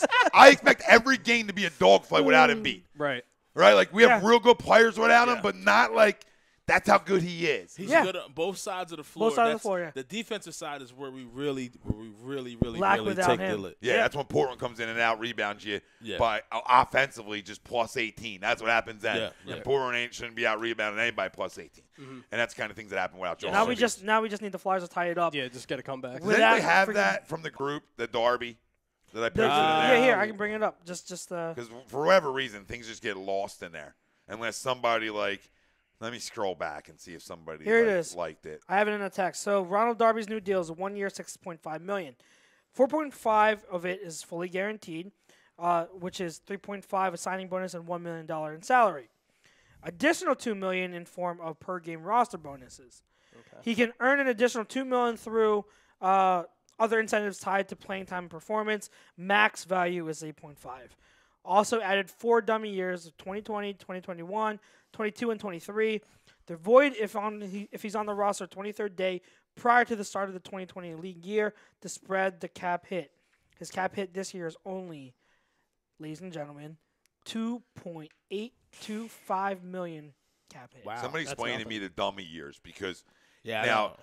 expect every game to be a dogfight without Embiid. Right. Right? Like we have real good players without him, but not like that's how good he is. He's good on both sides of the floor. Both sides of the floor, yeah. The defensive side is where we really Lack without take him. the lit. Yeah, that's when Portland comes in and out, rebounds you Yeah. by offensively just plus 18. That's what happens then. Yeah. And Portland shouldn't be out rebounding anybody plus 18. And that's the kind of things that happen without Joel. Now we just need the Flyers to tie it up. Yeah, just get a comeback. Does anybody have that from the group, the Darby, that I posted in there? Yeah, here I can bring it up. Just Because for whatever reason, things just get lost in there. Unless somebody let me scroll back and see if somebody Here it is. liked it. I have it in a text. So Ronald Darby's new deal is a 1 year, $6.5 million. 4.5 of it is fully guaranteed, which is 3.5 a signing bonus and $1 million in salary. Additional $2 million in form of per game roster bonuses. Okay. He can earn an additional $2 million through other incentives tied to playing time and performance. Max value is 8.5. Also added 4 dummy years of 2020, 2021, 22, and 23. They're void if he's on the roster 23rd day prior to the start of the 2020 league year to spread the cap hit. His cap hit this year is only, ladies and gentlemen, $2.825 million cap hit. Wow, somebody explain to me the dummy years because now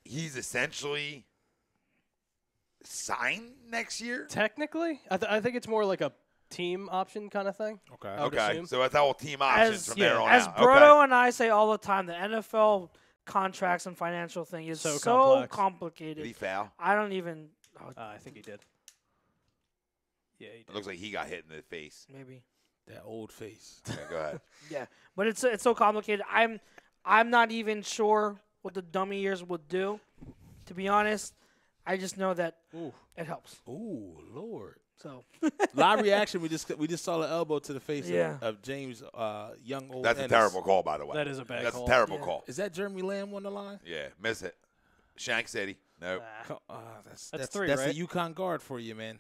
he's essentially signed next year? Technically, I think it's more like a team option kind of thing. Okay. So that's all team options from there on as out. Brodo and I say all the time, the NFL contracts and financial thing is so complicated. Did he foul? I don't even. I think he did. Yeah, he did. It looks like he got hit in the face. Maybe. That old face. Yeah, go ahead. Yeah, but it's so complicated. I'm not even sure what the dummy years will do. To be honest, I just know that it helps. Ooh, Lord. So live reaction. We just saw the elbow to the face of James Young. Old That's Ennis. a terrible call, by the way. That is a bad That's call. a terrible call. Is that Jeremy Lamb on the line? Yeah, miss it. Shank City. Nope. That's 3, That's right? the UConn guard for you, man.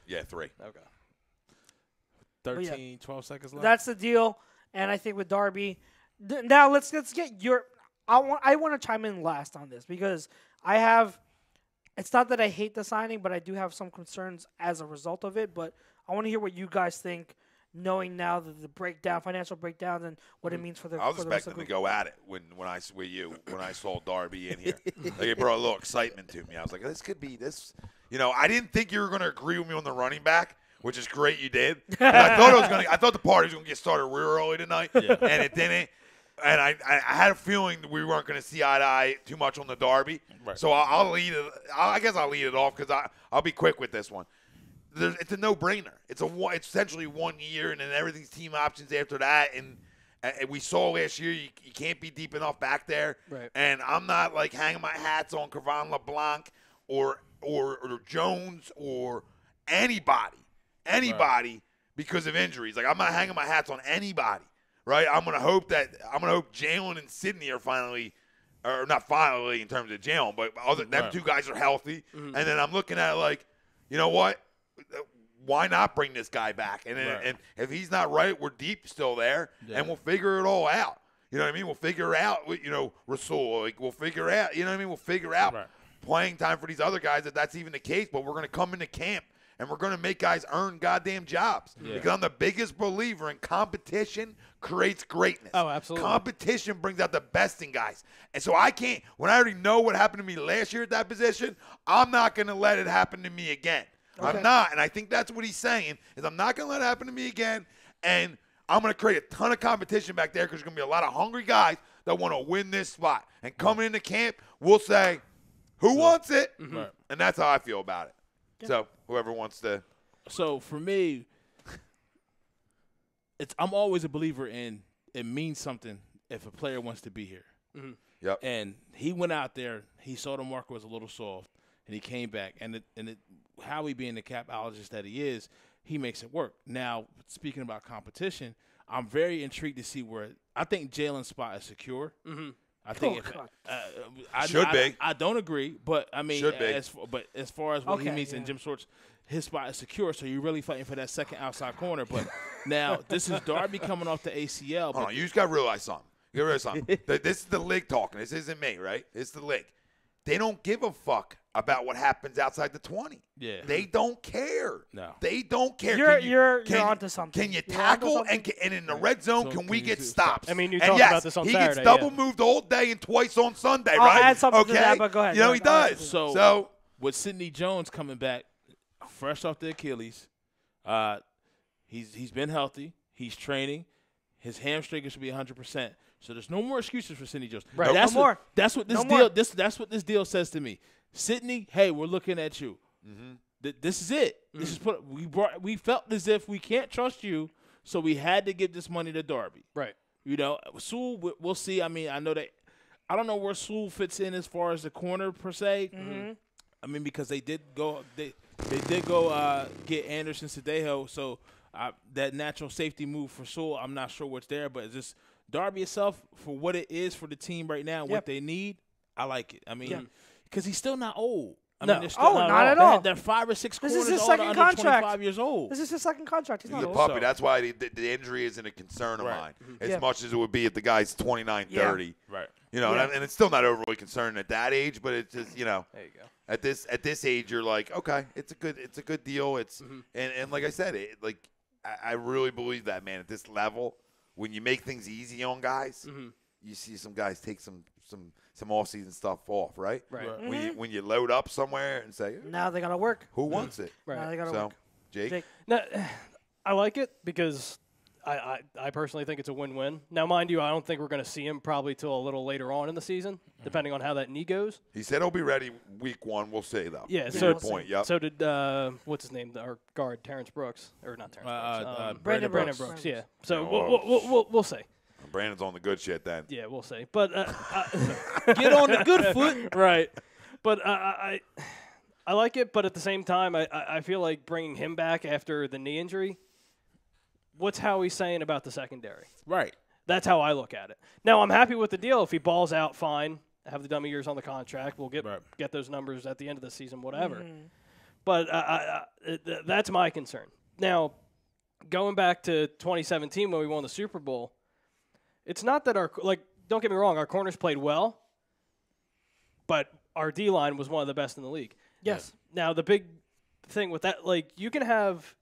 Yeah, 3. Okay. 13, 12 seconds left. that's the deal. And I think with Darby, now let's get your. I want to chime in last on this because I have. It's not that I hate the signing, but I do have some concerns as a result of it. But I want to hear what you guys think, knowing now the financial breakdowns, and what it means for the. I was expecting to go at it when I saw Darby in here. Like it brought a little excitement to me. I was like, this could be this. I didn't think you were going to agree with me on the running back, which is great. You did. I thought the party was going to get started real early tonight, and it didn't. And I had a feeling that we weren't going to see eye to eye too much on the Darby. Right. So I'll lead it. I guess I'll lead it off because I'll be quick with this one. It's a no-brainer. It's essentially 1 year, and then everything's team options after that. And And we saw last year you can't be deep enough back there. Right. And I'm not like hanging my hats on Kevon LeBlanc or Jones or anybody because of injuries. Like I'm not hanging my hats on anybody. Right? I'm gonna hope Jalen and Sidney are finally, or not finally in terms of Jalen, but them two guys are healthy. And then I'm looking at it like, you know what? Why not bring this guy back? And if he's not right, we're deep still there, and we'll figure it all out. You know what I mean? We'll figure out, Rasul. Like we'll figure out. You know what I mean? We'll figure out playing time for these other guys if that's even the case. But we're gonna come into camp. And we're going to make guys earn goddamn jobs. Yeah. Because I'm the biggest believer in competition creates greatness. Oh, absolutely. Competition brings out the best in guys. And so I can't, when I already know what happened to me last year at that position, I'm not going to let it happen to me again. Okay. I'm not. And I think that's what he's saying, is I'm not going to let it happen to me again. And I'm going to create a ton of competition back there because there's going to be a lot of hungry guys that want to win this spot. And coming into camp, we'll say, who wants it? Mm-hmm. And that's how I feel about it. Yeah. So whoever wants to. So for me, I'm always a believer in it means something if a player wants to be here. Mm-hmm. Yep. And he went out there. He saw the market was a little soft, and he came back. And Howie being the capologist that he is, he makes it work. Now, speaking about competition, I'm very intrigued to see where I think Jalen's spot is secure. Mm-hmm. I think I don't agree, but I mean, as far as what he means in Jim Schwartz, his spot is secure. So you're really fighting for that second outside corner. But now this is Darby coming off the ACL. Hold on, you just got to realize something. This is the league talking. This isn't me, right? It's the league. They don't give a fuck about what happens outside the 20. Yeah. They don't care. No. They don't care. You're onto something. Can you tackle and in the red zone, can we get stops? I mean, you talked about this on Saturday. He gets double moved all day and twice on Sunday, I'll right? add something to that, but go ahead. He does. So with Sidney Jones coming back fresh off the Achilles, he's been healthy. He's training. His hamstring should be 100%. So there's no more excuses for Sidney Jones. Right. That's no more. That's what this deal. That's what this deal says to me. Sidney, hey, we're looking at you. Mm-hmm. This is it. Mm-hmm. This is we felt as if we can't trust you, so we had to give this money to Darby. Right. Sewell, we'll see. I mean, I don't know where Sewell fits in as far as the corner per se. Mm-hmm. I mean, because they did go get Anderson Cedejo, so that natural safety move for Sewell, I'm not sure what's there, but it's just Darby itself, for what it is for the team right now, what they need, I like it. I mean, because he's still not old. I mean, not at all. They're 5 or 6 corners. This is his all second under contract. 25 years old. This is his second contract. He's a not puppy. old. That's why the injury isn't a concern of mine as much as it would be if the guy's 29, 30. Right. And it's still not overly concerning at that age, but it's just, there you go. At this age, you're like, okay, it's a good deal. It's and like I said, I really believe that, man. At this level, when you make things easy on guys, you see some guys take some off-season stuff off, right? Right. Mm-hmm. When you load up somewhere and say, now they gotta work. Who wants it? Right. Now they gotta work. Jake? No, I like it because I personally think it's a win-win. Now, mind you, I don't think we're going to see him probably till a little later on in the season, depending on how that knee goes. He said he'll be ready week 1. We'll see, though. Yeah. So good point. Yep. So did what's his name? Our guard, Terrence Brooks, or not Terrence Brooks? Brandon Brooks. Yeah. So we'll see. Brandon's on the good shit then. Yeah, we'll see. But get on the good foot, right? But I like it. But at the same time, I feel like bringing him back after the knee injury. What's Howie saying about the secondary? Right. That's how I look at it. Now, I'm happy with the deal. If he balls out, fine. Have the dummy years on the contract. We'll get those numbers at the end of the season, whatever. Mm-hmm. But that's my concern. Now, going back to 2017 when we won the Super Bowl, it's not that don't get me wrong, our corners played well, but our D-line was one of the best in the league. Yes. Now, the big thing with that, you can have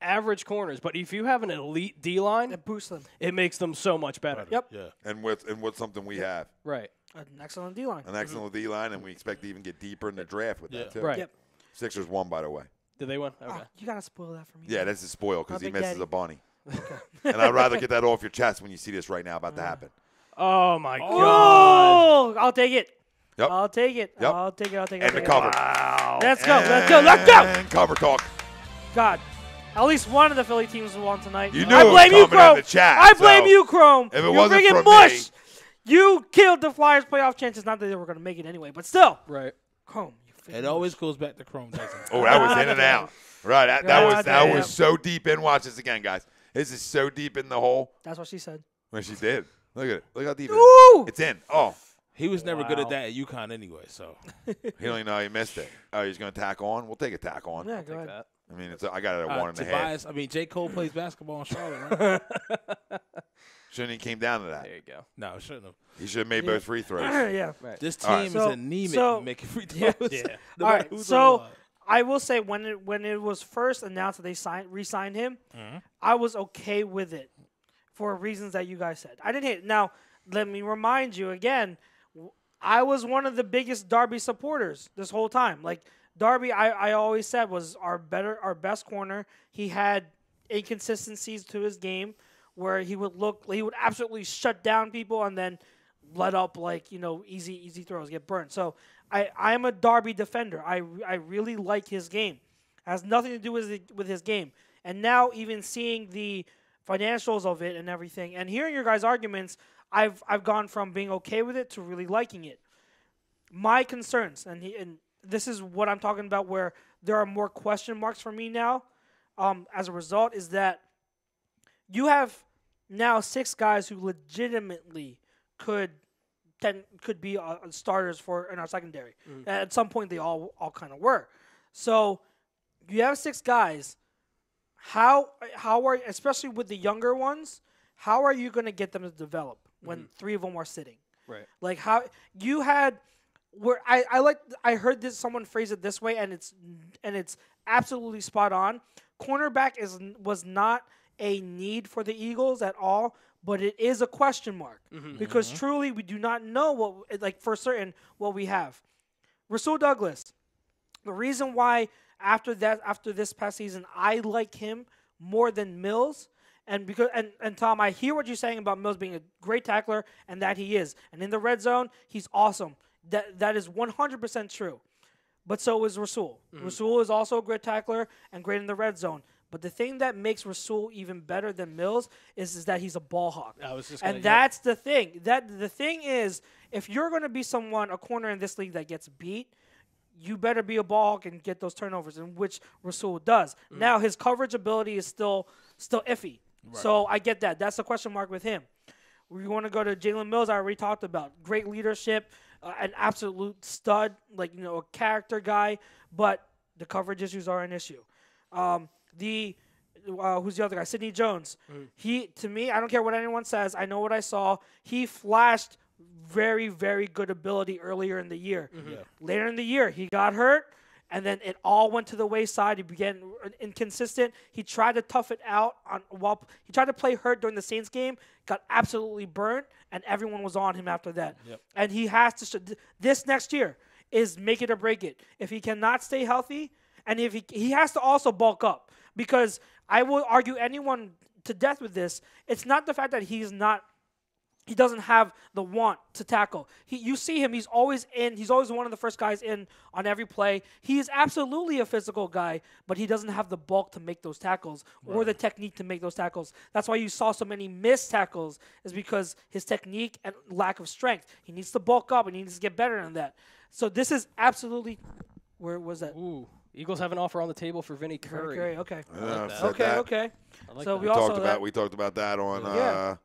average corners, but if you have an elite D-line, it boosts them. It makes them so much better. Yep. Yeah. And with something we have. Right. An excellent D-line. An excellent D-line, and we expect to even get deeper in the draft with that, too. Right. Yep. Sixers won, by the way. Did they win? Okay. Oh, you got to spoil that for me. Yeah, this is spoiled because he misses Daddy. a bunny. Okay. And I'd rather get that off your chest when you see this right now about to happen. Oh, my God. Oh, I'll take it. Yep. I'll take it. Yep. I'll take it. And the cover. Wow. Let's go. Let's go. And cover talk. God. At least one of the Philly teams won tonight. You knew I blame it was you, coming in Chrome. the chat, I blame so you, Chrome. if it You're wasn't bringing for mush. me- You killed the Flyers' playoff chances. Not that they were going to make it anyway, but still. Right. Chrome. You It always goes back to Chrome, doesn't it? Oh, that was in and out. Right, that God was so deep in. Watch this again, guys. This is so deep in the hole. That's what she said. When she did. Look at it. Look how deep it Ooh. is. It's in. Oh, He was never good at that at UConn anyway, so. he don't even know he missed it. Oh, he's going to tack on? We'll take a tack on. Yeah, go ahead. That. I mean, I got it at 1.5. I mean, J. Cole plays basketball in Charlotte, right? Shouldn't he came down to that? There you go. No, it shouldn't have. He should have made both free throws. Yeah. Right. This All right. team So- is anemic so- making free throws. Yeah. No All matter right, who's so on the line. I will say when it was first announced that they re-signed him, I was okay with it for reasons that you guys said. I didn't hate it. Now, let me remind you again, I was one of the biggest Darby supporters this whole time. Like Darby, I always said was our best corner. He had inconsistencies to his game where he would absolutely shut down people and then let up easy throws, get burned. So I am a Darby defender. I really like his game. It has nothing to do with his game. And now even seeing the financials of it and everything, and hearing your guys' arguments, I've gone from being okay with it to really liking it. My concerns, and this is what I'm talking about, where there are more question marks for me now. As a result, is that you have now 6 guys who legitimately could be starters in our secondary. At some point, they all kind of were. So you have 6 guys. How are, especially with the younger ones, how are you going to get them to develop when 3 of them are sitting? Right. Like how you had where I heard someone phrase it this way, and it's absolutely spot on. Cornerback was not a need for the Eagles at all, but it is a question mark because truly we do not know for certain what we have. Rasul Douglas, the reason why after this past season I like him more than Mills, and Tom, I hear what you're saying about Mills being a great tackler, and that he is, and in the red zone he's awesome. That is 100% true. But so is Rasul. Rasul is also a great tackler and great in the red zone. But the thing that makes Rasul even better than Mills is that he's a ball hawk. That's the thing. The thing is, if you're going to be a corner in this league that gets beat, you better be a ball hawk and get those turnovers, in which Rasul does. Now, his coverage ability is still iffy. Right. So I get that. That's a question mark with him. We want to go to Jalen Mills. I already talked about great leadership, an absolute stud, a character guy, but the coverage issues are an issue. Who's the other guy? Sidney Jones. He, to me, I don't care what anyone says. I know what I saw. He flashed very, very good ability earlier in the year. Yeah. Later in the year, he got hurt, and then it all went to the wayside. He began inconsistent. He tried to tough it out he tried to play hurt during the Saints game, got absolutely burnt, and everyone was on him after that. Yep. And he has to this next year is make it or break it. If he cannot stay healthy, and if he has to also bulk up, because I will argue anyone to death with this. It's not the fact that he doesn't have the want to tackle. You see him, he's always in. He's always one of the first guys in on every play. He is absolutely a physical guy, but he doesn't have the bulk to make those tackles or the technique to make those tackles. That's why you saw so many missed tackles, is because his technique and lack of strength. He needs to bulk up, and he needs to get better than that. So this is absolutely – where was that? Ooh. Eagles have an offer on the table for Vinny Curry. Okay. Okay. So we talked about that on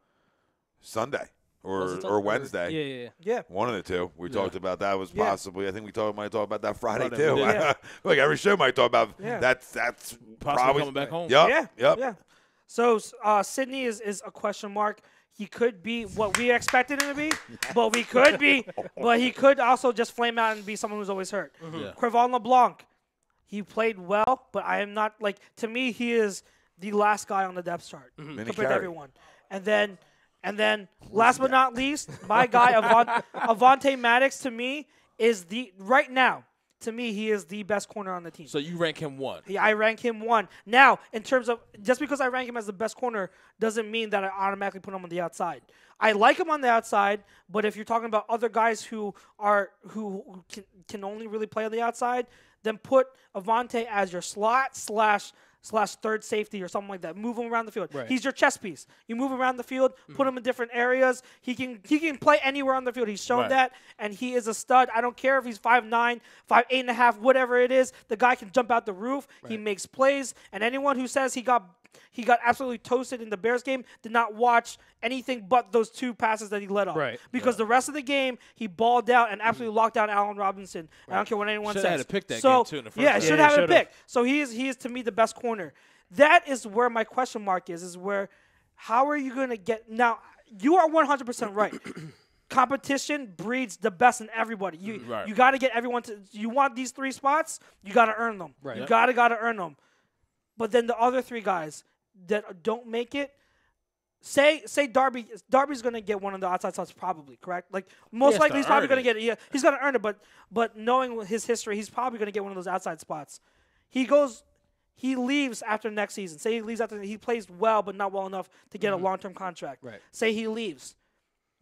Sunday or Wednesday. Yeah. One of the two. We talked about that was possibly. I think we might talk about that Friday too. Yeah. Like every show might talk about that's probably coming back home. Yep. Yeah. So Sidney is a question mark. He could be what we expected him to be, but he could also just flame out and be someone who's always hurt. Crevon LeBlanc, he played well, but I am not to me he is the last guy on the depth chart compared to everyone. And then last but not least, my guy Avonte Maddox, to me is right now. To me, he is the best corner on the team. So you rank him 1? Yeah, I rank him 1. Now, in terms of just because I rank him as the best corner doesn't mean that I automatically put him on the outside. I like him on the outside, but if you're talking about other guys who can only really play on the outside, then put Avonte as your slot / / third safety or something like that. Move him around the field. Right. He's your chess piece. You move him around the field, put him in different areas. He can play anywhere on the field. He's shown that, and he is a stud. I don't care if he's 5'9", 5'8.5", whatever it is. The guy can jump out the roof. He makes plays, and anyone who says he got absolutely toasted in the Bears game did not watch anything but those 2 passes that he let off. Right. Because the rest of the game, he balled out and absolutely locked down Allen Robinson. I don't care what anyone says. Should have had to pick that game, too, in the first place. place. Should have had a pick. So he is, to me, the best corner. That is where my question mark is where how are you going to get – now, you are 100% right. Competition breeds the best in everybody. You got to get everyone to – you want these 3 spots, you got to earn them. Right. You got to earn them. But then the other 3 guys that don't make it, say Darby's going to get one of the outside spots probably, correct? Like most likely he's probably going to get it. Yeah, he's going to earn it, but knowing his history, he's probably going to get one of those outside spots. He leaves after next season. Say he leaves after he plays well but not well enough to get a long-term contract. Right. Say he leaves.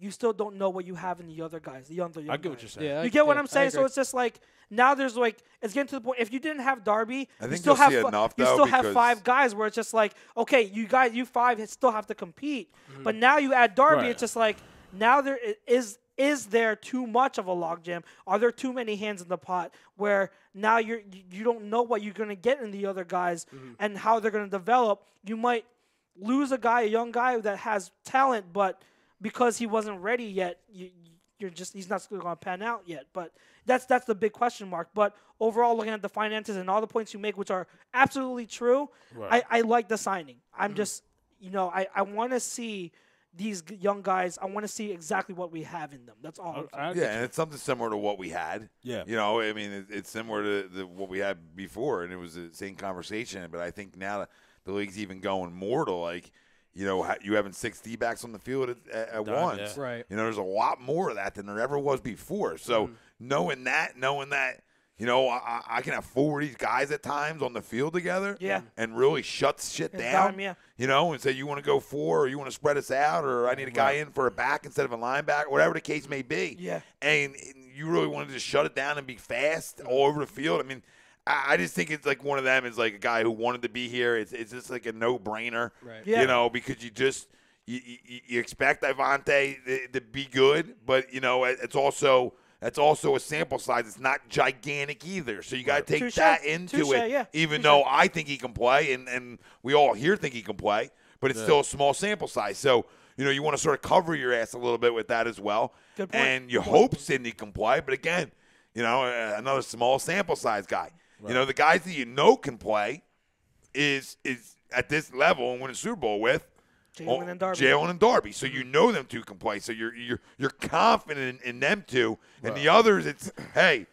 You still don't know what you have in the other guys, the other young guys. I get what you're saying. Yeah, you get what I'm saying? So it's just like now there's like it's getting to the point. If you didn't have Darby, I think you still you'll have see enough, you though, still have because 5 guys where it's just like okay, you 5 still have to compete. But now you add Darby, it's just like now there is there too much of a logjam? Are there too many hands in the pot where now you don't know what you're going to get in the other guys and how they're going to develop? You might lose a young guy that has talent, but because he wasn't ready yet, he's not going to pan out yet. But that's the big question mark. But overall, looking at the finances and all the points you make, which are absolutely true, I like the signing. I'm just, I want to see these young guys. I want to see exactly what we have in them. That's all. And it's something similar to what we had. Yeah. I mean, it's similar to what we had before, and it was the same conversation. But I think now the league's even going more to like, you having 6 D-backs on the field at once. Yeah. Right. There's a lot more of that than there ever was before. So knowing that, I can have 4 of these guys at times on the field together and really shut shit down. And say, you want to go 4 or you want to spread us out or I need a guy in for a back instead of a linebacker, whatever the case may be. Yeah. And you really want to just shut it down and be fast all over the field. I mean, I just think it's like one of them is like a guy who wanted to be here. It's just like a no-brainer, right. Yeah. Because you expect Ivante to be good, but, it's also a sample size. It's not gigantic either. So you got to take that into it, even though I think he can play, and we all here think he can play, but it's still a small sample size. So, you want to sort of cover your ass a little bit with that as well. Good point. And you hope Sidney can play, but again, another small sample size guy. Right. The guys that can play is at this level and win a Super Bowl with Jalen and Darby. So them 2 can play. So you're confident in them 2. And the others, it's and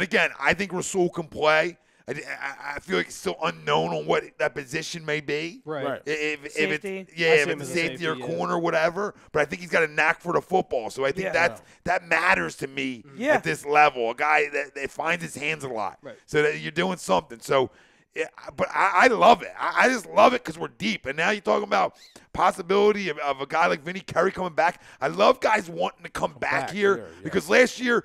again, I think Rasul can play. I feel like it's still unknown on what that position may be. Right. Safety. If it's safety or corner, whatever. But I think he's got a knack for the football. So I think that matters to me at this level. A guy that finds his hands a lot. Right. So that you're doing something. So, but I love it. I just love it because we're deep. And now you're talking about possibility of a guy like Vinny Curry coming back. I love guys wanting to come back here because last year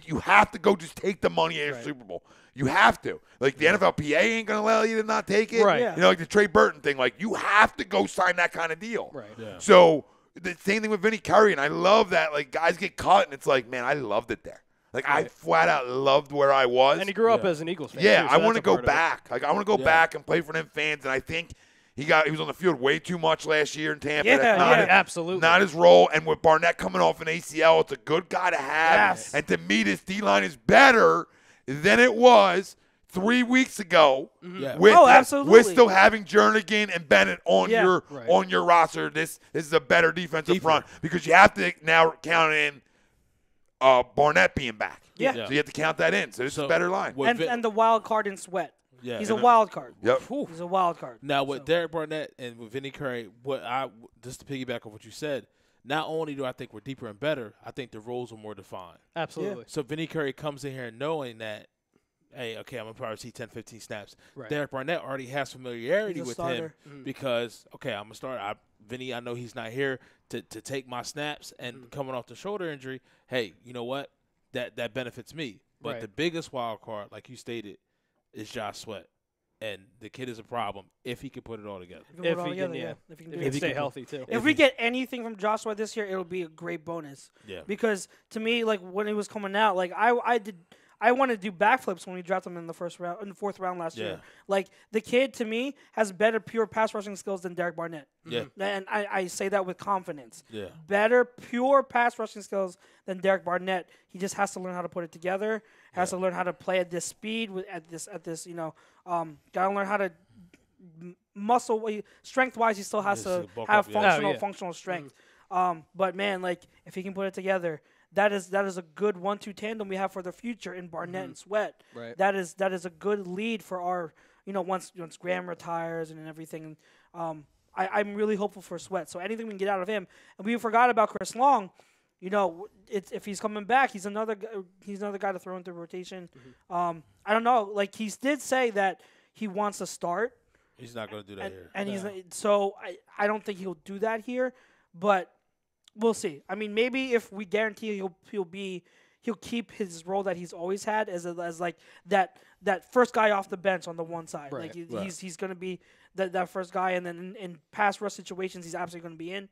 you have to go just take the money at the Super Bowl. You have to. Like, the NFLPA ain't going to allow you to not take it. Right. Like the Trey Burton thing. Like, you have to go sign that kind of deal. Right. Yeah. So, the same thing with Vinny Curry, and I love that. Like, guys get cut, and it's like, man, I loved it there. Like, I flat out loved where I was. And he grew up as an Eagles fan. Yeah, too, so I want to that's a go part of back. Like, I want to go back and play for them fans, and I think he was on the field way too much last year in Tampa. That's absolutely. Not his role. And with Barnett coming off an ACL, it's a good guy to have. Yes. And to me, this D-line is better than it was 3 weeks ago. Yeah. Absolutely. With still having Jernigan and Bennett on Right. your roster. This is a better defensive front because you have to now count in Barnett being back. Yeah. So you have to count that in. So this is a better line. And the wild card in Sweat. Yeah. He's a wild card. Yep. He's a wild card. Now with Derek Barnett and with Vinny Curry, just to piggyback on what you said, not only do I think we're deeper and better, I think the roles are more defined. Absolutely. So Vinny Curry comes in here knowing that, hey, okay, I'm going to probably see 10, 15 snaps. Right. Derek Barnett already has familiarity with him starter. because, okay, I'm going to start. Vinny, I know he's not here to take my snaps, and coming off the shoulder injury, hey, you know what? That benefits me. But the biggest wild card, like you stated, is Josh Sweat. And the kid is a problem if he can put it all together. If he can stay healthy too. If we get anything from Joshua this year, it'll be a great bonus. Yeah. Because to me, like when he was coming out, like I wanted to do backflips when we drafted him in the fourth round last year. Like the kid to me has better pure pass rushing skills than Derek Barnett. Yeah. And I say that with confidence. Yeah. Better pure pass rushing skills than Derek Barnett. He just has to learn how to put it together. Has to learn how to play at this speed at this gotta learn how to strength wise he still has to have functional strength. But man, like if he can put it together, that is a good 1-2 tandem we have for the future in Barnett and Sweat. Right. That is a good lead for our once Graham retires and everything. I'm really hopeful for Sweat. So anything we can get out of him, and we forgot about Chris Long. If he's coming back, he's another guy to throw into rotation. I don't know. Like he did say that he wants to start. He's not going to do that here. And I don't think he'll do that here, but we'll see. I mean, maybe if we guarantee he'll keep his role that he's always had as like that first guy off the bench on the one side. Right. Like he's going to be that first guy, and then in pass rush situations he's absolutely going to be in.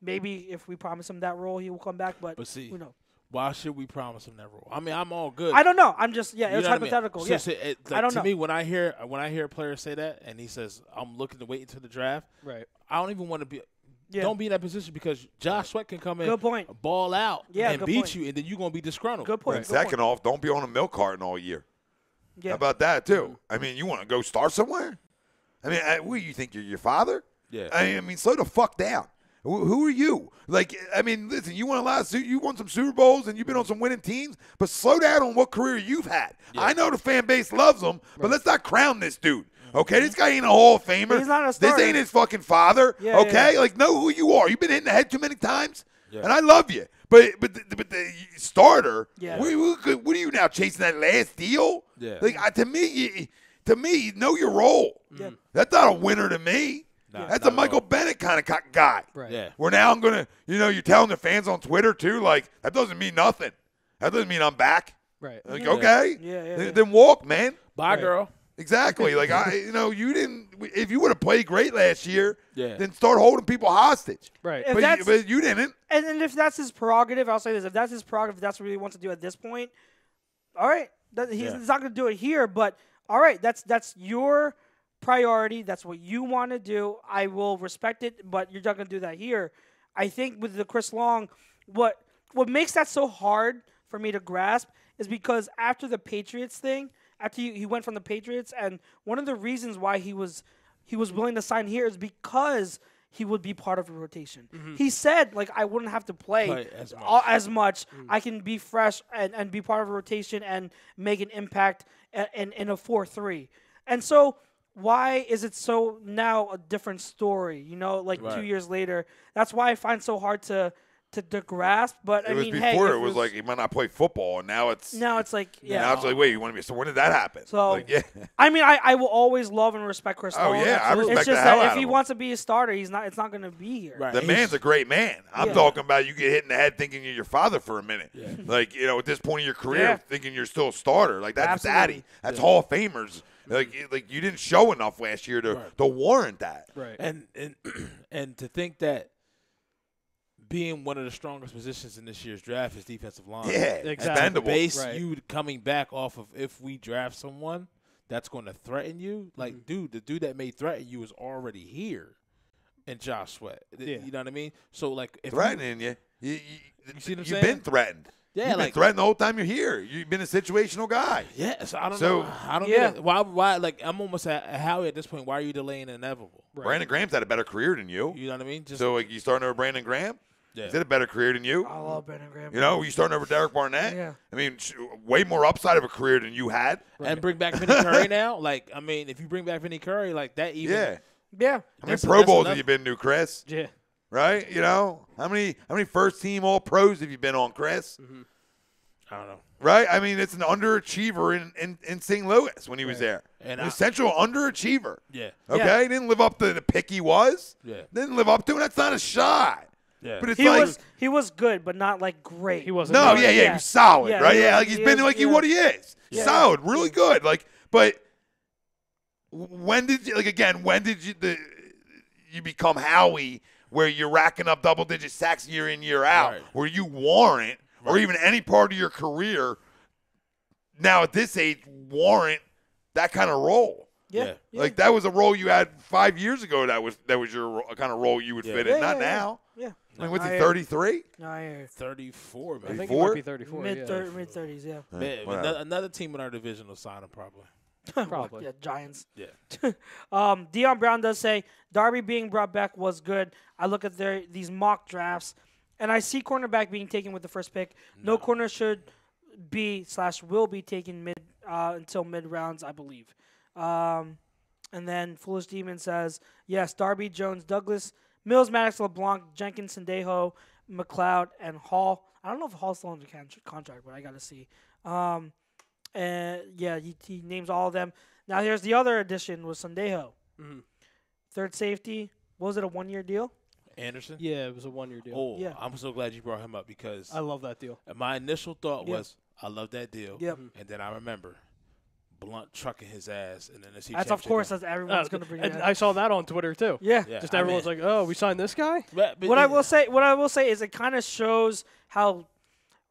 Maybe if we promise him that role, he will come back. But see, who knows? Why should we promise him that role? I mean, I'm all good. I don't know. I'm just You it's know what hypothetical. I mean? I don't know. To me, when I hear a player say that and he says, "I'm looking to wait until the draft," right? I don't even want to be. Yeah. Don't be in that position because Josh Sweat can come in, Good point. ball out, and beat point. you, and then you're going to be disgruntled. Good point. And second off, don't be on a milk carton all year. Yeah. How about that, too? I mean, you want to go start somewhere? I mean, what, you think you're your father? Yeah. I mean, slow the fuck down. Who are you? Like, I mean, listen, you won some Super Bowls and you've been on some winning teams, but slow down on what career you've had. Yeah. I know the fan base loves him, but let's not crown this dude. Okay, this guy ain't a Hall of Famer. He's not a starter. This ain't his fucking father. Yeah, okay, yeah. Like know who you are. You've been hitting the head too many times, and I love you. But the starter. Yeah. What are you now chasing that last deal? Yeah. Like to me, know your role. Yeah. That's not a winner to me. Nah, That's a Michael Bennett kind of guy. Right. Yeah. Where now I'm gonna, you're telling the fans on Twitter too, like that doesn't mean nothing. That doesn't mean I'm back. Right. Like okay, Yeah. Then walk, man. Bye, girl. Exactly. Like you didn't. If you would have played great last year, Yeah. then start holding people hostage. Right. But you didn't. And if that's his prerogative, I'll say this: if that's his prerogative, if that's what he wants to do at this point, all right. He's not going to do it here, but all right, that's your priority. That's what you want to do. I will respect it, but you're not going to do that here. I think with the Chris Long, what makes that so hard for me to grasp is because after the Patriots thing, after he went from the Patriots, and one of the reasons why he was willing to sign here is because he would be part of a rotation. Mm-hmm. He said, like, I wouldn't have to play as much. Mm-hmm. I can be fresh and be part of a rotation and make an impact in a 4-3. And so why is it so now a different story, 2 years later? That's why I find it so hard to grasp, but before it was like he might not play football, and now it's like now it's like wait, you want to be? So when did that happen? So I will always love and respect Chris Long. Yeah, I respect it's just the hell that out if he of him. wants to be a starter, it's not going to be here. Right. The man's a great man. I'm talking about you get hit in the head thinking you're your father for a minute. Yeah. Like at this point in your career, thinking you're still a starter. Like that's daddy. That's Hall of Famers. Like you didn't show enough last year to warrant that. Right. And to think that being one of the strongest positions in this year's draft is defensive line. Yeah, exactly. Base you coming back off of if we draft someone that's going to threaten you. Like, dude, the dude that may threaten you is already here in Josh Sweat. Yeah. You know what I mean? So, like, if threatening you see what I'm saying? You've been threatened. Yeah, you've been threatened the whole time you're here. You've been a situational guy. Yeah, so I don't know. I don't get it. Why? Like, I'm almost at Howie at this point. Why are you delaying the inevitable? Right. Brandon Graham's had a better career than you. You know what I mean? So, like, you starting over Brandon Graham? Yeah. He's had a better career than you. I love Brandon Graham. You starting over Derek Barnett? Yeah. I mean, way more upside of a career than you had. Right. And bring back Vinny Curry now? Like, I mean, if you bring back Vinny Curry, like that even. Yeah. How many Pro Bowls have you been to, Chris? Yeah. Right? How many first team All Pros have you been on, Chris? Mm-hmm. I don't know. Right? I mean, it's an underachiever in St. Louis when he was there. And an essential underachiever. Yeah. Okay? Yeah. Didn't live up to the pick he was. Yeah. Didn't live up to it. That's not a shot. Yeah. But it's he was good, but not like great. He wasn't. No, he was solid, right? He Like he's been like what he is. Yeah. Solid, really good. Like, but when did you you become Howie, where you're racking up double-digit sacks year in, year out, where you warrant, or even any part of your career now at this age, warrant that kind of role? Yeah. Like, that was a role you had 5 years ago. That was your kind of role you would fit in. Not now. Yeah. I mean, what's he, 33? No, I hear 34, man. I think he might be 34. mid-30s, yeah. Another team in our division will sign him probably. Probably. Yeah, Giants. Yeah. Dion Brown does say Darby being brought back was good. I look at these mock drafts, and I see cornerback being taken with the first pick. No corner should be/will be taken until mid rounds, I believe. And then Foolish Demon says, yes, Darby, Jones, Douglas, Mills, Maddox, LeBlanc, Jenkins, Sendejo, McLeod, and Hall. I don't know if Hall's still under contract, but I got to see. And yeah, he names all of them. Now here's the other addition with Sendejo. Mm-hmm. Third safety. What was it, a 1-year deal? Anderson? Yeah, it was a 1-year deal. Oh, yeah. I'm so glad you brought him up because I love that deal. my initial thought was, I love that deal. Yep. And then I remember Blunt trucking his ass in the NFC That's of course Championship that's everyone's going to bring. And I saw that on Twitter too. Yeah. Just everyone's like, "Oh, we signed this guy." But What I will say is it kind of shows how,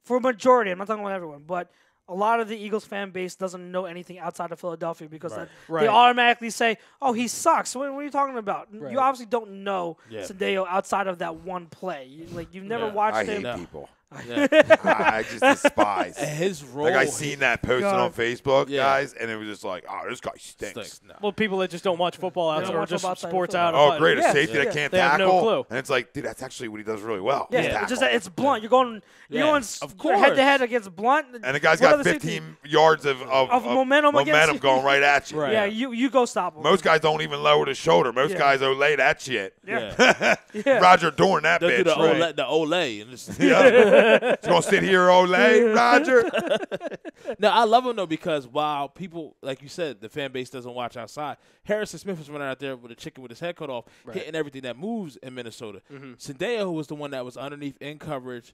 for a majority, I'm not talking about everyone, but a lot of the Eagles fan base doesn't know anything outside of Philadelphia because they automatically say, "Oh, he sucks." What are you talking about? Right. You obviously don't know Yeah. Sendejo outside of that one play. You've never watched I him. hate people. Yeah. I just despise. And his role. Like, I seen that posted on Facebook, Yeah. guys, and it was just like, oh, this guy stinks. No. Well, people that just don't watch football They outside don't or watch just football outside of sports football. out. Oh, great, a safety that can't They have tackle. no clue. And it's like, dude, that's actually what he does really well. Yeah, is it's just tackle. it's Blunt. You're going Of course. head to head against Blunt. And the guy's What got other safety- 15 yards of momentum against you. going right at you. Right. Yeah, you go stop him. Most guys don't even lower the shoulder. Most guys lay that shit. Yeah. Yeah. Roger Dorn, that They'll do bitch. the Olay. And just, Yeah. He's going to sit here, Olay, Roger. No, I love him, though, because while people, like you said, the fan base doesn't watch outside, Harrison Smith was running out there with a chicken with his head cut off, hitting everything that moves in Minnesota. Sendejo was the one that was underneath in coverage,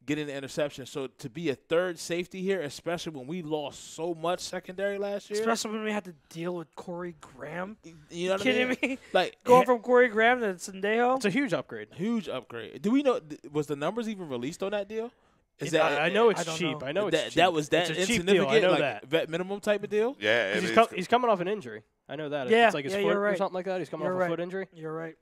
getting the interception. So to be a third safety here, especially when we lost so much secondary last year. Especially when we had to deal with Corey Graham. You know what Kidding I mean? me? Like, Going from Corey Graham to Sendejo. It's a huge upgrade. huge upgrade. Do we know, was the numbers even released on that deal? I know it's I don't cheap. know. I know it's that, cheap. that was that it's a cheap insignificant, deal. I know like that. vet minimum type of deal? Yeah. He's coming off an injury. I know that. Yeah, It's like his foot you're right. or something like that. He's coming You're off right. a foot injury. You're right.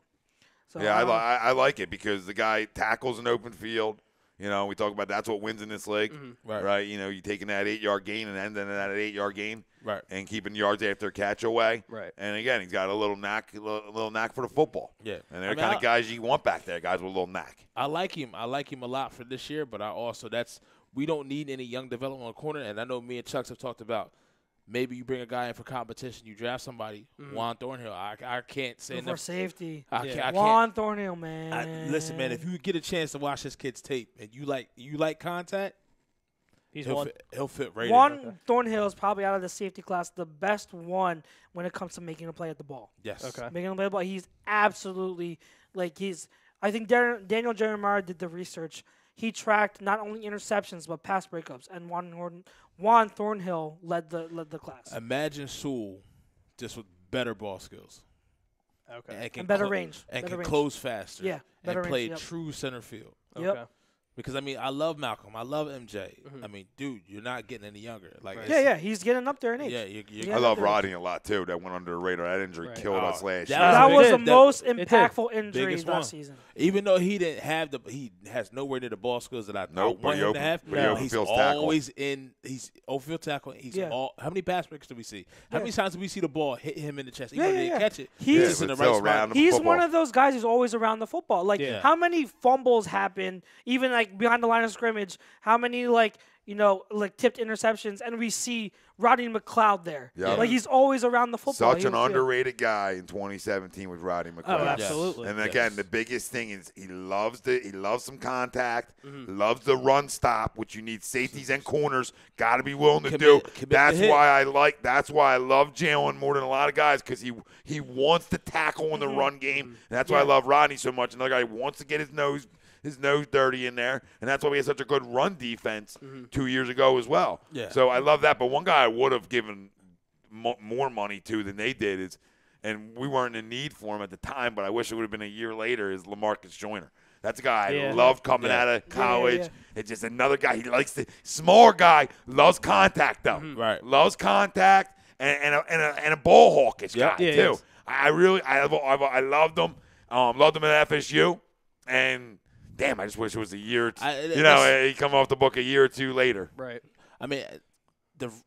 So, Yeah, I like it because the guy tackles an open field. You know, we talk about that's what wins in this league, right? You know, you taking that 8-yard gain and ending that 8-yard gain, Right. and keeping yards after catch away, Right. And again, he's got a little knack for the football. Yeah. And they're I the mean, kind of guys you want back there, guys with a little knack. I like him. I like him a lot for this year, but we don't need any young development on the corner. And I know me and Chucks have talked about maybe you bring a guy in for competition, you draft somebody, Juan Thornhill. I can't say for enough. safety. I can't. Juan Thornhill, man. Listen, man, if you get a chance to watch this kid's tape and you like contact, he'll fit right in. Juan Thornhill is probably out of the safety class the best one when it comes to making a play at the ball. Yes. Okay. Making a play at the ball. He's absolutely I think Daniel Jeremiah did the research. He tracked not only interceptions but pass breakups, and Juan Thornhill led the class. Imagine Sewell just with better ball skills. Okay. And better range. And Better can range. close faster. Yeah, better and range, play yep. true center field. Yep. Okay. Because, I mean, I love Malcolm. I love MJ. I mean, dude, you're not getting any younger. Like, Yeah, he's getting up there in age. Yeah, Yeah. I love Rodney a lot too. That went under the radar. That injury killed us last year. That was the It most did. impactful injury Biggest that one. season. Even though he didn't have he has nowhere near the ball skills that I Nope, want him to have. but he open He's fields tackle. always he's open field tackle. How many pass breaks do we see? How many times do we see the ball hit him in the chest? Even though they didn't catch it. He's just in the but still right spot. around him. He's Football. one of those guys who's always around the football. Like, how many fumbles happen, even like behind the line of scrimmage? How many tipped interceptions? And we see Rodney McLeod there. Yep. Like, he's always around the football. Such an underrated guy in 2017 was Rodney McLeod. Oh, absolutely. And again, the biggest thing is he loves some contact, loves the run stop, which you need safeties and corners. Got to be willing to do. That's why I love Jalen more than a lot of guys because he wants to tackle in the run game. And that's why I love Rodney so much. Another guy who wants to get his nose dirty in there, and that's why we had such a good run defense 2 years ago as well. Yeah. So I love that. But one guy I would have given more money to than they did and we weren't in need for him at the time, but I wish it would have been a year later, is LaMarcus Joyner. That's a guy I love coming out of college. Yeah. It's just another guy. He likes the small guy, loves contact though. Right. Loves contact and a ball hawkish guy too. I loved him. Loved him at FSU, and damn, I just wish it was a year. He come off the book a year or two later. Right. I mean,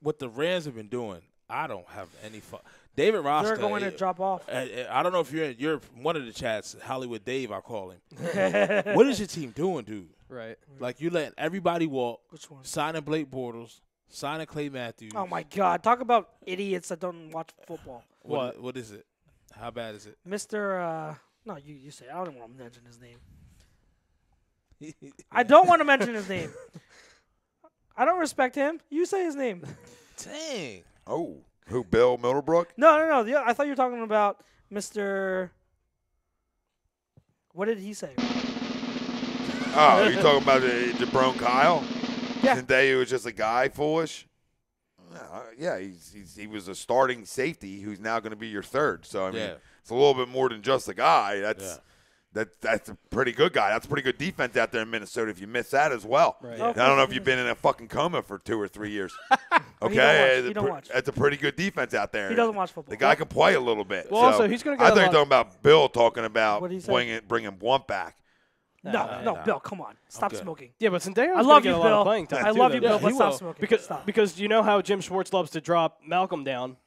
what the Rams have been doing, I don't have any fun. David Roscoe. They're going to drop off. I don't know if you're one of the chats, Hollywood Dave, I call him. What is your team doing, dude? Right. Like, you letting everybody walk. Which one? Signing Blake Bortles, signing Clay Matthews. Oh, my God. Talk about idiots that don't watch football. What is it? How bad is it? Mr. No, you say it. I don't want to mention his name. I don't want to mention his name. I don't respect him. You say his name. Dang. Oh, who? Bill Middlebrook? No. I thought you were talking about Mr. What did he say? Oh, you talking about DeBron Kyle? Yeah. Today he was just a guy, foolish. Yeah, he was a starting safety who's now going to be your third. So I mean, it's a little bit more than just a guy. That's a pretty good guy. That's a pretty good defense out there in Minnesota. If you miss that as well, Right. Yeah. And I don't know if you've been in a fucking coma for 2 or 3 years. He don't watch. That's a pretty good defense out there. He doesn't watch football. The guy can play a little bit. Well, so also, he's gonna get I a thought you were lot- talking about Bill talking about What'd he say? bringing Blunt back. No, Bill, come on. Stop Okay. smoking. Yeah, but Sendejo's I love get you, a lot Bill. of playing time I too, love though. you, Bill, Yeah, but he stop will. smoking. Stop. Because you know how Jim Schwartz loves to drop Malcolm down.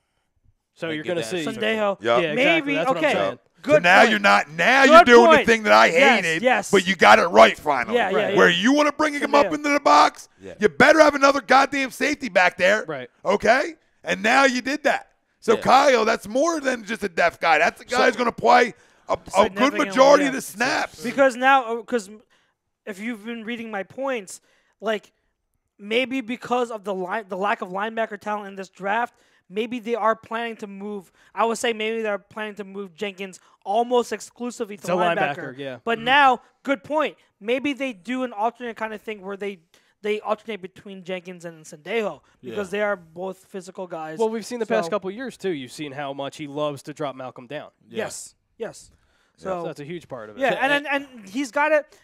So And you're get going to that see. shit. Sandejo. Yeah. Yeah, exactly. Maybe. That's what I'm Okay. saying. Good So now point. you're not. Now Good you're doing point. the thing that I Yes, hated. yes. But you got it right finally. Yeah. Where you want to bring him up Sandejo. into the box, you better have another goddamn safety back there. Right. Okay. And now you did that. So Yeah. Kyle, that's more than just a deaf guy. That's a guy who's going to play a good Significantly, majority yeah. of the snaps. Because if you've been reading my points, like maybe because of the lack of linebacker talent in this draft, maybe they are planning to move. I would say maybe they're planning to move Jenkins almost exclusively to linebacker. Yeah. But now, good point. Maybe they do an alternate kind of thing where they alternate between Jenkins and Sandejo because they are both physical guys. Well, we've seen the past So- couple of years, too. You've seen how much he loves to drop Malcolm down. Yes. So that's a huge part of it. Yeah, and he's got it.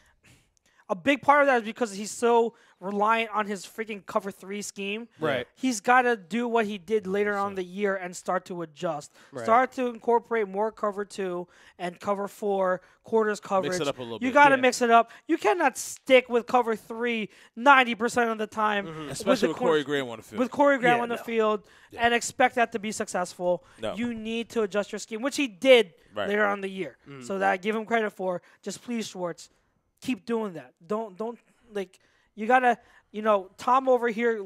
A big part of that is because he's so reliant on his freaking cover 3 scheme. Right. He's got to do what he did later on in the year and start to adjust. Right. Start to incorporate more cover 2 and cover 4 quarters coverage. it up a little You bit. got to Yeah. mix it up. You cannot stick with cover 3 90% of the time. Especially with Corey Graham on the field. With Corey Graham Yeah, on the no. field and expect that to be successful. No. You need to adjust your scheme, which he did Right. later on in the year. So that I give him credit for. Just please, Schwartz, keep doing that. Don't like you gotta. Tom over here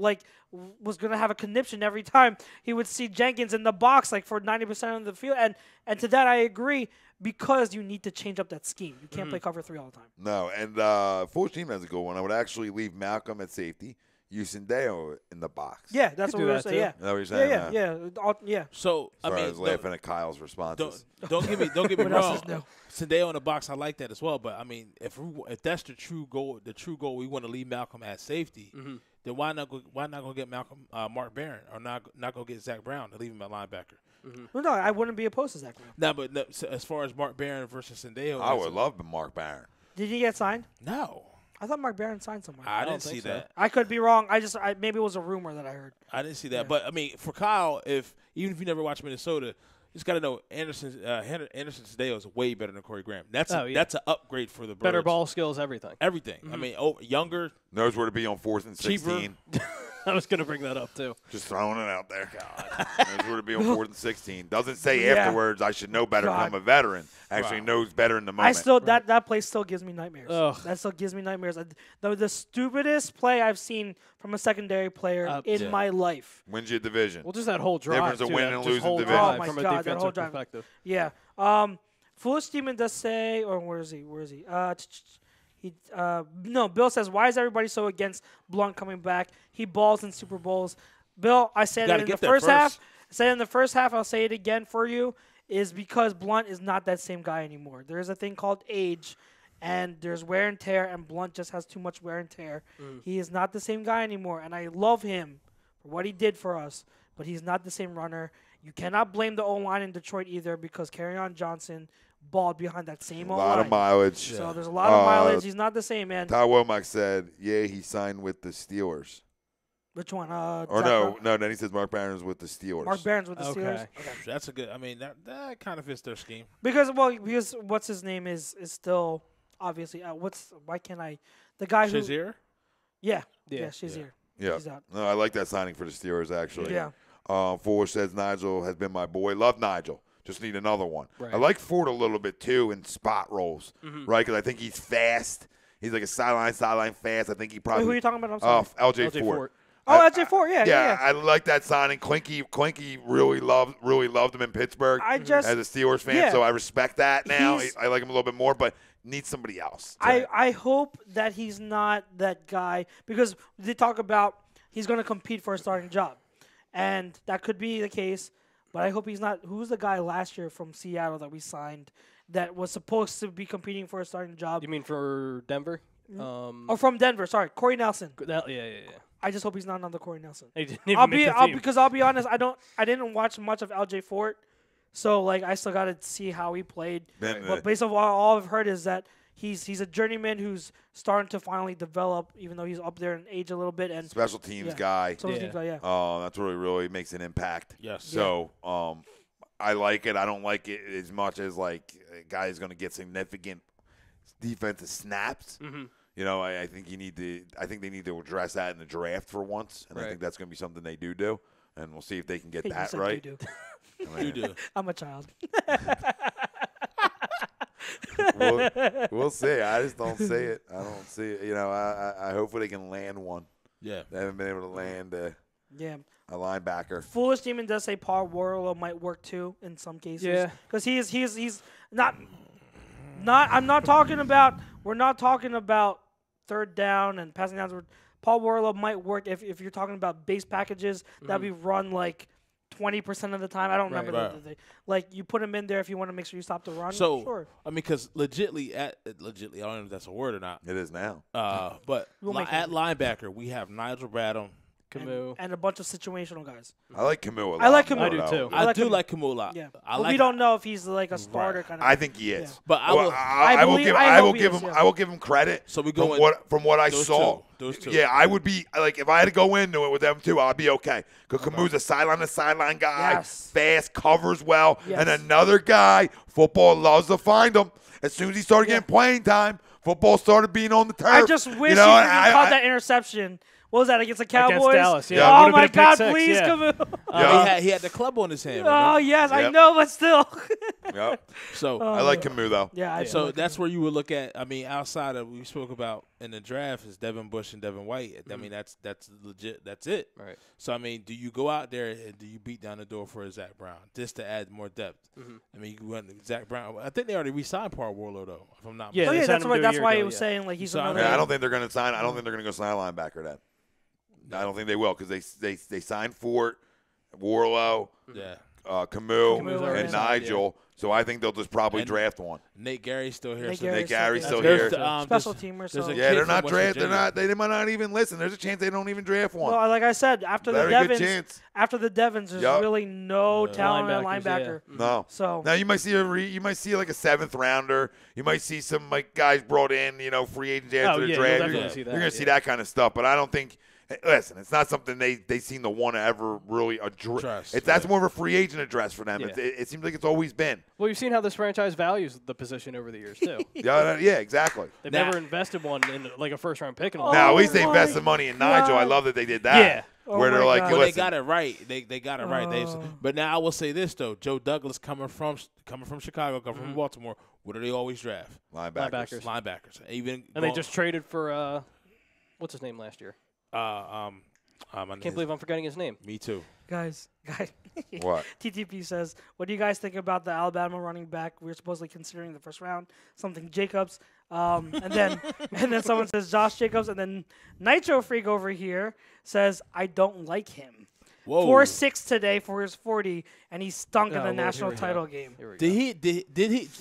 was gonna have a conniption every time he would see Jenkins in the box for 90% of the field, and to that I agree because you need to change up that scheme. You can't play cover 3 all the time. No, and full team has a good one. I would actually leave Malcolm at safety, use Sandejo in the box. Yeah, that's Could what do we're that saying. too. Yeah. Is that what you're saying? Yeah. So, Sorry, I I was mean, laughing at Kyle's responses. don't get me What else wrong. is new? Sandejo in the box, I like that as well. But I mean, if that's the true goal, we want to leave Malcolm at safety. Then why not go get Mark Barron, or not go get Zach Brown to leave him at linebacker? Well, no, I wouldn't be opposed to Zach Brown. No, but no, so as far as Mark Barron versus Sandejo, I would love Mark Barron. Did he get signed? No, I thought Mark Barron signed somewhere. I don't didn't see think so. that. I could be wrong. Maybe it was a rumor that I heard. I didn't see that. But I mean, for Kyle, even if you never watched Minnesota, you just got to know Anderson Sandejo is way better than Corey Graham. That's an upgrade for the Birds. Better ball skills, everything. Everything. I mean, younger. Knows where to be on 4th and 16. I was going to bring that up, too. Just throwing it out there. Knows where to be on 4th and 16. Doesn't say afterwards I should know better because I'm a veteran. Actually knows better in the moment. That play still gives me nightmares. Ugh. That still gives me nightmares. The stupidest play I've seen from a secondary player in my life. Wins you a division. Well, just that whole drive. Difference of too, winning that and just losing whole division. drive Oh, my from God, a that defensive whole drive. perspective. Yeah. Foolish Demon does say, or where is he? No, Bill says, why is everybody so against Blunt coming back? He balls in Super Bowls. Bill, I said it in the first half. I said it in the first half. I'll say it again for you. Is because Blunt is not that same guy anymore. There is a thing called age, and there's wear and tear, and Blunt just has too much wear and tear. He is not the same guy anymore, and I love him for what he did for us, but he's not the same runner. You cannot blame the O-line in Detroit either because Kerryon Johnson balled behind that same O-line. A lot of mileage. So there's a lot of mileage. He's not the same, man. Todd Womack said, he signed with the Steelers. Which one? No. Then he says Mark Barron's with the Steelers. Mark Barron's with the Steelers. Okay. That's a good. I mean, that kind of fits their scheme. Because what's his name is still obviously why can't I the guy who Shazier? Yeah, Shazier. Yeah. He's out. No, I like that signing for the Steelers, actually. Yeah. Fuller says Nigel has been my boy. Love Nigel. Just need another one. Right. I like Ford a little bit, too, in spot rolls, Mm-hmm. right? Because I think he's fast. He's like a sideline fast. I think he probably – Wait, who are you talking about? I'm sorry. LJ Ford. Oh, LJ Ford, yeah. I like that signing. Clinky really loved him in Pittsburgh as a Steelers fan, so I respect that now. I like him a little bit more, but need somebody else. I hope that he's not that guy because they talk about he's going to compete for a starting job, and that could be the case, but I hope he's not. Who was the guy last year from Seattle that we signed that was supposed to be competing for a starting job? You mean for Denver? From Denver, sorry. Corey Nelson. Yeah. I just hope he's not another Corey Nelson. He didn't even make the team. Because I'll be honest, I didn't watch much of LJ Fort, so I still got to see how he played. But based on all I've heard is that he's a journeyman who's starting to finally develop, even though he's up there in age a little bit. And special teams guy. Special teams guy, That's really makes an impact. Yes. So I like it. I don't like it as much as a guy is going to get significant defensive snaps. Mm-hmm. I think they need to address that in the draft for once, and I think that's going to be something they do, and we'll see if they can get that right. You do. I'm a child. We'll see. I just don't see it. I don't see it. I hopefully they can land one. Yeah. They haven't been able to land a linebacker. Foolish Demon does say Paul Warlow might work too in some cases. Yeah. Because he's not. I'm not talking about. We're not talking about third down and passing downs. Paul Warlow might work if you're talking about base packages that we run 20% of the time. I don't remember you put him in there if you want to make sure you stop the run. So sure. I mean, because legitly, I don't know if that's a word or not. It is now. But at linebacker, we have Nigel Bradham, Camus, and a bunch of situational guys. I like Camus a lot. I like Camus. I do too. I do like Camus a lot. Yeah. But we don't know if he's a starter kind of. I think he is. Yeah. But I will give him credit. So we go from what I saw. Those two. Yeah, I would be if I had to go into it with them too, I'd be okay. Because Camus a sideline guy, fast, covers well, and another guy. Football loves to find him. As soon as he started getting playing time, football started being on the turf. I just wish he caught that interception. What was that against the Cowboys? Against Dallas, yeah. Oh my God! Please, Camus. He had the club on his hand. Oh yes, I know, but still. Yep. So I like Camus though. Yeah. So that's where you would look at. I mean, outside of we spoke about in the draft is Devin Bush and Devin White. I mean, that's legit. That's it. Right. So I mean, do you go out there and do you beat down the door for a Zach Brown just to add more depth? Mm-hmm. I mean, you went Zach Brown. I think they already re-signed Paul Warlow though, if I'm not Yeah, mistaken. that's why he was saying he's another. I don't think they're going to sign. I don't think they're going to go sign a linebacker then. I don't think they will because they signed Fort, Warlow, Camus, and Nigel. So I think they'll just probably draft one. Nate Gary's still here. Nate Gary's still here. Special teamer. They're not draft. They're not. They might not even listen. There's a chance they don't even draft one. Well, like I said, after the Devons, there's really no talent at linebacker. No. So now you might see like a 7th rounder. You might see some guys brought in, free agents after the draft. You're going to see that kind of stuff. But I don't think. Listen, it's not something they seem to want to ever really address. That's more of a free agent address for them. Yeah. It seems like it's always been. Well, you've seen how this franchise values the position over the years too. Yeah, exactly. They've never invested one in a first-round pick. Now at least they invested money in Nigel. I love that they did that. Yeah. Where they're like, they got it right. They got it right. But now I will say this though: Joe Douglas coming from Chicago, coming from Baltimore. What do they always draft? Linebackers. And they just traded for what's his name last year? Can't believe I'm forgetting his name. Me too. Guys. What? TTP says, what do you guys think about the Alabama running back we're supposedly considering the first round? Something Jacobs. And then someone says Josh Jacobs. And then Nitro Freak over here says, I don't like him. 4.6 today for his 40, and he stunk in the national title game. Did he?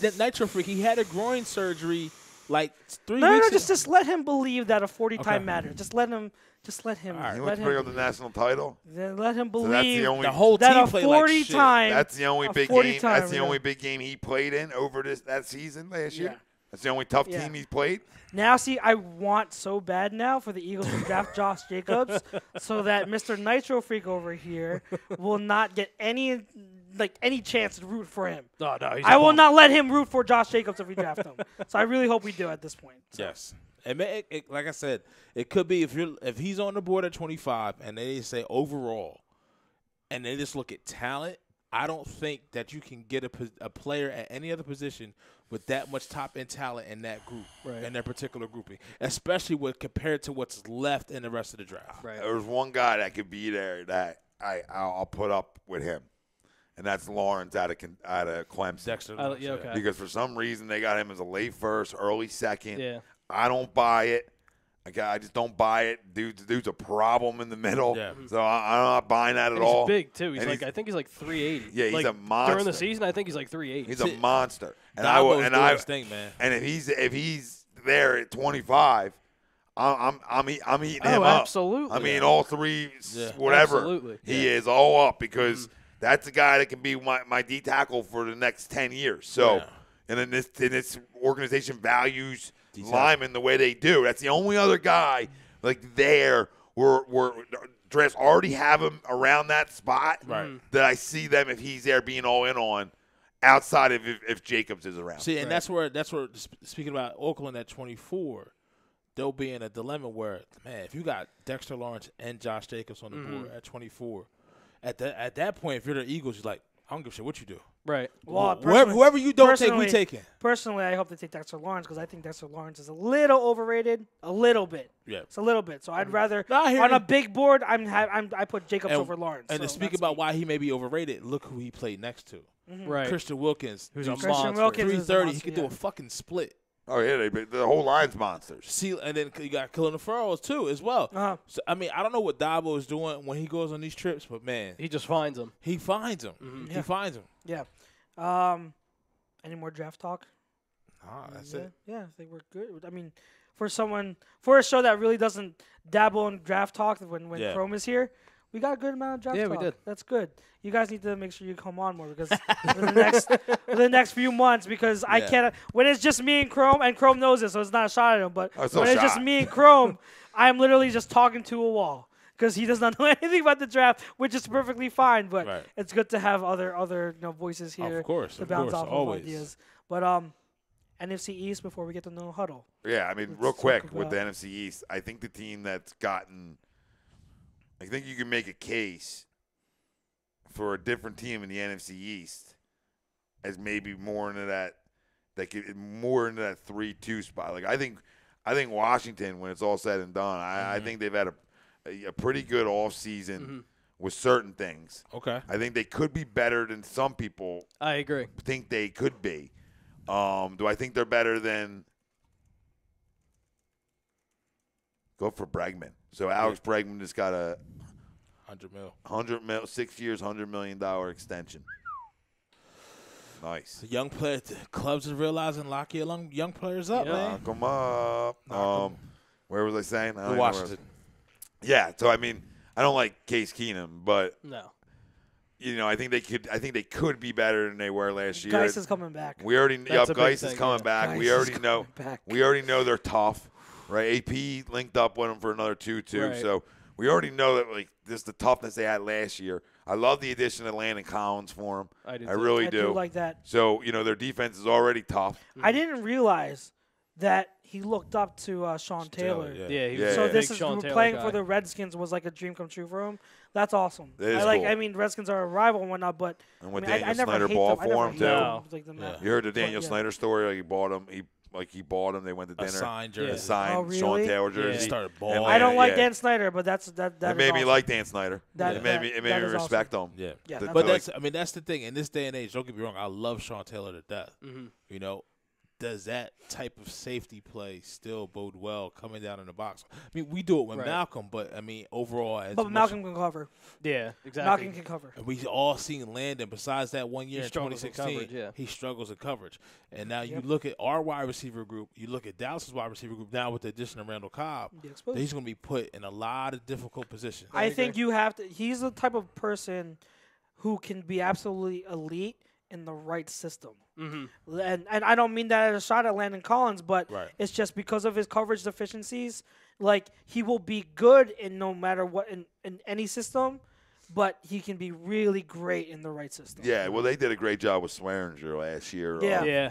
That Nitro Freak, he had a groin surgery like 3 weeks No, ago. just let him believe that a 40 time matters. Just let him Just let him. He wants to bring up the national title. Then let him believe So that's the only, the whole that team a played 40 like shit. time. That's the only big game. That's the only big game he played in over that season last year. Yeah. That's the only tough Yeah. team he's played. Now, see, I want so bad now for the Eagles to draft Josh Jacobs so that Mr. Nitro Freak over here will not get any chance to root for him. No, I will not let him root for Josh Jacobs if we draft him. So I really hope we do at this point. So. Yes. Like I said, it could be if he's on the board at 25 and they say overall and they just look at talent, I don't think that you can get a player at any other position with that much top-end talent in that group, in that particular grouping, especially compared to what's left in the rest of the draft. Right. There's one guy that could be there that I'll put up with him, and that's Lawrence out of Clemson. Dexter. Okay. Because for some reason they got him as a late first, early second. Yeah. I don't buy it. I just don't buy it. Dude's a problem in the middle. Yeah. So I'm not buying that at And all. he's big too. And I think he's like 380. Yeah, he's like, a monster. During the season, I think he's like 380. He's a monster. And Dabo's doing his thing, man. And if he's there at 25, I'm eating him up. Absolutely. I mean, all three, whatever Absolutely. he is, all up because that's a guy that can be my D tackle for the next 10 years. So, and then this organization values linemen the way they do. That's the only other guy like there where drafts already have him around that spot that I see them if he's there being all in on. Outside of if Jacobs is around. See, and that's where speaking about Oakland at 24, they'll be in a dilemma where, man, if you got Dexter Lawrence and Josh Jacobs on the board at 24, at that point, if you're the Eagles, you're like, I don't give a shit what you do. Right. Well, whoever you don't take, we taking. Personally, I hope they take Dexter Lawrence because I think Dexter Lawrence is a little overrated, a little bit. Yeah, it's a little bit. So I'd rather on a big board, I put Jacobs over Lawrence. And to speak about why he may be overrated, look who he played next to. Right. Christian Wilkins, who's a Christian monster. Wilkins 330. He could do a fucking split. Oh yeah, the whole line's monsters. See, and then you got Killer Furrows too as well. So I mean, I don't know what Dabo is doing when he goes on these trips, but man, He just finds them. he finds them. He finds them. Yeah. Any more draft talk? That's it. Yeah, I think we're good. I mean, for a show that really doesn't dabble in draft talk when Chrome is here, we got a good amount of draft talk. Yeah, we did. That's good. You guys need to make sure you come on more because for the next few months because I can't. When it's just me and Chrome knows it, so it's not a shot at him. But when it's just me and Chrome, I'm literally just talking to a wall because he does not know anything about the draft, which is perfectly fine. But it's good to have other voices here Of course, to bounce off always. of ideas. But NFC East before we get to no huddle. Yeah, I mean, real quick with the NFC East, I think the team that's gotten – I think you can make a case for a different team in the NFC East as maybe more into that 3-2 spot. Like I think Washington, when it's all said and done, I think they've had a pretty good offseason with certain things. Okay. I think they could be better than some people I agree. think they could be. Do I think they're better than go for Bregman? So Alex Bregman just got a $100 million, 6 years, $100 million extension. Nice. The young player, the clubs are realizing lock your young players up, man. Knock them up. Where was I saying? Washington. Yeah. So I mean, I don't like Case Keenum, but No. I think they could be better than they were last year. Geis is coming back. We already That's a big Geis is thing, coming back. Geis We is already coming know. back. We already know they're tough, right? AP linked up with them for another 2 too. Right. So we already know that just the toughness they had last year. I love the addition of Landon Collins for them. I do. I really I do like that. So their defense is already tough. I didn't realize that he looked up to Sean Taylor. Yeah. He Yeah. was So a this big is Sean Taylor playing guy. for the Redskins was like a dream come true for him. That's awesome. It is I cool. I mean, Redskins are a rival and whatnot, but And with I Daniel never Snyder hate ball them. I never for him hate too. them. No. Like them Yeah. that. You heard the Daniel yeah. Snyder story? Like he bought him. He bought him. They went to dinner. A signed jersey. A signed Oh, Sean really? Taylor Yeah. jersey. Started And balling. I don't like yeah. Dan Snyder, but that It is made me awesome. like Dan Snyder. That- It made me that is respect him. Yeah. Yeah, The- that's But like- that's the thing. In this day and age, don't get me wrong, I love Sean Taylor to death. You know, does that type of safety play still bode well coming down in the box? I mean, we do it with Malcolm, but, I mean, overall. But Malcolm can cover. Yeah, exactly. Malcolm can cover. And we all seen Landon, besides that 1 year in 2016, coverage, he struggles in coverage. And now you look at our wide receiver group, you look at Dallas's wide receiver group now with the addition of Randall Cobb, he's going to be put in a lot of difficult positions. I think you have to – he's the type of person who can be absolutely elite in the right system. Mm-hmm. And I don't mean that as a shot at Landon Collins, but it's just because of his coverage deficiencies. Like, he will be good in no matter what in any system, but he can be really great in the right system. Yeah, well, they did a great job with Swearinger last year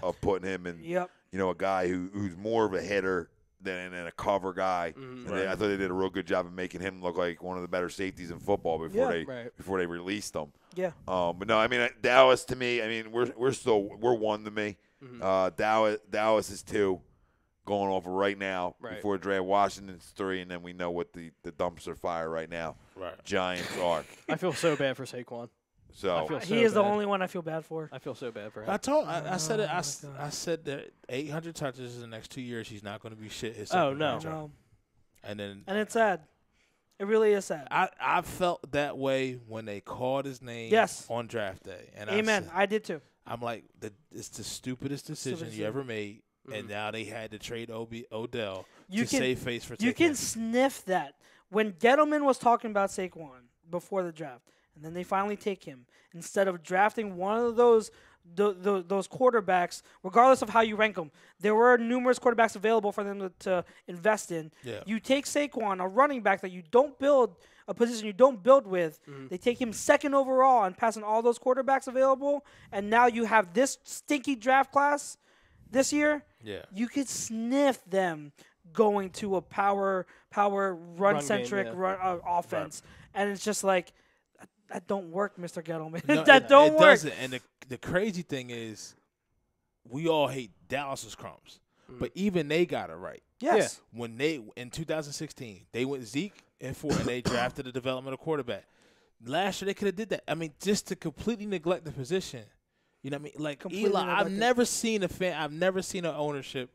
of putting him in, you know, a guy who's more of a hitter than a cover guy. Mm-hmm. And I thought they did a real good job of making him look like one of the better safeties in football before they released him. Yeah. But no, I mean, Dallas to me, I mean, we're 1 to me. Mm-hmm. Dallas is 2 going off right now before draft. Washington's 3, and then we know what the dumpster fire right now. Right. Giants are. I feel so bad for Saquon. So he is the only one I feel bad for. I feel so bad for him. I said it. I said that 800 touches in the next 2 years, he's not going to be shit. No. And it's sad. It really is sad. I felt that way when they called his name on draft day. And Amen. I did too. I'm like, it's the stupidest decision you ever made. Mm-hmm. And now they had to trade Odell to save face for Saquon. You can sniff that. When Gettleman was talking about Saquon before the draft, and then they finally take him, instead of drafting one of those quarterbacks, regardless of how you rank them, there were numerous quarterbacks available for them to invest in. Yeah. You take Saquon, a running back that you don't build, a position you don't build with. Mm-hmm. They take him 2nd overall and passing all those quarterbacks available, and now you have this stinky draft class this year. Yeah. You could sniff them going to a power run-centric offense. Right. And it's just like, that don't work, Mr. Gettleman. No, that don't work. It doesn't. And the crazy thing is, we all hate Dallas's crumbs, but even they got it right. Yes. Yeah. When in 2016, they went Zeke and 4, and they drafted a developmental quarterback. Last year they could have did that. I mean, just to completely neglect the position. You know what I mean? Like Eli, I've never seen an ownership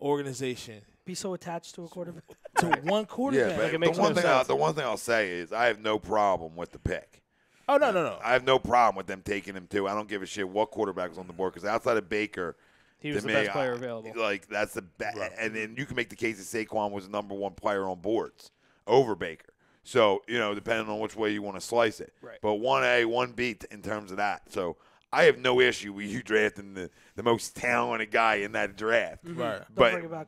organization be so attached to a quarterback. To one quarterback. Yeah, but the one thing I'll say is I have no problem with the pick. Oh, no. I have no problem with them taking him, too. I don't give a shit what quarterback was on the board because outside of Baker, he was the best player available. Like, that's the best. Right. And then you can make the case that Saquon was the number 1 player on boards over Baker. So, you know, depending on which way you want to slice it. Right. But 1A, 1B in terms of that. So, I have no issue with you drafting the most talented guy in that draft. Mm-hmm. Right.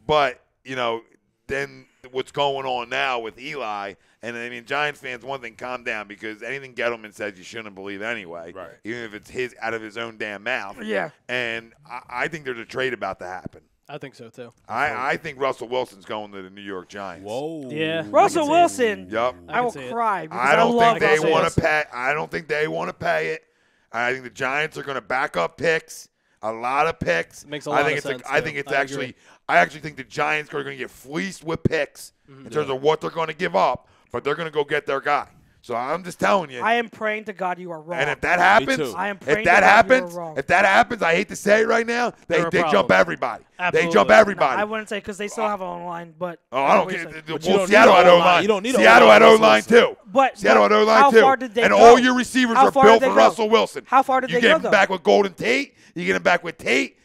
But, you know, then what's going on now with Eli, and I mean, Giants fans, one thing, calm down, because anything Gettleman says you shouldn't believe anyway, right? Even if it's out of his own damn mouth. Yeah. And I think there's a trade about to happen. I think so, too. I think Russell Wilson's going to the New York Giants. Whoa. Yeah. Russell Wilson. Yep. I will cry. I don't think they want to pay. I don't think they want to pay it. I think the Giants are going to back up picks, a lot of picks. Makes a lot of sense. I actually think the Giants are going to get fleeced with picks in terms of what they're going to give up, but they're going to go get their guy. So I'm just telling you. I am praying to God you are wrong. And if that happens, I am praying you are wrong. If that happens, I hate to say it right now, they jump everybody. Absolutely. They jump everybody. No, I wouldn't say because they still have an O-line, but I don't care. Well, Seattle had O-line. You don't need Seattle had O-line too. Seattle had O-line too. How far did they and go? All your receivers are built for Russell Wilson. How far did they go? You get him back with Golden Tate. You get him back with Tate.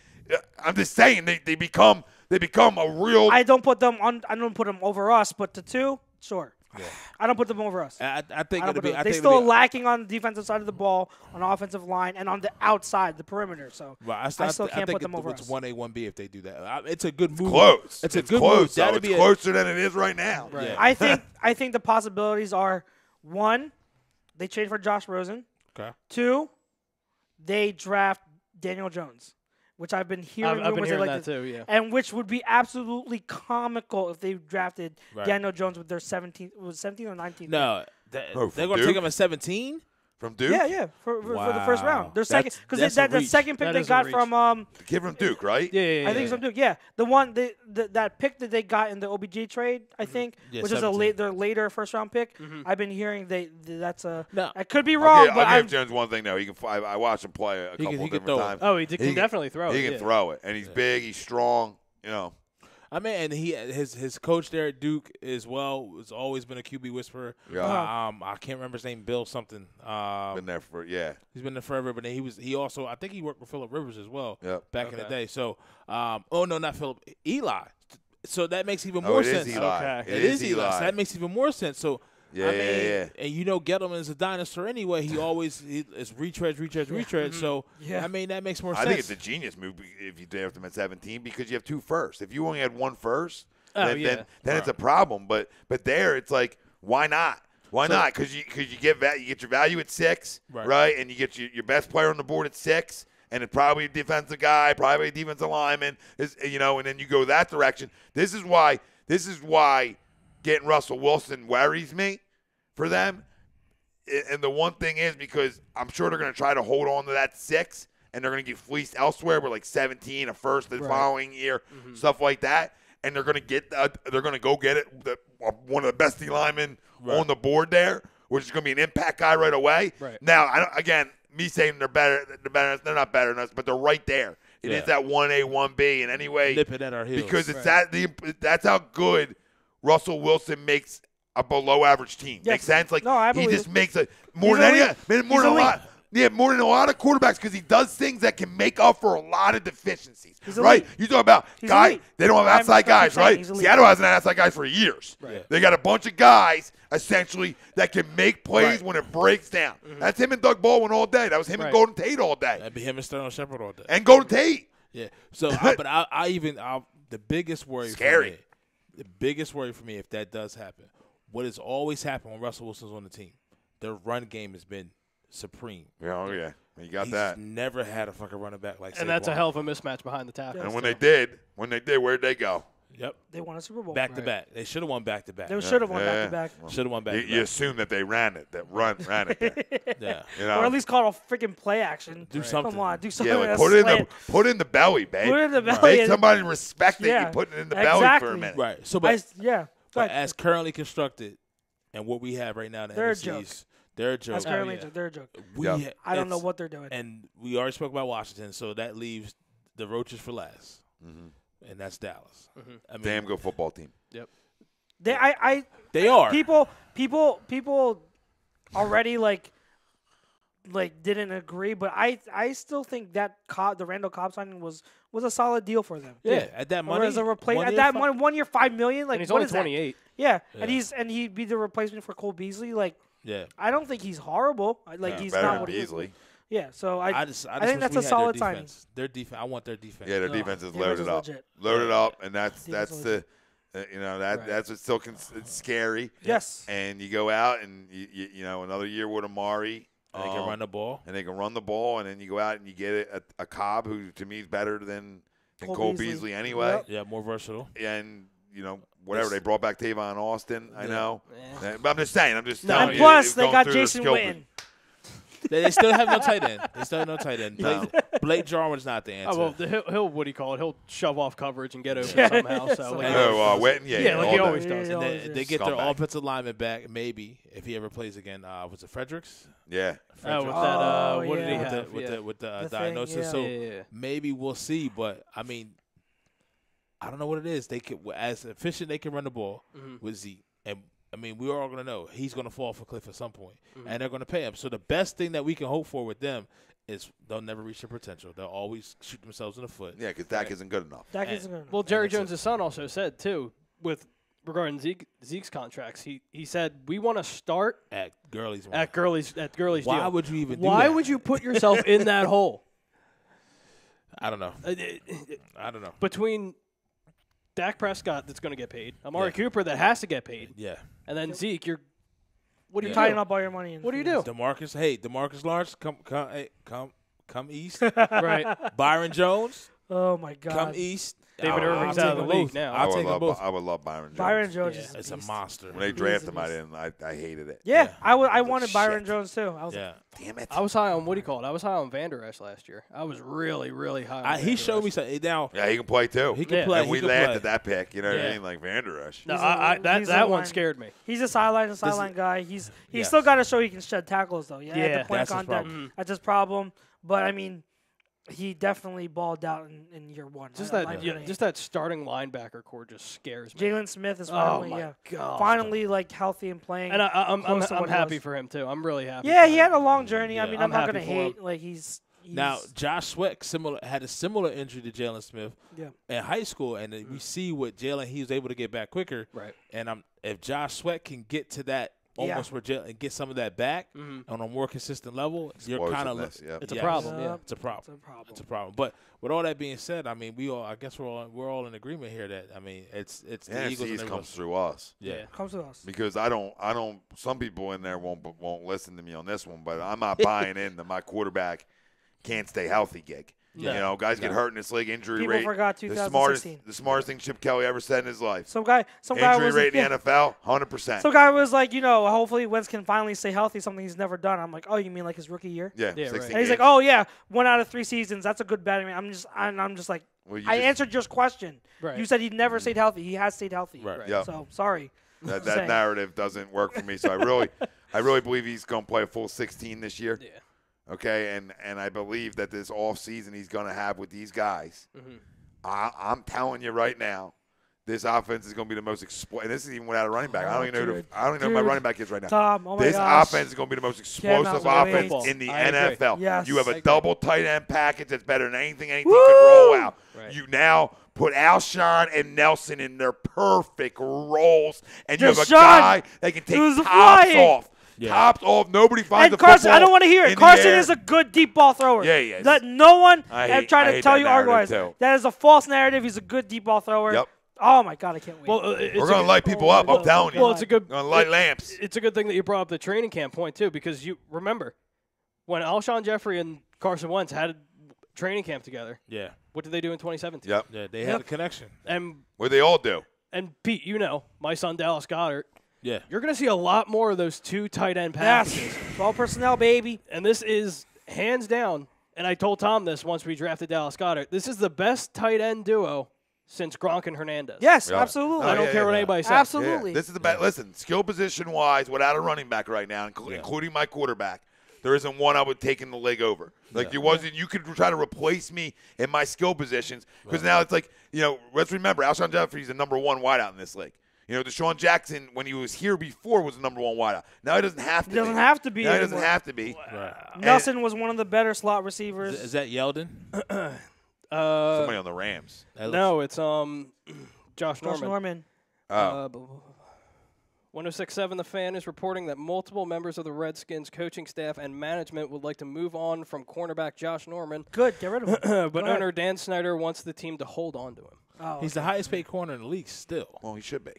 I'm just saying they become a real. I don't put them over us, but the 2, sure. Yeah. I don't put them over us. I think it'll be. They're still lacking on the defensive side of the ball, on the offensive line, and on the outside, the perimeter. So I still can't put them over us. It's 1A, 1B if they do that. It's a good move. Close. It's a good move. It's closer than it is right now. Right. Yeah. I think the possibilities are 1, they trade for Josh Rosen. Okay. 2, they draft Daniel Jones, which I've been hearing rumors I've been hearing that too, yeah. And which would be absolutely comical if they drafted Daniel Jones with their 17th or 19th. No, they're going to take him at 17. From Duke? Yeah, for the first round. Their second, because That's the a reach. second pick That they is a got reach. from The kid from Duke, right? Yeah. I think it's from Duke. Yeah, the one that pick that they got in the OBJ trade, I think, Yeah, which is 17. their later first round pick. I've been hearing that's a. No. I could be wrong, but I'll I'm give Jones one thing though. He can. I watched him play a couple he can different throw it. times. Oh, he can definitely throw it. He can throw it, and he's big. He's strong. You know. I mean, and his coach there at Duke as well has always been a QB whisperer. Yeah. I can't remember his name, Bill something. Been there for He's been there forever, but he also I think he worked with Phillip Rivers as well. Yep. Back in the day. So oh no, not Phillip, Eli. So that makes even more sense. Is Eli. Okay. It is Eli. So that makes even more sense. So Yeah, I mean, yeah. And Gettleman is a dinosaur anyway. He always is retreads. So I mean that makes more sense. I think it's a genius move if you draft him at 17 because you have 2 firsts. If you only had 1 first, then it's a problem. But there it's like why not? Why not? Because you get your value at 6, right? And you get your best player on the board at 6. And it's probably a defensive guy, probably a defensive lineman, and then you go that direction. This is why getting Russell Wilson worries me for them. And the one thing is because I'm sure they're going to try to hold on to that 6, and they're going to get fleeced elsewhere with like 17, a first the following year, stuff like that. And they're going to go get it. One of the best D linemen on the board there, which is going to be an impact guy right away. Right. Now, me saying they're better, they're not better than us, but they're right there. It is that 1A, 1B, and anyway, nip it at our heels. because it's that's how good Russell Wilson makes a below-average team. Yes. Makes sense? Like No, I he believe just it. makes He's elite. more than a lot of quarterbacks because he does things that can make up for a lot of deficiencies. He's Right? elite. You talk about He's guys, elite. they don't have I'm outside guys, saying right? he's elite. Seattle hasn't had outside guys for years. Right. They got a bunch of guys essentially that can make plays when it breaks down. That's him and Doug Baldwin all day. That was him and Golden Tate all day. That'd be him and Sterling Shepard all day. And Golden Tate. Yeah. So, but the biggest worry Scary. for me if that does happen, what has always happened when Russell Wilson's on the team, their run game has been supreme. Oh, yeah. You got He's that. never had a fucking running back like Saquon. And that's a hell of a mismatch behind the tackle. And when they did, where'd they go? Yep. They won a Super Bowl. Back to back. They should have won back to back. They should have won back to back. Should have won back to You back. assume that they ran it there. Yeah. You know? Or at least call it a freaking play action. Do something. Come on, do something. Yeah, like that's put it in the belly, babe. Put it in the belly Make and- somebody respect that Yeah, you put it in the belly for a exactly. minute. Right. So, But but as currently constructed and what we have right now in the They're a NFC joke. East, they're a joke. That's currently they're a joke. I don't know what they're doing. And we already spoke about Washington, so that leaves the Roaches for last. And that's Dallas. I mean, Damn good football team. Yep. they are. People already like didn't agree, but I still think that the Randall Cobb signing was a solid deal for them. Yeah, at that money. As a at that money, 1 year, $5 million. Like And he's what only is that? 28. Yeah, and he'd be the replacement for Cole Beasley. Like Yeah. I don't think he's horrible. Like he's better not than what he was. Beasley. Yeah, so I just think wish that's we a had solid their signing. defense. Their defense. I want their defense. Yeah, their defense is defense loaded is up. legit. Loaded up, and that's Defense is the that's what's still it's scary. Yes. And you go out and you another year with Amari. And they can run the ball. And they can run the ball, and then you go out and you get a Cobb who to me is better than Cole Beasley anyway. Yep. Yeah, more versatile. And whatever they brought back Tavon Austin. I know, but I'm just saying. I'm just No, telling and you, plus they're they going got through their Jason skill Witten. They still have no tight end. They still have no tight end. No. Blake Jarwin's not the answer. Oh, well, he'll what do you call it? He'll shove off coverage and get open somehow. So like, Witten, yeah, like he always does. Yeah, And always they is. get their Scumbag. offensive lineman back, maybe, if he ever plays again. Was it Fredericks? Yeah. with that, Oh, what did he yeah. have? With the The thing, diagnosis. yeah. So Yeah. maybe we'll see. But, I mean, I don't know what it is. They can, as efficient they can run the ball with Zeke. And, I mean, we're all going to know he's going to fall off a cliff at some point. And they're going to pay him. So the best thing that we can hope for with them is they'll never reach their potential. They'll always shoot themselves in the foot. Yeah, because Dak isn't good enough. That isn't gonna. Well, Jerry Jones' son also said too, regarding Zeke's contracts. He said we want to start At Gurley's one. at Gurley's Why deal. would you even do Why that? would you put yourself in that hole? I don't know. I don't know. Between Dak Prescott, that's going to get paid, Amari Yeah. Cooper, that has to get paid, Yeah. and then Zeke, what do you tying do? up all your money. What do you do? DeMarcus Lawrence, come east. Right. Byron Jones, Oh my God. Come East. David Irving's out of the league now. I'll take them both. I would love Byron Jones. Byron Jones Yeah, is It's a beast. monster. When they drafted him, I hated it. Yeah, Yeah. I wanted Byron shit. Jones too. I was Yeah. Damn it. I was high on, what do you call it? I was high on Van Der Esch last year. I was really, really high on He Van Der showed me Esch. something. Now, Yeah, he can play too. he can Yeah. play. And we he can laughed play. at that pick. You know what I Yeah. mean? Like Van Der Esch. No, He's that a one line. scared me. He's a sideline guy. He's Yes. still got to show he can shed tackles though. Yeah, Yeah, at the point that's his contact. problem. That's his problem. But I mean, he definitely balled out in year one. Just I'm that, not yeah, gonna just that starting linebacker core just scares me. Jalen Smith is Oh finally, my God. finally like healthy and playing. And I'm close to what he happy was. for him too. I'm really happy. Yeah, for he him. had a long journey. I Yeah. mean, I'm I'm not happy gonna for him. hate. Like he's Now, Josh Sweat had a similar injury to Jalen Smith Yeah. in high school, and we see what Jalen he was able to get back quicker. Right. And if Josh Sweat can get to that almost where Jalen and get some of that back on a more consistent level, you're kind of Explosiveness, yep. It's a yes. problem. Yeah. It's a problem. It's a problem. It's a problem. But with all that being said, I mean, I guess we're all in agreement here that I mean, it's the NFC Eagles and East everyone. comes through us. Yeah. Comes to us. Because I don't. Some people in there won't listen to me on this one, but I'm not buying into my quarterback can't stay healthy gig. No. You know, guys get hurt in this league. Injury People rate. forgot the 2016. smartest thing Chip Kelly ever said in his life. Some guy Injury was rate like, in the NFL, 100%. Some guy was like, hopefully Wentz can finally stay healthy. Something he's never done. I'm like, oh, you mean like his rookie year? Yeah, Yeah, 60 right. And he's like, games. oh yeah, 1 out of 3 seasons. That's a good bet. I mean, I'm just like, Well, you I just- answered your question. Right. You said he never stayed healthy. He has stayed healthy. Right. Yep. So sorry. that saying. narrative doesn't work for me. So I really believe he's going to play a full 16 this year. Yeah. Okay, and I believe that this offseason he's going to have with these guys. Mm-hmm. I'm telling you right now, this offense is going to be the most and this is even without a running back. I don't even know who my Dude. running back is right now. Tom, oh my This gosh. offense is going to be the most Cannot explosive wait. offense in the I agree. NFL. Yes. You have I a agree. double tight end package that's better than anything Woo! can roll out. Right. You now put Alshon and Nelson in their perfect roles, and you have a Deshaun, guy that can take it was tops flying. off. Yeah. Tops off. Nobody finds And the Carson, football I don't want to hear in it. the Carson air. is a good deep ball thrower. Yeah, he is. Let no one I try to hate tell that you narrative, otherwise. too. That is a false narrative. He's a good deep ball thrower. Yep. Oh my God, I can't wait. Well, We're going to light people Oh up. my I'm God. telling you. Well, it's a good. We're going to light lamps. It's a good thing that you brought up the training camp point too, because you remember when Alshon Jeffrey and Carson Wentz had training camp together. Yeah. What did they do in 2017? Yep. Yeah. They had a connection. And What they all do. Pete, my son Dallas Goedert, Yeah. you're going to see a lot more of those 2 tight end yes, passes. 12 personnel, baby. And this is hands down. And I told Tom this once we drafted Dallas Goedert. This is the best tight end duo since Gronk and Hernandez. Yes, Yeah. absolutely. I don't care what anybody says. Absolutely. Yeah. This is the best. Listen, skill position wise, without a running back right now, including my quarterback, there isn't one I would take in the league over. Like there wasn't. You could try to replace me in my skill positions because now it's like let's remember, Alshon Jeffrey's the number 1 wideout in this league. Deshaun Jackson, when he was here before, was the number 1 wideout. Now he doesn't have to. He doesn't have to be Now he doesn't anymore. have to be. Nelson was one of the better slot receivers. Is that Yeldon? Somebody on the Rams. No, it's Josh Josh Norman. Norman. 1067 The Fan is reporting that multiple members of the Redskins coaching staff and management would like to move on from cornerback Josh Norman, Good. Get rid of him. but Go ahead. owner Dan Snyder wants the team to hold on to him. Oh, He's the highest paid corner in the league still. Well, he should be.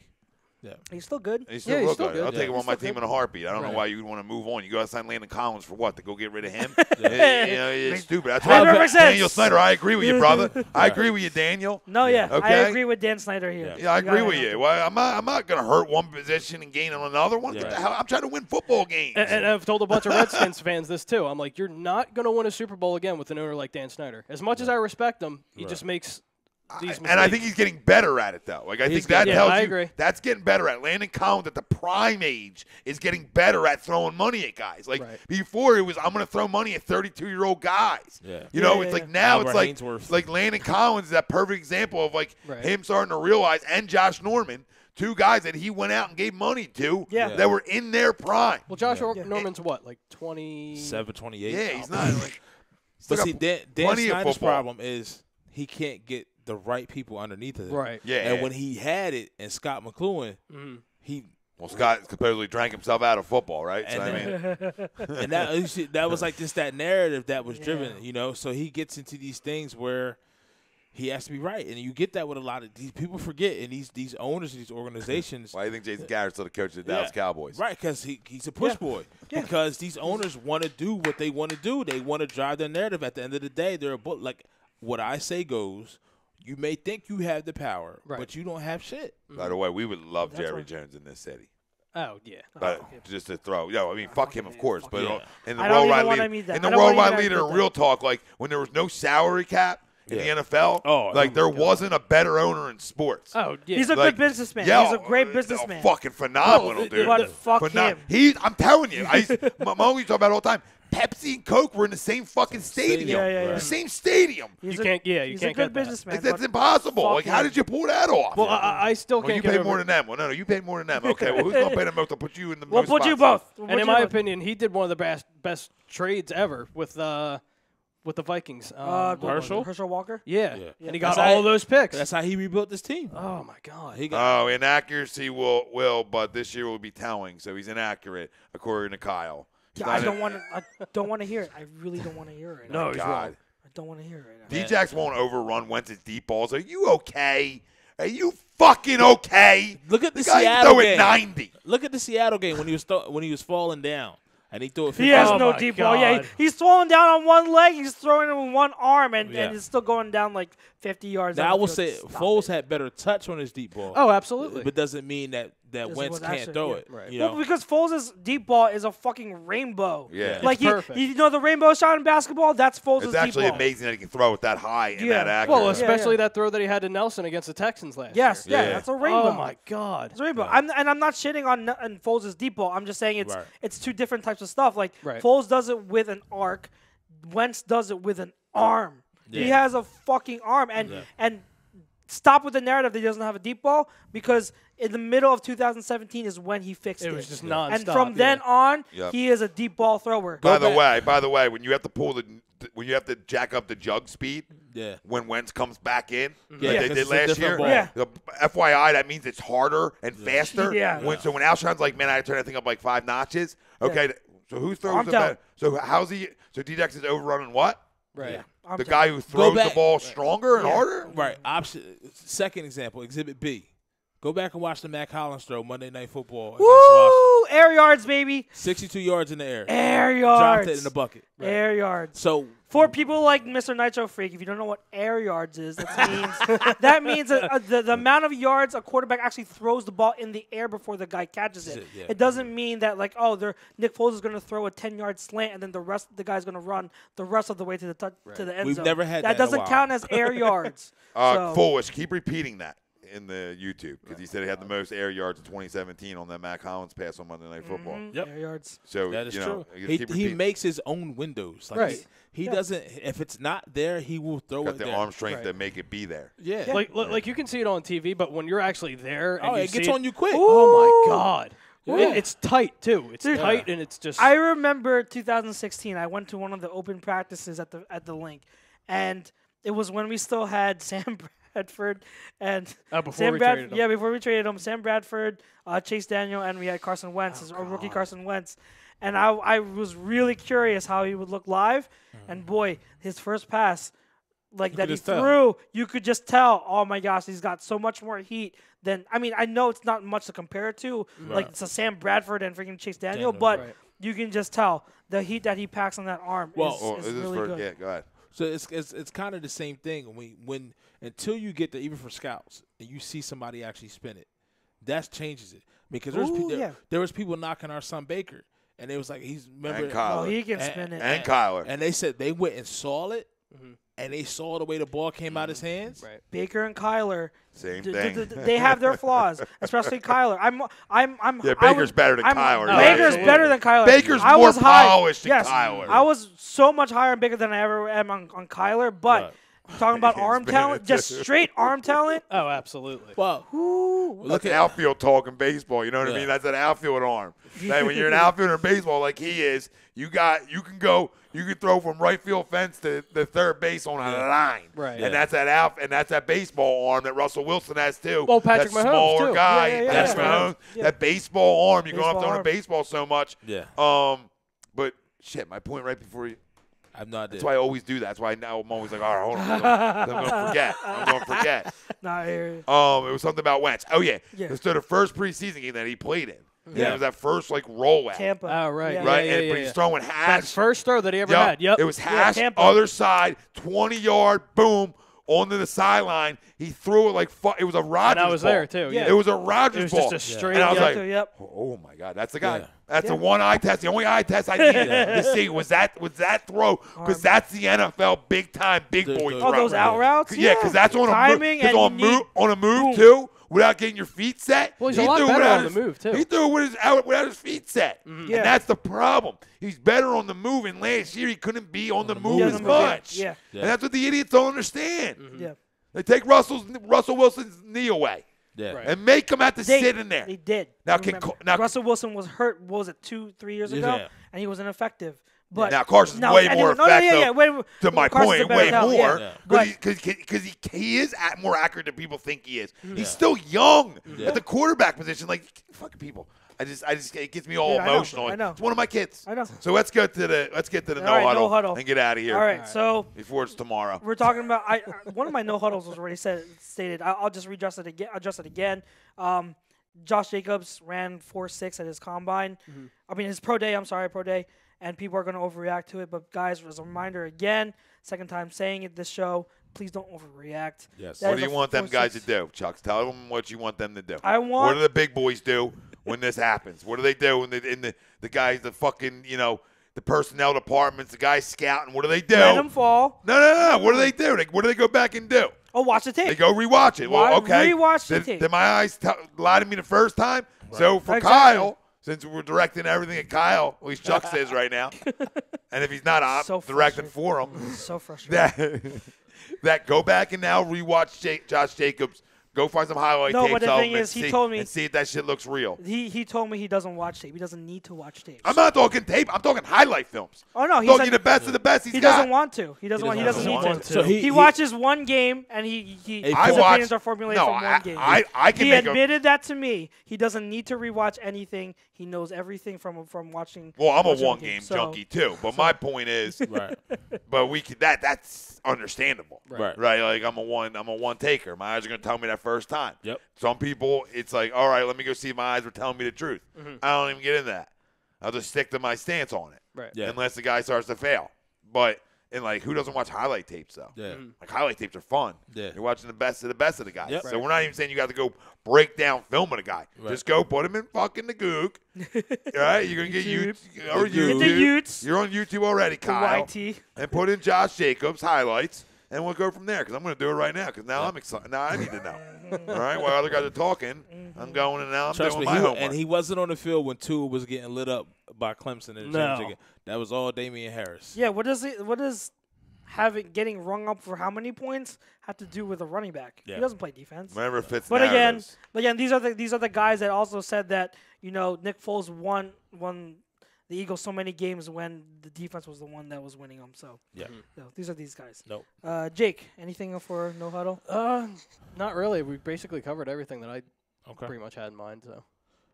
Yeah. he's still good. He's still Yeah, he's real still good. good. I'll take him He's on my still team good. in a heartbeat. I don't know Right. why you would want to move on. You got to sign Landon Collins for what? To go get rid of him? It's stupid. That's Makes why perfect sense. Daniel Snyder. I agree with you, brother. I agree with you, Daniel. No, yeah. I Okay. agree with Dan Snyder here. Yeah, I agree got with it. you. Well, I'm not going to hurt one position and gain on another one. What the hell? I'm trying to win football games. And I've told a bunch of Redskins fans this too. I'm like, you're not going to win a Super Bowl again with an owner like Dan Snyder. As much as I respect him, he just makes these mistakes. And I think he's getting better at it, though. Like I think that good. tells Yeah, I you agree. that's getting better at. Landon Collins at the prime age is getting better at throwing money at guys. Like Right. before, it was I'm going to throw money at 32-year-old guys. Yeah. You know, Yeah, it's yeah, like now Albert it's like Hainsworth. like Landon Collins is that perfect example of like Right. him starting to realize, and Josh Norman, 2 guys that he went out and gave money to Yeah. that were in their prime. Well, Josh Norman's what, like 20? 728. Yeah, he's not like. But still see, got Dan plenty of Snyder's football. problem is he can't get the right people underneath of him. Right. Yeah, And yeah. when he had it and Scott McLuhan, he Well, Scott supposedly drank himself out of football, right? So, And I mean, and that was like just that narrative that was driven, So he gets into these things where he has to be right, and you get that with a lot of these people forget, and these owners of these organizations. why do you think Jason Garrett's still the coach of the Dallas Cowboys? Right, because he's a push boy. Because these owners want to do what they want to do. They want to drive their narrative. At the end of the day, they're a book. Like what I say goes. You may think you have the power, but you don't have shit. By the way, we would love Jerry Jones in this city. Oh, yeah. But just to throw, I mean, fuck him, of course. But in the I don't worldwide even leader, wanna in the I don't wanna worldwide even leader, admit real talk, like when there was no salary cap in the NFL, there wasn't a better owner in sports. Oh, yeah. He's a good businessman. He's a great businessman. Fucking phenomenal, dude. But fuck him. I'm telling you, my mom used to talk about it all the time. Pepsi and Coke were in the same fucking stadium. Yeah. The same stadium. He's you can't a get good that. businessman. That's impossible. Like, how did you pull that off? Well, I still can't you get pay over more than them. Well, no, you pay more than them. Okay, well, who's going to pay the most to put you in the most We'll put you spots? both. And in my opinion, he did one of the best trades ever with the Vikings. Herschel Walker? Yeah. And he got That's all of those picks. That's how he rebuilt this team. Oh, my God. Inaccuracy will, but this year will be telling. So he's inaccurate, according to Kyle. Yeah, I don't want to hear it. I really don't want to hear it right now. No, he's wrong. I don't want to hear it right now. D-Jax won't overrun Wentz's deep balls. Are you okay? Are you fucking okay? Look at the guy Seattle throwing game. 90. Look at the Seattle game when he was falling down and he threw it. He has Oh no my deep ball. Yeah, God. he's throwing down on one leg. He's throwing it with one arm, and it's still going down like 50 yards. Now I down the will field. say Stop Foles it. had better touch on his deep ball. Oh, absolutely. But doesn't mean that This Wentz was can't actually- throw yeah. it. Right. You Well, know? because Foles' deep ball is a fucking rainbow. Yeah. Like It's perfect. you know the rainbow shot in basketball? That's Foles' It's deep actually ball. amazing that he can throw it that high and Yeah. that accurate. Well, especially yeah. that throw that he had to Nelson against the Texans last Yes, year. yeah, that's a rainbow. Oh, my God. It's a rainbow. I'm not shitting on Foles' deep ball. I'm just saying it's two different types of stuff. Like Foles does it with an arc, Wentz does it with an arm. Yeah. He has a fucking arm, and stop with the narrative that he doesn't have a deep ball, because in the middle of 2017 is when he fixed it. It was just nonstop. And from then on, Yep. he is a deep ball thrower. By the way, when you have to jack up the jug speed, when Wentz comes back in, like they 'cause did it's a last different year, ball. FYI, that means it's harder and faster. Yeah. So when Alshon's like, man, I turn that thing up like 5 notches. Okay, so who throws Arm the talent. better? So how's he? So D-Dex is overrunning what? Right. I'm The telling guy who throws the ball stronger and Yeah. harder? Right. Second example, Exhibit B. Go back and watch the Mac Hollins throw Monday Night Football against Washington. Woo! Air yards, baby. 62 yards in the air. Air Dropped yards. it in the bucket. Air yards. So For people like Mr. Nitro Freak, if you don't know what air yards is, that means the amount of yards a quarterback actually throws the ball in the air before the guy catches it. Yeah. It doesn't mean that Nick Foles is going to throw a 10-yard slant and then the rest of the guy's going to run the rest of the way to the to the end We've zone. never had that in a doesn't while. count as air yards. Foolish. Keep repeating that in the YouTube because he said he had the most air yards in 2017 on that Mac Hollins pass on Monday Night Football. Yep. Air yards. So That is true. you gotta keep He repeating. makes his own windows. Like Right. He doesn't. If it's not there, he will throw got it the there. arm strength Right. to make it be there. Yeah. Like you can see it on TV, but when you're actually there, and you it see gets on you quick. Oh my God! Yeah. It's tight too. It's tight and it's just. I remember 2016. I went to one of the open practices at the link, and it was when we still had Sam Bradford and before we traded him. Yeah, before we traded him, Sam Bradford, Chase Daniel, and we had Carson Wentz, our rookie Carson Wentz. And I was really curious how he would look live, and boy, his first pass, that he threw, you could just tell. Oh my gosh, he's got so much more heat than. I mean, I know it's not much to compare it to, like it's a Sam Bradford and freaking Chase Daniel, but you can just tell the heat that he packs on that arm is really good. Yeah, go ahead. So it's kind of the same thing when until you get even for scouts and you see somebody actually spin it, that changes it because there was people knocking our son Baker. And it was like And Kyler. Oh, he can spin it. And Kyler. And they said they went and saw it, and they saw the way the ball came out his hands. Right. Baker and Kyler, Same thing. they have their flaws, especially Kyler. Baker's better than Kyler. Baker's absolutely. better than Kyler. Baker's I more was high. polished than Yes, Kyler. I was so much higher on Baker than I ever am on Kyler, but. Right. Talking about arm He's talent, just straight arm talent. Oh, absolutely. Well, That's outfield talk in baseball. You know what I mean? That's an outfield arm. Like when you're an outfielder in baseball like he is, you can throw from right field fence to the third base on a line. Right. And that's that baseball arm that Russell Wilson has too. Well, Patrick that Mahomes, smaller too. guy. Yeah. That's Mahomes. Yeah. That baseball arm. You're going Baseball up throwing arm. a baseball so much. Yeah. But shit, my point right before you. I have no idea. That's why I always do that. That's why now I'm always like, all right, hold on. I'm going to forget. Nah, It was something about Wentz. Oh, yeah. Yeah. So the first preseason game that he played in, Yeah, it was that first rollout. Tampa. Oh, right. Yeah. Right, but he's throwing hash. That first throw that he ever had. Yep. It was hash, Tampa. other side, 20-yard, boom, onto the sideline. He threw it like it was a Rodgers And I was ball. there, too. Yeah. It was a Rodgers It was ball. just a straight. And I was like, Yep. oh, my God, that's the guy. Yeah. That's the one eye test, the only eye test I needed to see. Was that throw? Because that's the NFL big-time, big boy Oh, throw. those out routes? Yeah, because that's on Timing a move. and Because on a move, too, without getting your feet set. Well, he's a lot threw better without on the move, too. He threw without his feet set. Yeah. And that's the problem. He's better on the move, and last year he couldn't be on the move Yeah, as on the move, much. yeah. And that's what the idiots don't understand. Yeah. They take Russell Wilson's knee away Yeah. Right. and make him have to sit in there. They did. Now, Remember, Russell Wilson was hurt, what was it, 2-3 years ago? Yeah. And he was ineffective. But Now, Carson's way more effective, to my Carson's point, a better way talent, more. yeah. Because he is more accurate than people think he is. He's still young at the quarterback position. Like, fucking people. It gets me all Yeah, I know, emotional. I know. It's one of my kids. I know. So let's get to the All right, no no huddle. and get out of here. All right, so Before it's tomorrow. we're talking about one of my no huddles was already stated. I'll just adjust it again. Josh Jacobs ran 4.6 at his combine. I mean his pro day. And people are going to overreact to it. But guys, as a reminder again, second time saying it this show, please don't overreact. Yes. That What is do you a want them guys to 4.6. do, Chuck? Tell them what you want them to do. What do the big boys do when this happens? What do they do when the guys, the fucking, the personnel departments, the guys scouting? What do they do? Let him fall. No. What do they do? What do they go back and do? Oh, watch the tape. They go rewatch it. Well, okay. Rewatch the tape. Did my eyes lie to me the first time? Right. So for Exactly. Kyle, since we're directing everything at Kyle, at least Chuck says right now, and if he's not, I'm So directing for him. So frustrating. That go back and now rewatch Josh Jacobs. Go find some highlight No, tapes but the of thing him is, he told me- and see if that shit looks real. He told me he doesn't watch tape. He doesn't need to watch tape. I'm not talking tape. I'm talking highlight films. Oh no, I'm he talking said the best of the best he got. doesn't want to. He doesn't need want to. to. So he watches one game and his opinions are formulated from one game. I can He make admitted that to me. He doesn't need to rewatch anything. He knows everything from watching. Well, I'm a watching one-game So- junkie too, but my point is, Right. but we could that's understandable, Right. Right? Like I'm a one taker. My eyes are gonna tell me that first time. Yep. Some people, it's like, all right, let me go see if my eyes were telling me the truth. I don't even get into that. I'll just stick to my stance on it, Right. Yeah. unless the guy starts to fail. But who doesn't watch highlight tapes though? Yeah. Like highlight tapes are fun. Yeah. You're watching the best of the guys. Yep. So we're not even saying you got to go break down film of a guy. Right. Just go put him in fucking the gook. All right, you're gonna get YouTube. or The Get the YouTube. Utes. You're on YouTube already, The Kyle. YT. And put in Josh Jacobs highlights, and we'll go from there. Because I'm going to do it right now. Because now I'm excited. Now I need to know. All right, while other guys are talking, I'm going and now I'm Trust doing me, my homework. and he wasn't on the field when Tua was getting lit up by Clemson. And No. That was all Damian Harris. Yeah. What does getting rung up for how many points have to do with a running back? Yeah. He doesn't play defense. Remember, it fits But again, narratives. these are the guys that also said that Nick Foles won the Eagles so many games when the defense was the one that was winning them. So Yeah. these are these guys. Nope. Jake, anything for no huddle? Not really. We basically covered everything that I Okay. pretty much had in mind. So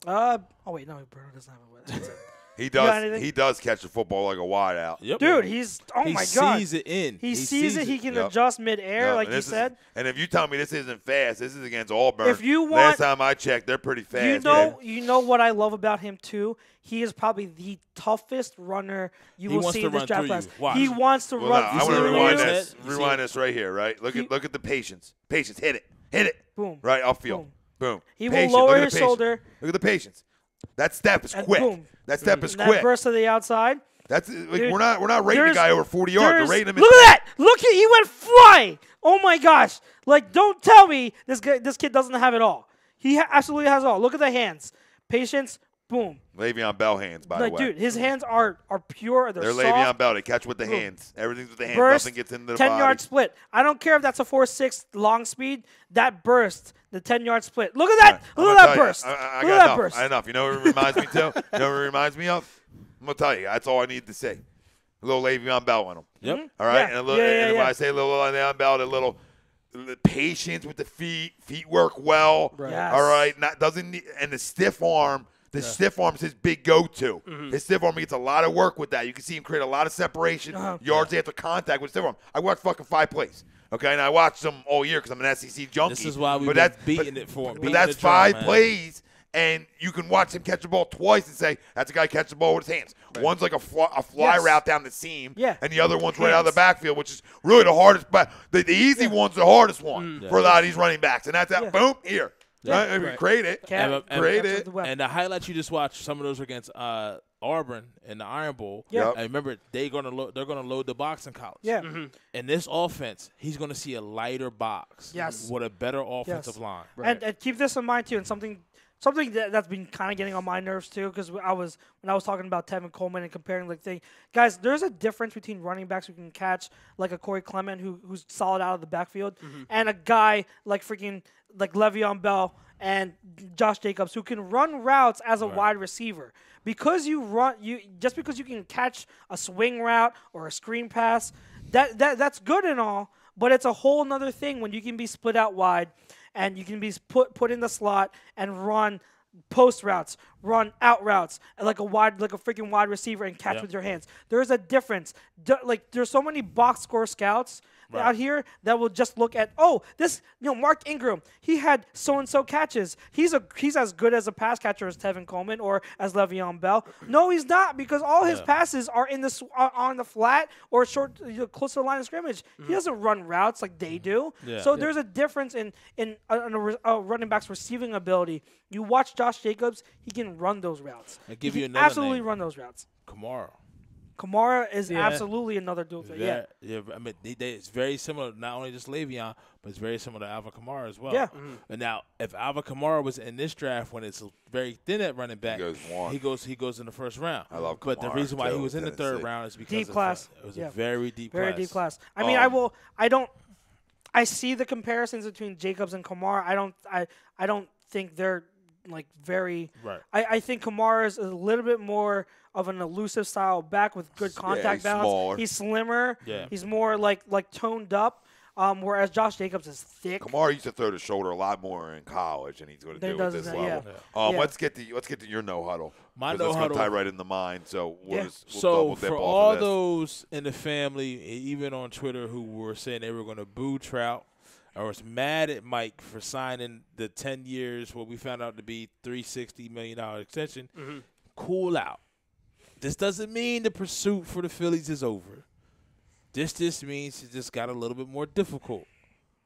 Oh wait, no, Bruno doesn't have a that's it. He got does. anything? He does catch the football like a wide out. Yep. Dude, he's he my god. sees it in. He sees it. He can Yep. adjust midair, No, like and you this is- said. And if you tell me this isn't fast, this is against Auburn. If you last want- time I checked, they're pretty fast. You know what I love about him too. He is probably the toughest runner you He will wants see to in this run draft through class. you. Watch. He wants to Well, run. no, I You want see to what rewind he this. said? You Rewind see- this right here. Right. Look at the patience. Patience. Hit it. Boom. Right upfield. Boom. He Patience. will lower Look at his the patience. shoulder. Look at the patience. That step is And quick. boom. That step is And quick. that burst to the outside. That's like Dude, we're not rating the there's- guy over 40 yards. We're rating him. Look at that! Look at he went flying. Oh my gosh! Like, don't tell me this kid doesn't have it all. He absolutely has it all. Look at the hands. Patience. Boom. Le'Veon Bell hands, by the way. Dude, his hands are pure. They're They're soft. Le'Veon Bell. They catch with the Boom. hands. Everything's with the hands. Burst, Nothing gets into the 10-yard body. split. I don't care if that's a 4.6 long speed. That burst, the 10-yard split. Look at that! I'm Look gonna at that tell you, burst! I Look got at that enough. burst! Enough. You know what it reminds me to? You know what it reminds me of? I'm gonna tell you. That's all I need to say. A little Le'Veon Bell in him. Yep. All right. Yeah. And a little. Yeah, and yeah. when I say a little Le'Veon Bell, a little patience with the feet. Feet work well. Right. Yes. All right. Doesn't need, and the stiff arm. The stiff arm is his big go-to. His stiff arm, he gets a lot of work with that. You can see him create a lot of separation, yards after contact with stiff arm. I watched fucking 5 plays, okay? And I watched them all year because I'm an SEC junkie. This is why we've But been that's- beating but- it for him. But beating that's the drum, 5 man. plays, and you can watch him catch the ball twice and say, that's a guy catching the ball with his hands. Right. One's like a fly route down the seam, and the other one's right out of the backfield, which is really the hardest. But the easy one's the hardest one for a lot of these running backs. And that's that, boom, here. Yeah. Right? Create it. Create it. And the highlights you just watched, some of those were against Auburn in the Iron Bowl. Yeah. And remember, they're gonna load the box in college. Yeah. In this offense, he's gonna see a lighter box. Yes. With a better offensive line. Right. And keep this in mind too, and something that's been kind of getting on my nerves too, because when I was talking about Tevin Coleman and comparing guys, there's a difference between running backs who can catch like a Corey Clement who's solid out of the backfield, and a guy like LeVeon Bell and Josh Jacobs who can run routes as a wide receiver. Because just because you can catch a swing route or a screen pass, that's good and all, but it's a whole nother thing when you can be split out wide and you can be put in the slot and run post routes, run out routes, like a freaking wide receiver and catch with your hands. There's a difference. There's so many box score scouts out here that will just look at, Mark Ingram, he had so-and-so catches. He's as good as a pass catcher as Tevin Coleman or as Le'Veon Bell. No, he's not, because all his passes are on the flat or short, close to the line of scrimmage. He doesn't run routes like they do. So there's a difference in a running back's receiving ability. You watch Josh Jacobs, he can run those routes. I give you he can another absolutely name. Run those routes. Kamara is absolutely another dual threat. I mean, it's very similar, not only just Le'Veon, but it's very similar to Alvin Kamara as well. Yeah. And now, if Alvin Kamara was in this draft when it's very thin at running back, he goes in the first round. I love Kamara. But the reason why he was in the third round is because deep class. It was a very deep class. Very deep class. I mean, I see the comparisons between Jacobs and Kamara. I don't think they're very. Right. I think Kamara is a little bit more of an elusive style back with good contact balance. Smaller. He's slimmer. Yeah. He's more like toned up. Whereas Josh Jacobs is thick. Kamara used to throw the shoulder a lot more in college, and he's going to do it at this level. Let's get to your no huddle. My no that's huddle going to tie right into mine. So we'll so double dip for off all of this. those in the family, even on Twitter, who were saying they were going to boo Trout or was mad at Mike for signing the 10 years, what we found out to be $360 million extension, cool out. This doesn't mean the pursuit for the Phillies is over. This just means it just got a little bit more difficult.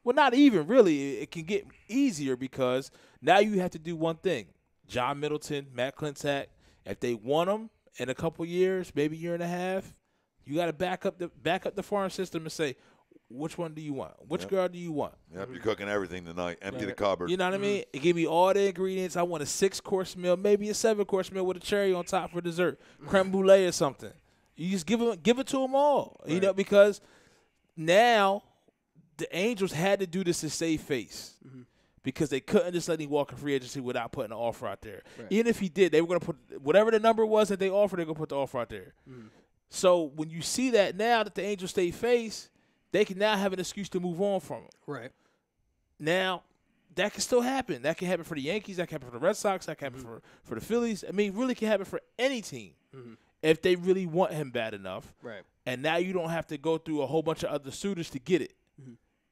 Well, not even really. It can get easier because now you have to do one thing. John Middleton, Matt Klentak, if they want them in a couple years, maybe a year and a half, you got to back up the farm system and say, which one do you want? Which girl do you want? Yep, you're cooking everything tonight. Empty the cupboard. You know what I mean? It gave me all the ingredients. I want a 6-course meal, maybe a 7-course meal with a cherry on top for dessert, creme brulee or something. You just give it to them all, you know, because now the Angels had to do this to save face because they couldn't just let him walk in free agency without putting an offer out there. Right. Even if he did, they were going to put whatever the number was that they offered, they're going to put the offer out there. So when you see that now that the Angels stay face, they can now have an excuse to move on from him. Right. Now, that can still happen. That can happen for the Yankees. That can happen for the Red Sox. That can happen for the Phillies. I mean, it really can happen for any team if they really want him bad enough. Right. And now you don't have to go through a whole bunch of other suitors to get it.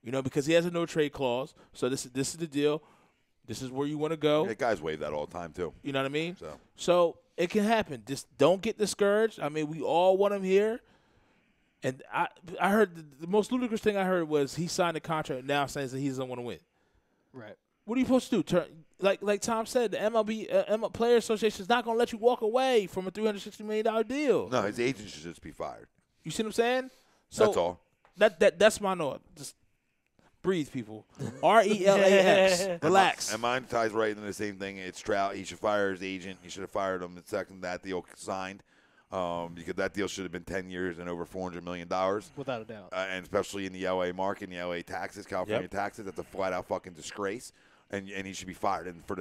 You know, because he has a no-trade clause. So this is the deal. This is where you want to go. Yeah, guys waive that all the time, too. You know what I mean? So it can happen. Just don't get discouraged. I mean, we all want him here. And I heard the most ludicrous thing I heard was he signed a contract now saying that he doesn't want to win. Right. What are you supposed to do? Like Tom said, the MLB Player Association is not going to let you walk away from a $360 million deal. No, his agent should just be fired. You see what I'm saying? So that's all. That's my note. Just breathe, people. RELAX. Relax. And mine ties right into the same thing. It's Trout. He should fire his agent. He should have fired him the second that deal signed. Because that deal should have been 10 years and over $400 million. Without a doubt. And especially in the L.A. market, in the L.A. taxes, California taxes, that's a flat-out fucking disgrace. And he should be fired. And for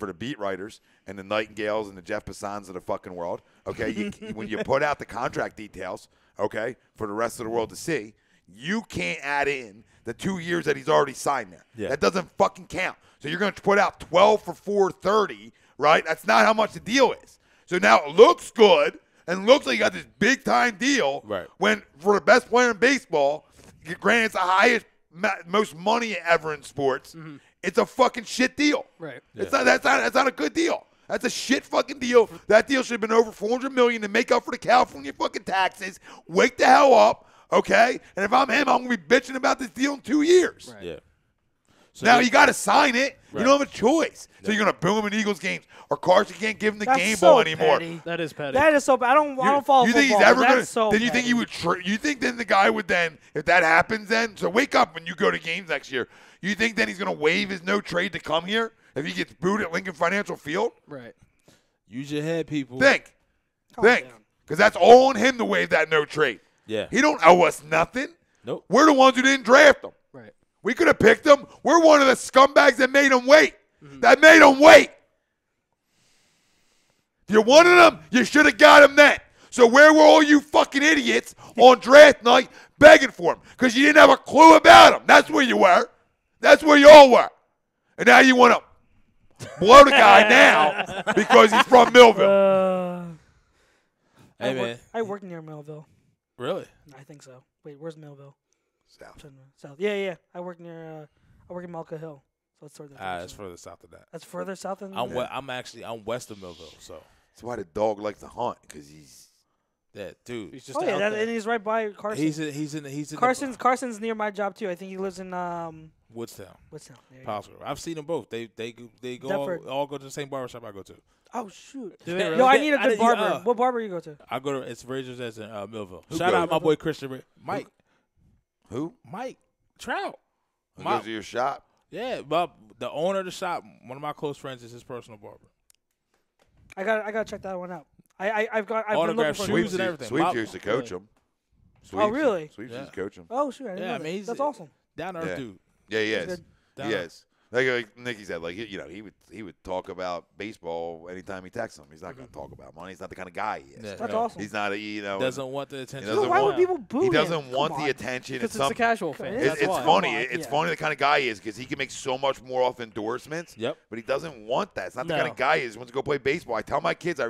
the beat writers and the Nightingales and the Jeff Passans of the fucking world, okay, when you put out the contract details, okay, for the rest of the world to see, you can't add in the 2 years that he's already signed there. Yeah. That doesn't fucking count. So you're going to put out 12 for $430, right? That's not how much the deal is. So now it looks good. And looks like you got this big-time deal when, for the best player in baseball, granted it's the highest, most money ever in sports, it's a fucking shit deal. Right. It's not. That's not a good deal. That's a shit fucking deal. That deal should have been over $400 million to make up for the California fucking taxes. Wake the hell up, okay? And if I'm him, I'm gonna be bitching about this deal in 2 years. Yeah. So now you got to sign it. Right. You don't have a choice. So you're gonna boom him in Eagles games, or Carson can't give him the That's game so ball anymore. petty. That is petty. That is so bad. I don't follow You think football. he's ever but gonna? that's so then you think he petty. would? You think then the guy would then, if that happens, then so wake up when you go to games next year. You think then he's gonna waive his no trade to come here if he gets booed at Lincoln Financial Field? Right. Use your head, people. Think, down. because that's all on him to waive that no trade. Yeah. He don't owe us nothing. Nope. We're the ones who didn't draft him. Right. We could have picked him. We're one of the scumbags that made him wait. That made him wait. If you wanted him, you should have got him then. So where were all you fucking idiots on draft night begging for him? Because you didn't have a clue about him. That's where you were. That's where you all were. And now you want to blow the guy now because he's from Millville. Hey, man. I work near Millville. Really? I think so. Wait, where's Millville? South. South. Yeah. I work near. I work in Malca Hill, so it's further. It's further south of that. That's further south than. I'm west of Millville, so That's why the dog likes to hunt, because he's that dude. He's just Oh yeah, out there. and he's right by Carson. He's in Carson's near my job too. I think he lives in Woodstown. what's that? There you go. Possible. I've seen them both. They go Deptford. all go to the same barbershop I go to. Oh shoot! Do they really? Yo, I need a I good did- barber. What barber you go to? I go to it's Razors as in Millville. Who Shout goes? out my boy Christian Mike. who? Mike Trout. Who My- goes to your shop? Yeah, but the owner of the shop, one of my close friends, is his personal barber. I got to check that one out. I've been Autograph looking for. shoes and everything. Sweeps Bob- used to coach him. Oh, really? Sweeps Yeah. used to coach him. Oh shoot! I didn't Yeah, know I that. mean, he's That's awesome. Down to earth Yeah. dude. Yeah, he That's is. good. He is. Like Nicky said, like he would talk about baseball anytime he texts him. He's not going to talk about money. He's not the kind of guy he is. Yeah. That's awesome. He's not Doesn't want the attention. doesn't Why want- would people boo He him? doesn't want Come the on. attention. Because it's a casual fan. It's- That's It's why. funny. Come on, It's yeah. funny the kind of guy he is, because he can make so much more off endorsements. Yep. But he doesn't want that. It's not the No. kind of guy he is. He wants to go play baseball. I tell my kids, I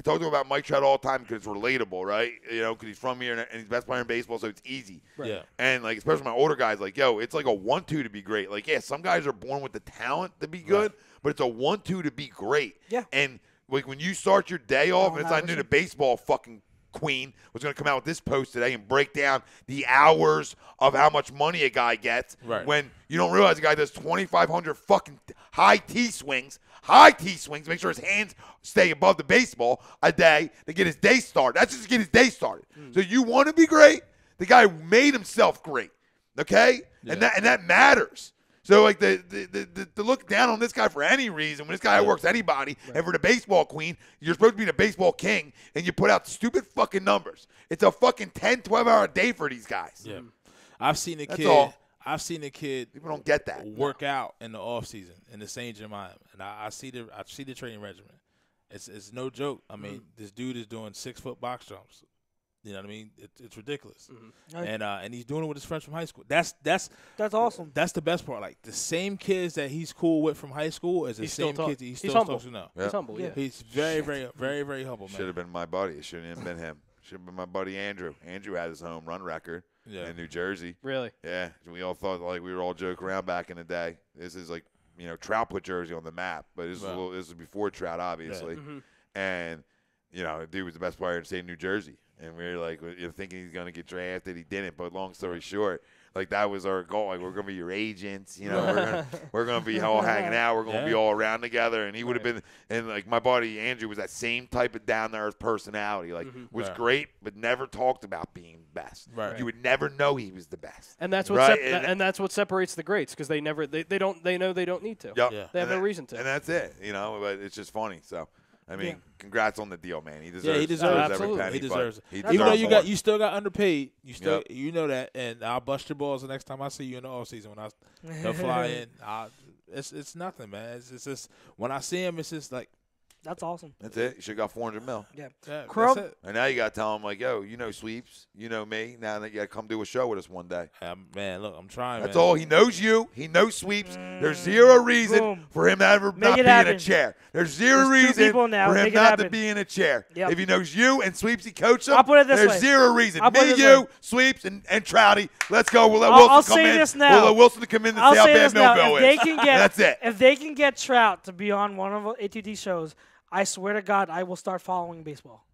talk to them about Mike Trout all the time because it's relatable, right? You know, because he's from here and he's the best player in baseball, so it's easy. Right. Yeah. And, like, especially my older guys, like, yo, it's like a 1-2 to be great. Like, yeah, some guys are born with the talent to be good, but it's a 1-2 to be great. Yeah. And, like, when you start your day off, and it's I knew Iverson. the baseball fucking queen was going to come out with this post today and break down the hours of how much money a guy gets, Right. when you don't realize a guy does 2,500 fucking high T swings, make sure his hands stay above the baseball a day to get his day started. That's just to get his day started. So you want to be great? The guy made himself great, okay? And that matters. So, like, the look down on this guy for any reason, when this guy works anybody, and for the baseball queen, you're supposed to be the baseball king, and you put out stupid fucking numbers. It's a fucking 10, 12-hour day for these guys. Yeah. I've seen a That's kid. all. I've seen a kid People don't get that. work out in the off season in the same gym I am, and I see the training regimen. It's no joke. I mean, this dude is doing 6-foot box jumps. You know what I mean? It's ridiculous, and he's doing it with his friends from high school. That's awesome. That's the best part. Like, the same kids that he's cool with from high school is the He's still same talk- kids that he's he's still humble. supposed to know. Yeah. He's humble, yeah. He's very, very, very, very humble, man. Should have been my buddy. It shouldn't have been him. Should have been my buddy Andrew. Andrew had his home run record in New Jersey. Really? Yeah, we all thought, like, we were all joking around back in the day. This is like, you know, Trout put Jersey on the map, but this is before Trout, obviously. And, you know, the dude was the best player in the state of New Jersey. And we were like, you're thinking he's going to get drafted. He didn't. But long story short, like, that was our goal. Like, we're going to be your agents. You know, we're going to be all hanging out. We're going to be all around together. And he would have been, and, like, my buddy Andrew was that same type of down-to-earth personality. Like, was great, but never talked about being best. Right. You would never know he was the best. And that's what Right, and that's what separates the greats, because they know they don't need to. Yep. Yeah. They have And no reason to. And that's it, you know, but it's just funny. So, I mean, congrats on the deal, man. He deserves, Yeah, he deserves every absolutely. penny. He deserves it. He Even though deserves you more. you still got underpaid, Yep. you know that, and I'll bust your balls the next time I see you in the off season when they'll fly in. It's nothing, man. It's just when I see him, it's just like That's awesome. That's it. You should have got $400 million. Yeah. That's it. And now you got to tell him, like, yo, you know Sweeps. You know me. Now that you got to come do a show with us one day. Man, look, I'm trying, That's man. all. He knows you. He knows Sweeps. There's zero reason Boom. for him to ever not be in a chair. There's zero There's 2 people reason now. for him Make it not to happen. be in a chair. Yep. If he knows you and Sweepsy coach him, I'll put it this there's way. zero reason. I'll put Me, it this you, way. Sweeps, and Trouty. Let's go. We'll let I'll Wilson come say in. this now. We'll let Wilson come in and I'll say how say bad this now. Millville If they is. can get, That's it. If they can get Trout to be on one of the ATD shows, I swear to God, I will start following baseball.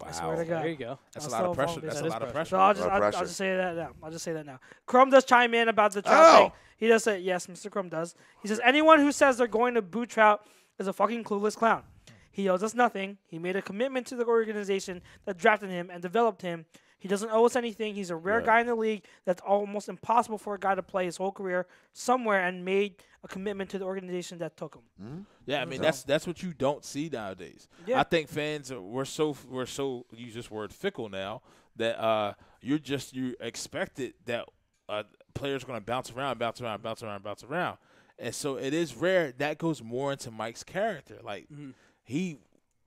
Wow. I swear to God. There you go. That's I'll a lot of still pressure. follow That's a baseball. lot of pressure. So I'll just say that now. I'll just say that now. Crum does chime in about the Trout thing. He does say, yes, Mr. Crum does. He says, anyone who says they're going to boo Trout is a fucking clueless clown. He owes us nothing. He made a commitment to the organization that drafted him and developed him. He doesn't owe us anything. He's a rare guy in the league that's almost impossible for a guy to play his whole career somewhere and made a commitment to the organization that took him. Mm-hmm. Yeah, I mean that's what you don't see nowadays. Yeah. I think fans we're so use this word fickle now that you expect it that players are going to bounce around, and so it is rare. That goes more into Mike's character. Like hey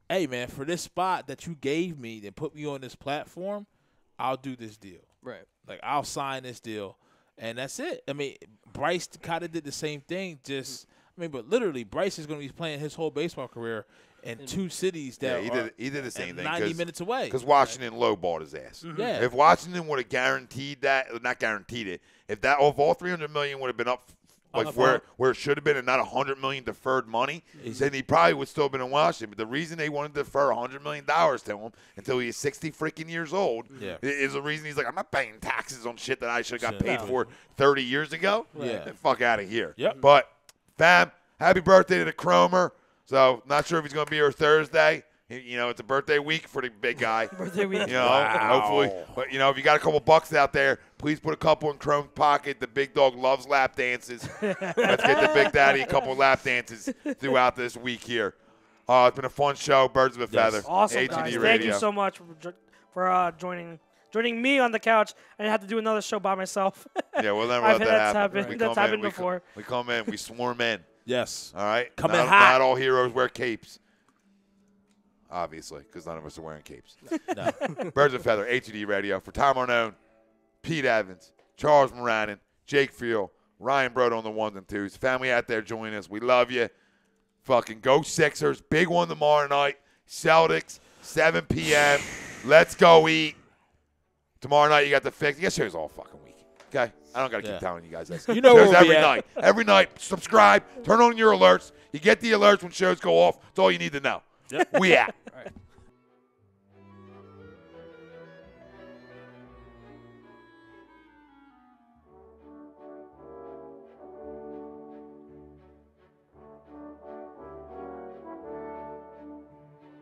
man, for this spot that you gave me and put me on this platform, I'll do this deal. Right. Like I'll sign this deal, and that's it. I mean, Bryce kind of did the same thing. But literally, Bryce is going to be playing his whole baseball career in 2 cities that he did the same thing. 90 minutes away. Because Washington lowballed his ass. Yeah. If Washington would have guaranteed that, not guaranteed it, if all $300 million would have been up where it should have been and not $100 million deferred money, then he probably would still have been in Washington. But the reason they wanted to defer $100 million to him until he is 60 freaking years old is the reason he's like, I'm not paying taxes on shit that I should have got paid for 30 years ago. Yeah. Get the fuck out of here. Yep. But, fam, happy birthday to the Cromer. So, not sure if he's going to be here Thursday. It's a birthday week for the big guy. Birthday week. Hopefully. But, if you got a couple bucks out there, please put a couple in Chrome's pocket. The big dog loves lap dances. Let's get the big daddy a couple lap dances throughout this week here. It's been a fun show. Birds of a feather. Awesome, ATD guys. Radio. Thank you so much for joining me on the couch. I didn't have to do another show by myself. Yeah, we'll never let that happen. Right. That's happened before. We come in. We swarm in. Yes. All right? Come in hot. Not all heroes wear capes. Obviously, because none of us are wearing capes. No. Birds of a Feather, ATD Radio. For Tom Arnone, Pete Evans, Charles Moranin, Jake Field, Ryan Broad on the 1s and 2s. Family out there joining us. We love you. Fucking go Sixers. Big one tomorrow night. Celtics, 7 p.m. Let's go eat. Tomorrow night you got the fix. You got shows all fucking week. Okay? I don't got to keep telling you guys this. You know where shows we'll every be at. night. Every night. Subscribe. Turn on your alerts. You get the alerts when shows go off. That's all you need to know. Yep. We at. All right.